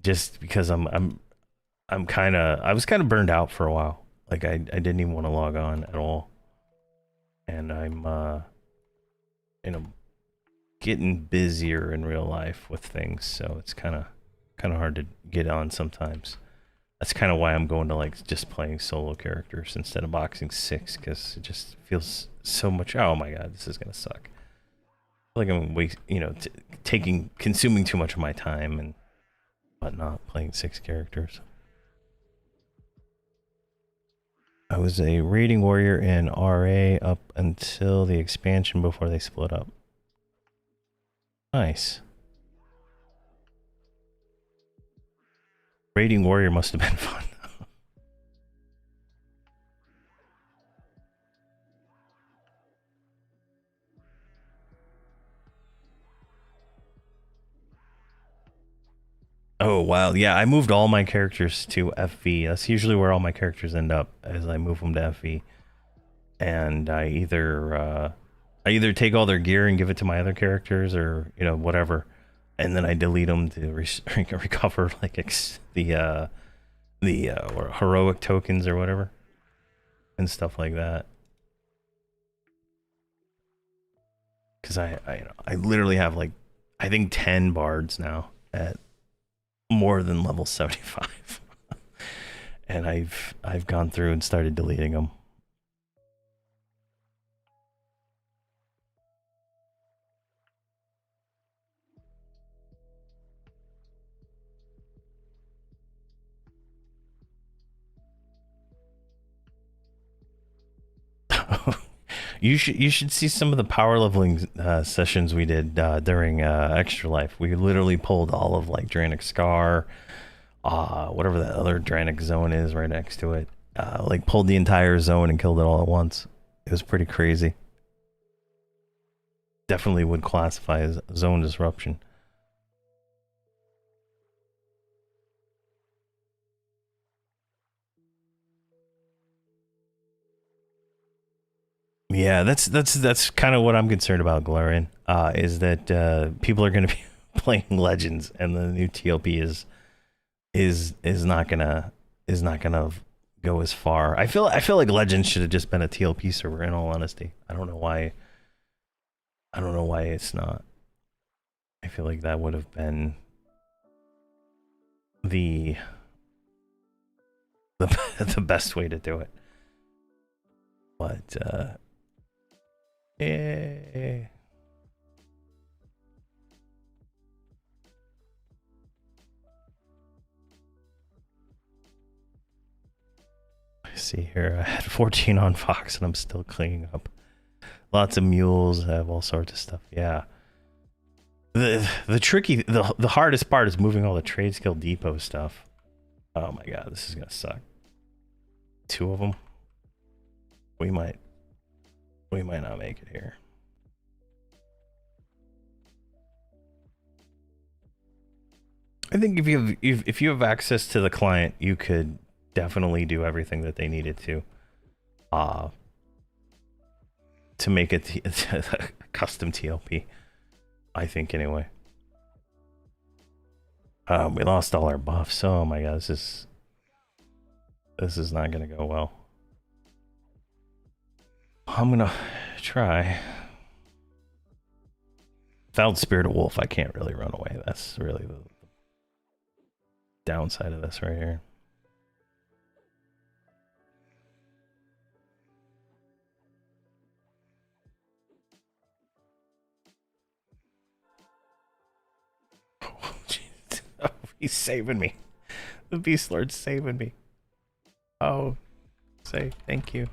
just because I was kind of burned out for a while. Like I didn't even want to log on at all. And I'm getting busier in real life with things, so it's kind of hard to get on sometimes. That's kind of why I'm going to like just playing solo characters instead of boxing 6, because it just feels so much. Oh my god, this is gonna suck. I feel like I'm consuming too much of my time and whatnot playing 6 characters. I was a raiding warrior in RA up until the expansion before they split up. Nice. Raiding warrior must have been fun. Oh wow, yeah, I moved all my characters to FV. That's usually where all my characters end up, as I move them to FV. And I either take all their gear and give it to my other characters, or whatever, and then I delete them to recover like the heroic tokens or whatever, and stuff like that. Because I literally have like, I think 10 bards now at more than level 75. And I've gone through and started deleting them. You should see some of the power leveling sessions we did during Extra Life. We literally pulled all of like Dranic Scar, whatever that other Dranic zone is right next to it. Like pulled the entire zone and killed it all at once. It was pretty crazy. Definitely would classify as zone disruption. Yeah, that's kind of what I'm concerned about, Glarian. Is that people are going to be playing Legends, and the new TLP is not gonna go as far. I feel like Legends should have just been a TLP server. In all honesty, I don't know why. I don't know why it's not. I feel like that would have been the the best way to do it. But yeah. I see here, I had 14 on Fox and I'm still cleaning up. Lots of mules, I have all sorts of stuff. Yeah. The hardest part is moving all the trade skill depot stuff. Oh my god, this is gonna suck. 2 of them. We might not make it here. I think if you have access to the client, you could definitely do everything that they needed to make it a custom TLP. I think anyway. We lost all our buffs. Oh my god, this is not gonna go well. I'm gonna try. Without Spirit of Wolf, I can't really run away. That's really the downside of this right here. Oh, jeez. Oh, he's saving me. The Beastlord's saving me. Oh, say thank you.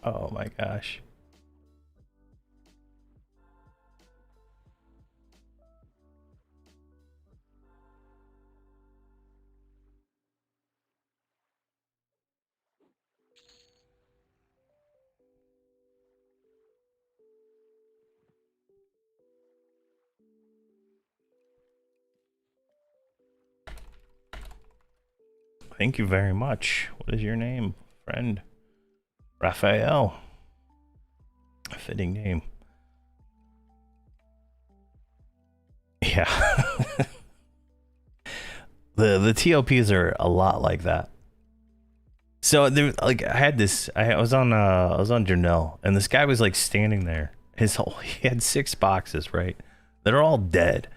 Oh my gosh. Thank you very much. What is your name, friend? Raphael. A fitting name. Yeah. the TLPs are a lot like that. So there, like, I was on Journal, and this guy was like standing there. He had 6 boxes, right? That are all dead.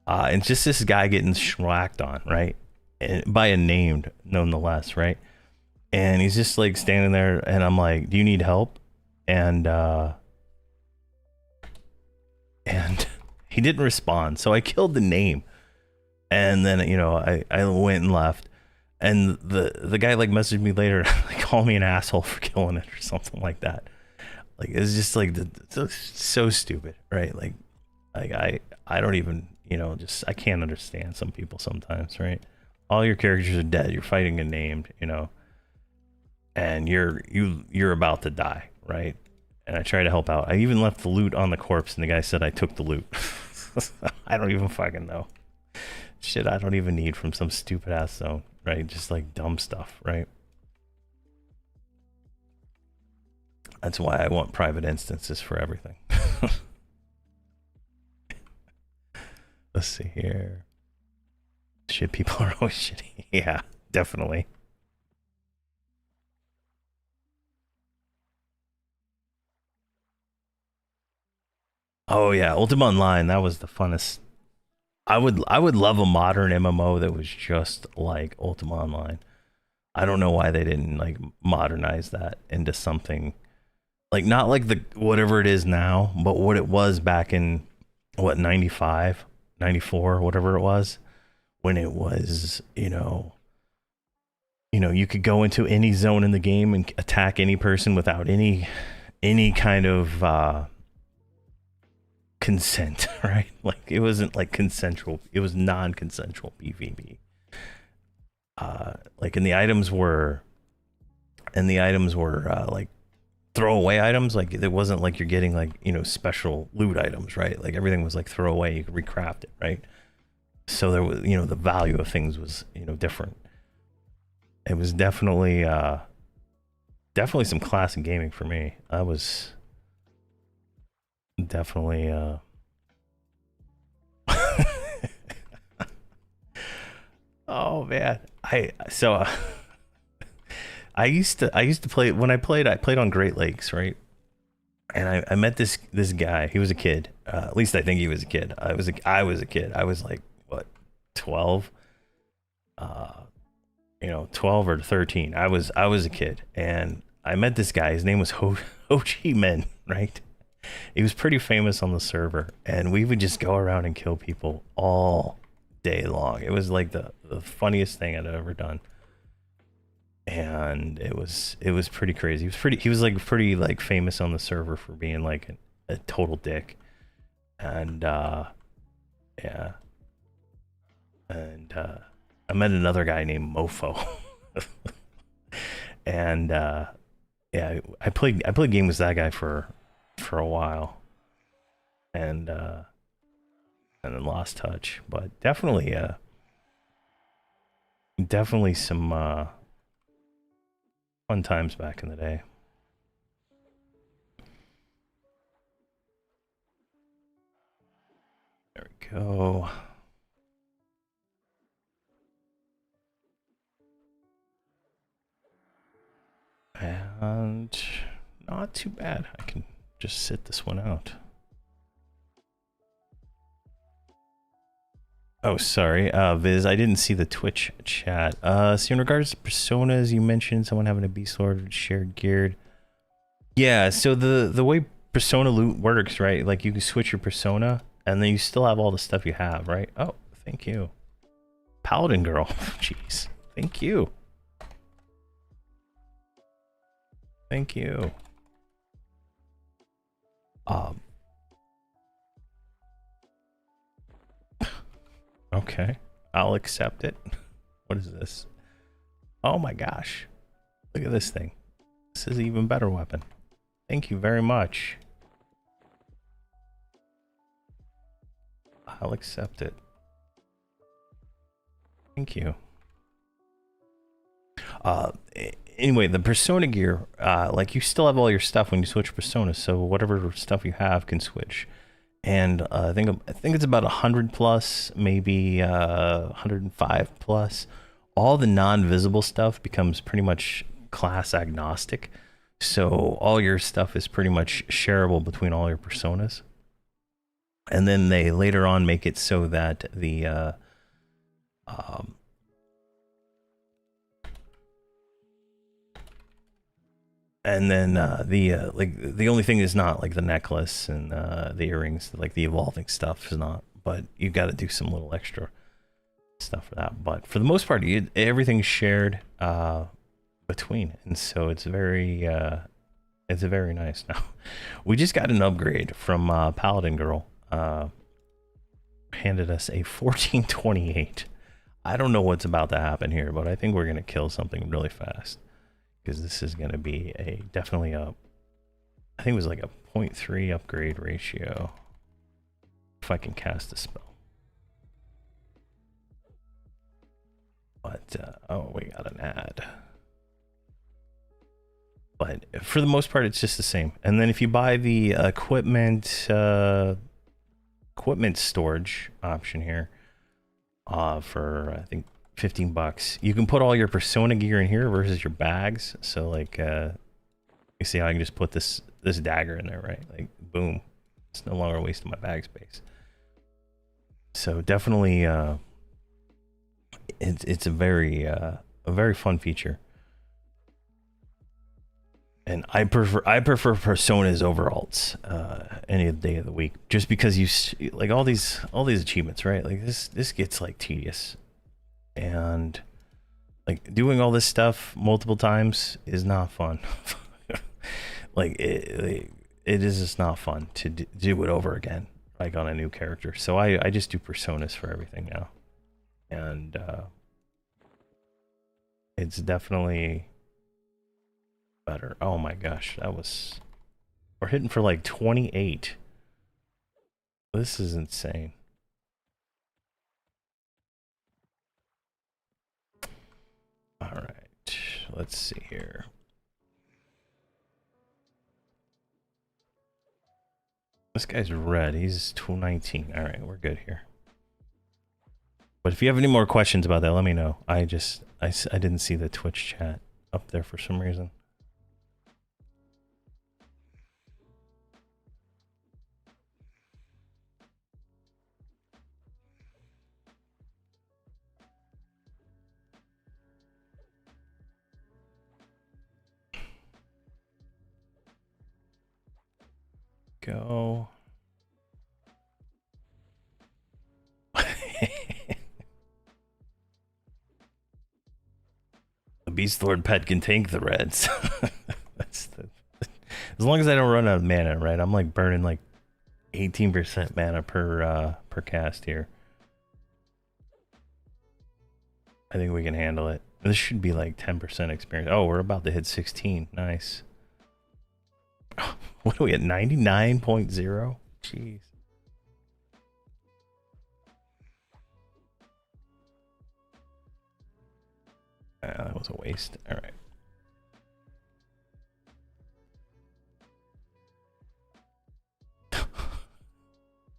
And just this guy getting schwacked on, right? And by a named, nonetheless, right? And he's just like standing there, and I'm like, "Do you need help?" And he didn't respond, so I killed the name. And then I went and left, and the guy like messaged me later, like called me an asshole for killing it or something like that. Like it's just like so stupid, right? Like I don't even just I can't understand some people sometimes, right? All your characters are dead. You're fighting a named, and you're about to die, right? And I try to help out. I even left the loot on the corpse, and the guy said I took the loot. I don't even fucking know. Shit, I don't even need from some stupid ass zone, right? Just like dumb stuff, right? That's why I want private instances for everything. Let's see here. Shit, people are always shitty. Yeah, definitely. Oh yeah, Ultima Online, that was the funnest. I would love a modern MMO that was just like Ultima Online. I don't know why they didn't like modernize that into something like not like the whatever it is now, but what it was back in what 95. 94, whatever it was, when it was, you could go into any zone in the game and attack any person without any kind of consent, right? Like, it wasn't like consensual, it was non-consensual PvP. Like, and the items were like throwaway items. Like, it wasn't like you're getting like, special loot items, right? Like, everything was like throwaway, you could recraft it, right? So there was, the value of things was, different. It was definitely some classic gaming for me. I was definitely oh man, I used to play, when I played on Great Lakes, right? And I met this guy. He was a kid. At least I think he was a kid. I was a kid. I was like, what, 12? 12 or 13. I was a kid, and I met this guy. His name was Ho Chi Minh, right? He was pretty famous on the server, and we would just go around and kill people all day long. It was like the funniest thing I'd ever done. And it was pretty crazy. He was like pretty like famous on the server for being like a total dick. And yeah. And I met another guy named Mofo. And yeah, I played games with that guy for a while. And then lost touch. But definitely some fun times back in the day. There we go. And not too bad. I can just sit this one out. Oh, sorry, Viz, I didn't see the Twitch chat. So in regards to personas, you mentioned someone having a Beastlord shared geared. Yeah, so the way persona loot works, right? Like, you can switch your persona, and then you still have all the stuff you have, right? Oh, thank you. Paladin girl. Jeez. Thank you. Thank you. Okay, I'll accept it. What is this? Oh my gosh. Look at this thing. This is an even better weapon. Thank you very much. I'll accept it. Thank you. Anyway, the persona gear, like, you still have all your stuff when you switch personas, so whatever stuff you have can switch. And I think it's about 100 plus, maybe 105 plus. All the non-visible stuff becomes pretty much class agnostic, so all your stuff is pretty much shareable between all your personas. And then they later on make it so that the and then like, the only thing is not like the necklace and the earrings, like the evolving stuff is not, but you got to do some little extra stuff for that. But for the most part, everything's shared between, and so it's very nice. Now we just got an upgrade from Paladin girl. Handed us a 1428. I don't know what's about to happen here, but I think we're gonna kill something really fast, because this is going to be definitely a, I think it was like a 0.3 upgrade ratio, if I can cast a spell. But oh, we got an ad. But for the most part, it's just the same. And then if you buy the equipment storage option here, for I think $15, you can put all your persona gear in here versus your bags. So like, you see how I can just put this dagger in there, right? Like, boom, it's no longer wasting my bag space. So definitely it's a very fun feature. And I prefer personas over alts any day of the week, just because like all these achievements, right? Like this gets like tedious, and like doing all this stuff multiple times is not fun. Like it is just not fun to do it over again, like on a new character. So I just do personas for everything now, and it's definitely better. Oh my gosh, we're hitting for like 28. This is insane. All right, let's see here. This guy's red. He's 219. All right, we're good here. But if you have any more questions about that, let me know. I didn't see the Twitch chat up there for some reason. Go. The Beastlord pet can tank the reds. As long as I don't run out of mana, right? I'm like burning like 18% mana per cast here. I think we can handle it. This should be like 10% experience. Oh, we're about to hit 16. Nice. What are we at? 99.0? Jeez. That was a waste. All right.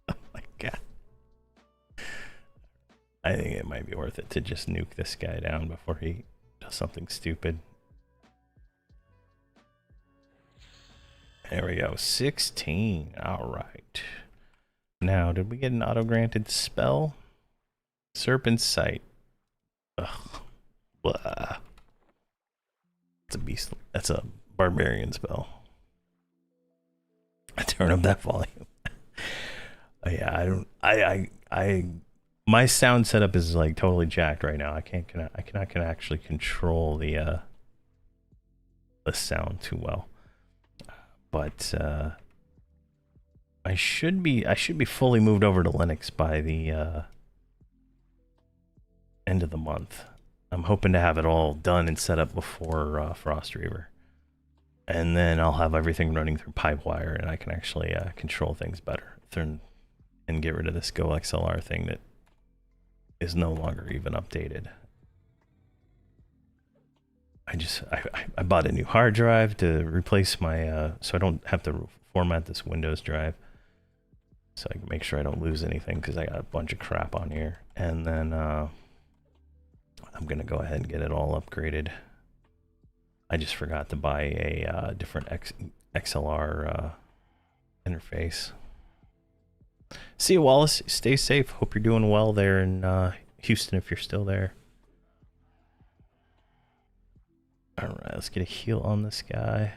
Oh my god. I think it might be worth it to just nuke this guy down before he does something stupid. There we go. 16. All right. Now, did we get an auto-granted spell? Serpent Sight. Ugh. Blah. It's a beast. That's a barbarian spell. I turn up that volume. Yeah, my sound setup is like totally jacked right now. I cannot actually control the sound too well. But I should be fully moved over to Linux by the end of the month. I'm hoping to have it all done and set up before Frost Reaver. And then I'll have everything running through Pipewire, and I can actually control things better and get rid of this Go XLR thing that is no longer even updated. I bought a new hard drive to replace my, so I don't have to format this Windows drive. So I can make sure I don't lose anything, because I got a bunch of crap on here. And then I'm going to go ahead and get it all upgraded. I just forgot to buy a different XLR interface. See you, Wallace. Stay safe. Hope you're doing well there in Houston, if you're still there. All right, let's get a heal on this guy.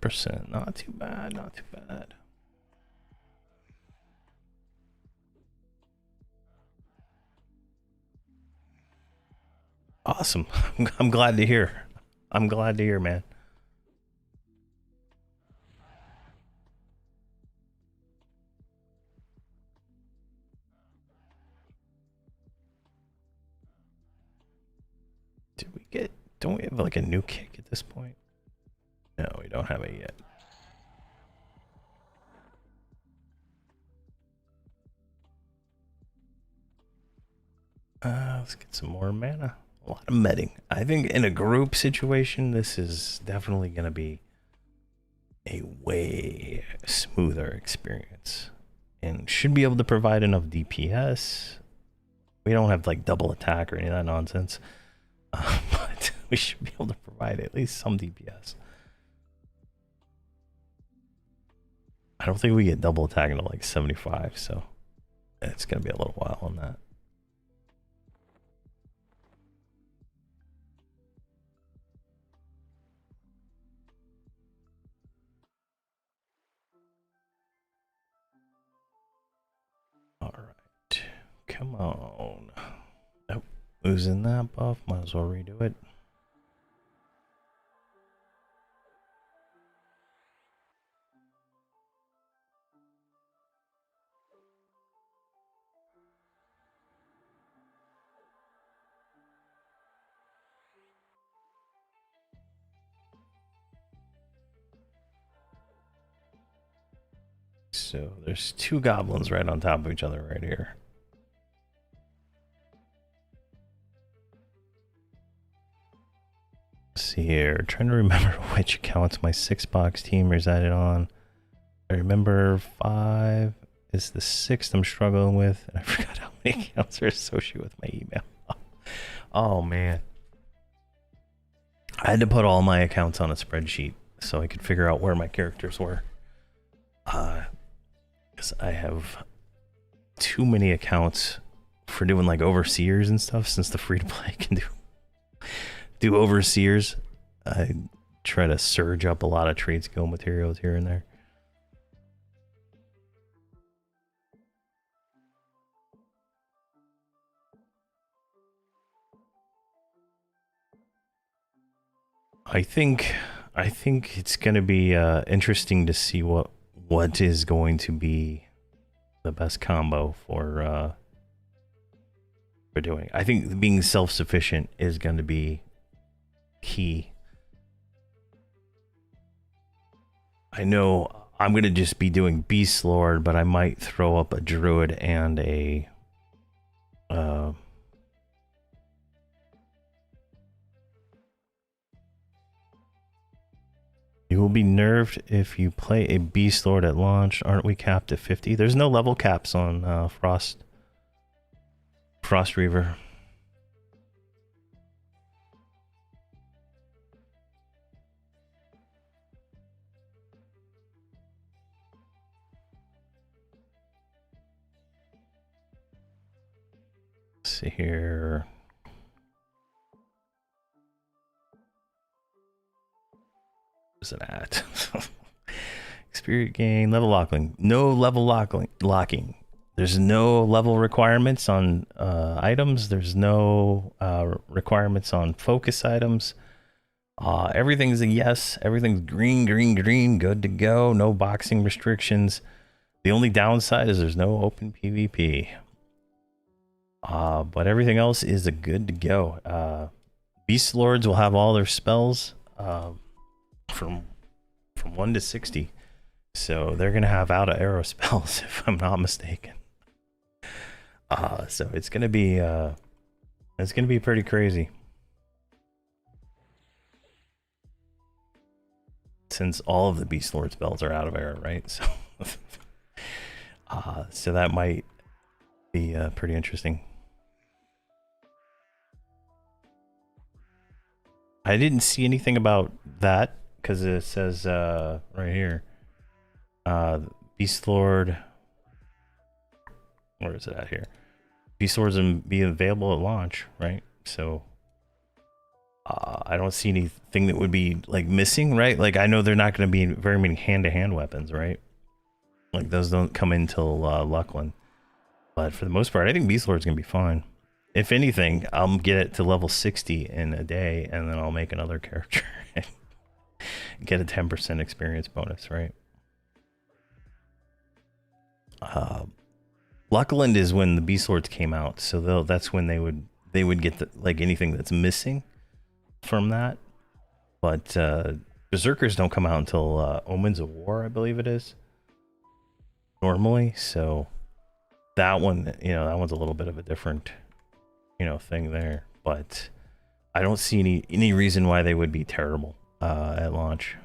%. Not too bad. Not too bad. Awesome. I'm glad to hear. I'm glad to hear, man. Did we get... Don't we have like a new kick at this point? No, we don't have it yet. Let's get some more mana. A lot of medding. I think in a group situation, this is definitely going to be a way smoother experience. And should be able to provide enough DPS. We don't have like double attack or any of that nonsense. But we should be able to provide at least some DPS. I don't think we get double attack until like 75, so it's going to be a little while on that. Come on. Oh, losing that buff. Might as well redo it. So there's two goblins right on top of each other right here. Let's see here. Trying to remember which accounts my 6-box team resided on. I remember 5 is the 6th I'm struggling with, and I forgot how many accounts are associated with my email. Oh man. I had to put all my accounts on a spreadsheet so I could figure out where my characters were. Because I have too many accounts for doing like overseers and stuff, since the free-to-play can do overseers. I try to surge up a lot of trade skill materials here and there. I think it's going to be interesting to see what is going to be the best combo for doing. I think being self-sufficient is going to be key. I know I'm going to just be doing Beastlord, but I might throw up a druid and a you will be nerfed if you play a Beastlord at launch. Aren't we capped at 50? There's no level caps on Frost Reaver. Let's see here. Where's it at? Experience gain, level locking. No level locking. There's no level requirements on items. There's no requirements on focus items. Everything's a yes. Everything's green, green, green. Good to go. No boxing restrictions. The only downside is there's no open PvP. But everything else is a good to go. Beast Lords will have all their spells from 1 to 60. So they're gonna have out of arrow spells, if I'm not mistaken. So it's gonna be pretty crazy. Since all of the Beast Lord spells are out of arrow, right? So so that might be pretty interesting. I didn't see anything about that because it says right here, Beast Lord. Where is it at here? Beast Lords and be available at launch, right? So I don't see anything that would be like missing, right? Like I know they're not going to be very many hand-to-hand weapons, right? Like those don't come in till Luckland. But for the most part, I think Beast Lord's going to be fine. If anything, I'll get it to level 60 in a day, and then I'll make another character and get a 10% experience bonus, right? Luckland is when the Beast Lords came out, so that's when they would get like anything that's missing from that. But Berserkers don't come out until Omens of War, I believe it is. Normally, so that one, that one's a little bit of a different thing there, but I don't see any reason why they would be terrible at launch.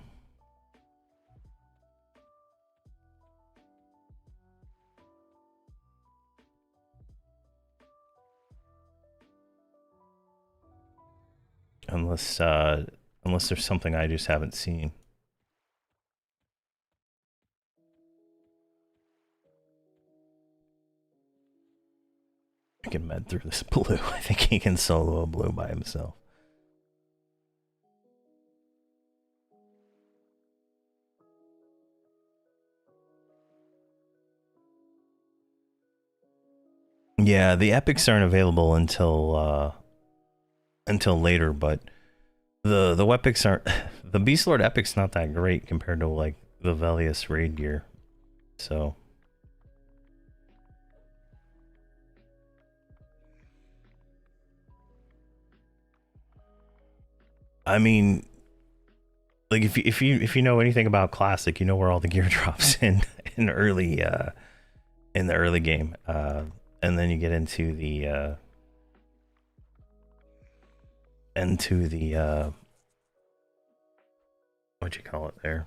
Unless there's something I just haven't seen. I can med through this blue. I think he can solo a blue by himself. Yeah, the epics aren't available until later, but the epics aren't the Beastlord epic's not that great compared to like the Velius raid gear. So I mean, like if you know anything about classic, you know where all the gear drops in early in the early game, and then you get into the what'd you call it there?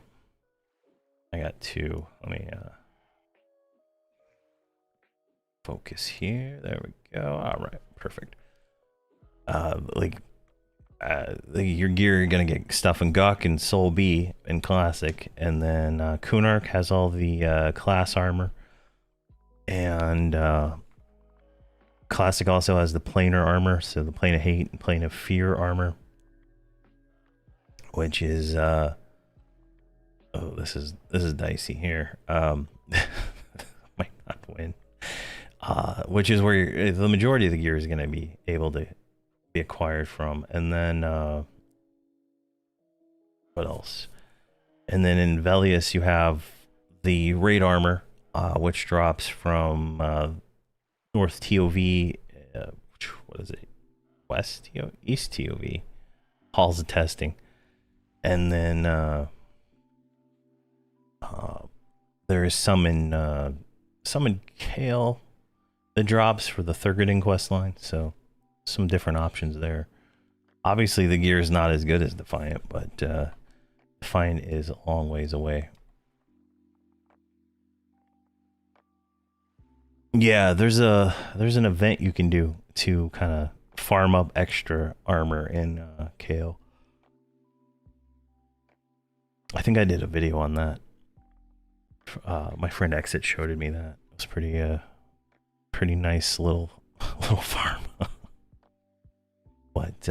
I got two. Let me focus here. There we go. All right, perfect. Your gear, you're gonna get stuff in Guk and Soul B in Classic, and then Kunark has all the class armor, and Classic also has the planar armor, so the plane of hate and plane of fear armor, which is oh, this is dicey here. Might not win. Which is where the majority of the gear is going to be able to be acquired from. And then what else? And then in Velius you have the raid armor, which drops from North TOV, what is it? West TOV? East TOV, halls of testing. And then there is some in Kale that drops for the Thurgood quest line, so some different options there. Obviously the gear is not as good as Defiant, but Defiant is a long ways away. Yeah, there's an event you can do to kind of farm up extra armor in Kale. I think I did a video on that. My friend Exit showed me that. It was pretty nice little farm. But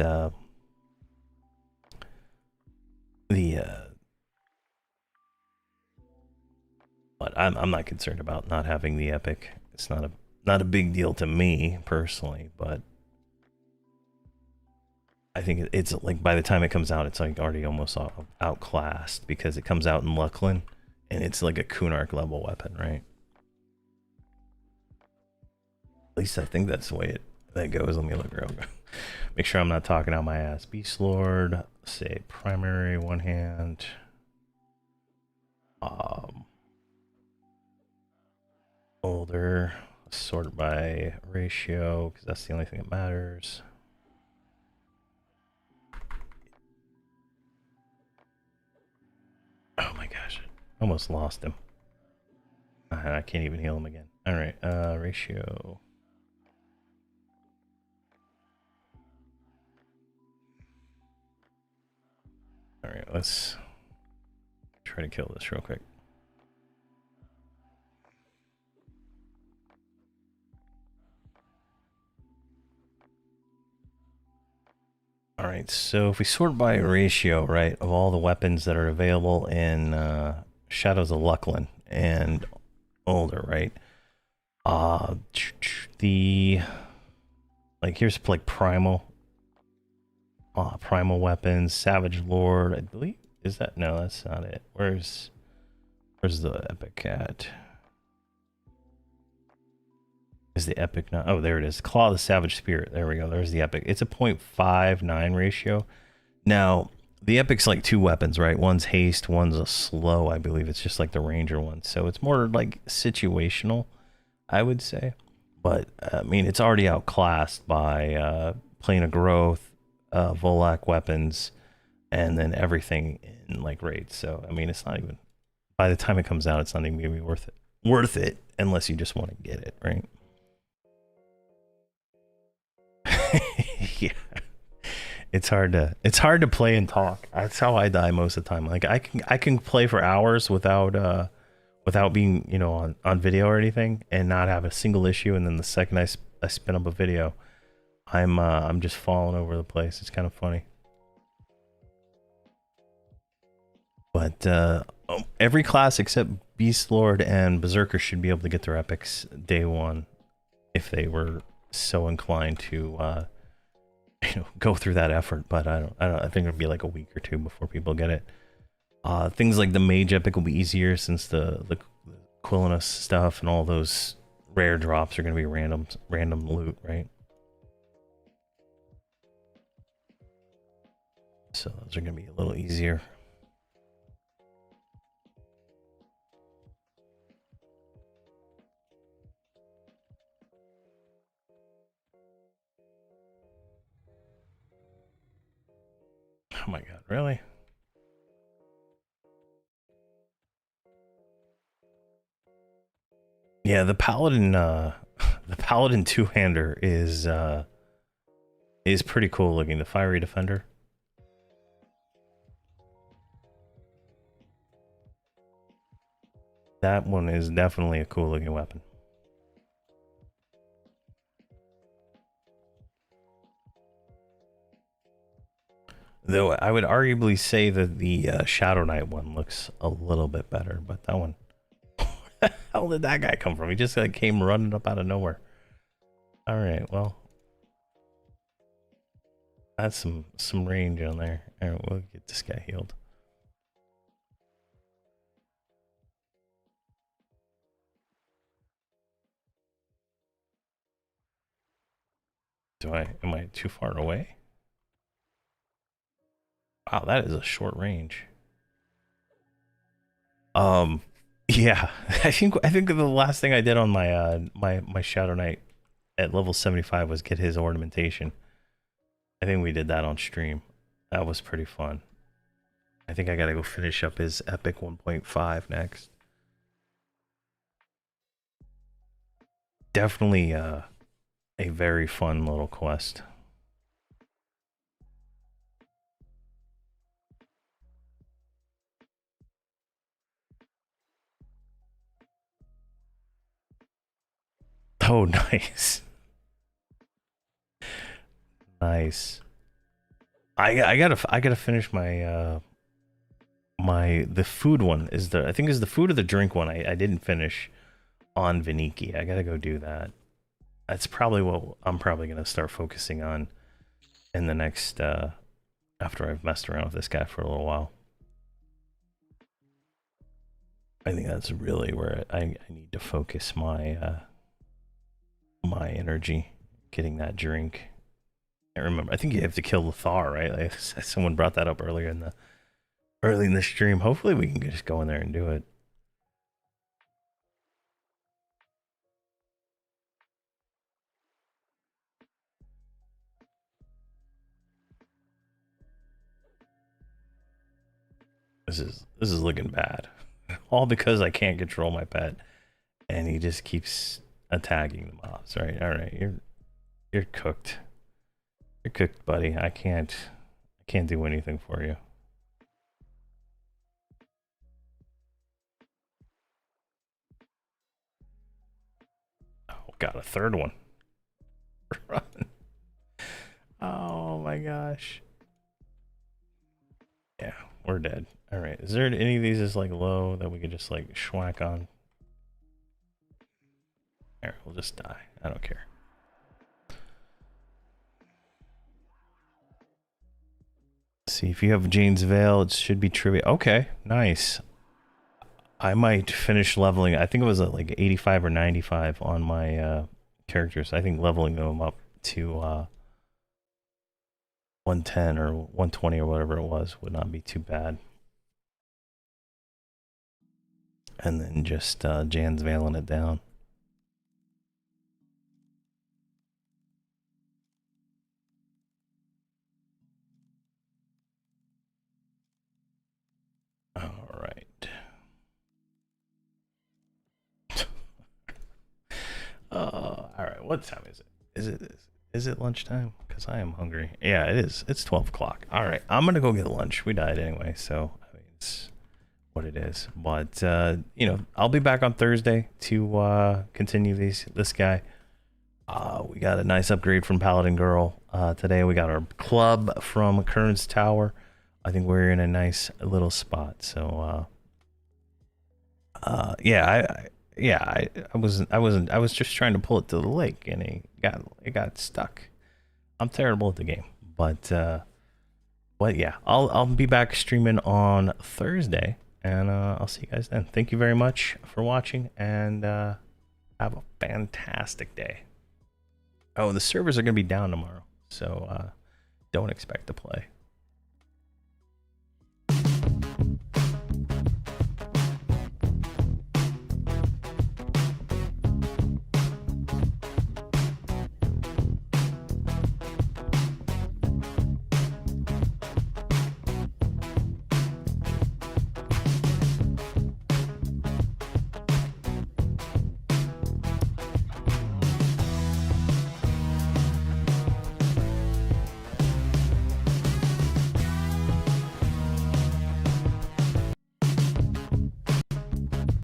but I'm not concerned about not having the epic. It's not a big deal to me personally, but I think it's like by the time it comes out, it's like already almost outclassed because it comes out in Lucklin and it's like a Kunark level weapon, right? At least I think that's the way that goes. Let me look real quick. Make sure I'm not talking out my ass. Beastlord, say primary, one hand. Older, sort by ratio, because that's the only thing that matters. Oh my gosh, almost lost him. I can't even heal him again. All right, ratio. All right, let's try to kill this real quick. All right, so if we sort by ratio, right, of all the weapons that are available in Shadows of Lucklin and older, right? Here's like primal weapons, Savage Lord, I believe. Is that? No, that's not it. Where's the epic at? Is the epic not? Oh, there it is. Claw of the Savage Spirit. There we go. There's the epic. It's a 0.59 ratio. Now, the epic's like two weapons, right? One's haste, one's a slow, I believe. It's just like the ranger one. So it's more like situational, I would say. But, I mean, it's already outclassed by Plane of Growth, Volak weapons, and then everything in like raids. So, I mean, it's not even, by the time it comes out, it's not even going to be worth it unless you just want to get it, right? Yeah, it's hard to play and talk. That's how I die most of the time. Like I can play for hours without being, you know, on video or anything and not have a single issue, and then the second I spin up a video, I'm just falling over the place. It's kind of funny. But every class except Beastlord and Berserker should be able to get their epics day one if they were so inclined to go through that effort. But I think it'll be like a week or two before people get it. Things like the Mage Epic will be easier since the Quillinus stuff and all those rare drops are going to be random loot, right? So those are going to be a little easier. Oh my god, really? Yeah, the Paladin the Paladin two-hander is pretty cool looking, the Fiery Defender. That one is definitely a cool looking weapon. Though I would arguably say that the Shadow Knight one looks a little bit better, but that one... Where the hell did that guy come from? He just like came running up out of nowhere. Alright, well... That's some range on there. Alright, we'll get this guy healed. Am I too far away? Wow, that is a short range. Yeah, I think the last thing I did on my my Shadow Knight at level 75 was get his ornamentation. I think we did that on stream. That was pretty fun. I think I gotta go finish up his Epic 1.5 next. Definitely a very fun little quest. Oh, nice. Nice. I gotta finish my the food one is I think is the food or the drink one I didn't finish on Viniki. I gotta go do that. That's probably what I'm probably gonna start focusing on in the next after I've messed around with this guy for a little while. I think that's really where I need to focus my my energy, getting that drink. I remember, I think you have to kill Lothar, right? Like, someone brought that up early in the stream. Hopefully we can just go in there and do it. This is looking bad. All because I can't control my pet and he just keeps attacking the mobs, right? All right, you're cooked. You're cooked, buddy. I can't do anything for you. Oh, got a third one. Run. Oh my gosh. Yeah, we're dead. All right. Is there any of these is like low that we could just like schwack on? There, we'll just die. I don't care. See, if you have Jane's Veil, it should be trivia. Okay, nice. I might finish leveling. I think it was at like 85 or 95 on my characters. I think leveling them up to 110 or 120 or whatever it was would not be too bad. And then just Jan's veiling it down. All right. All right. What time is it? Is it lunchtime? Because I am hungry. Yeah, it is. It's 12 o'clock. All right. I'm going to go get lunch. We died anyway, so I mean, it's what it is. But, you know, I'll be back on Thursday to continue this guy. We got a nice upgrade from Paladin Girl. Today we got our club from Kurns Tower. I think we're in a nice little spot. So, yeah, Yeah, I was just trying to pull it to the lake, and it got stuck. I'm terrible at the game, but yeah, I'll be back streaming on Thursday, and I'll see you guys then. Thank you very much for watching, and have a fantastic day. Oh, the servers are gonna be down tomorrow, so don't expect to play.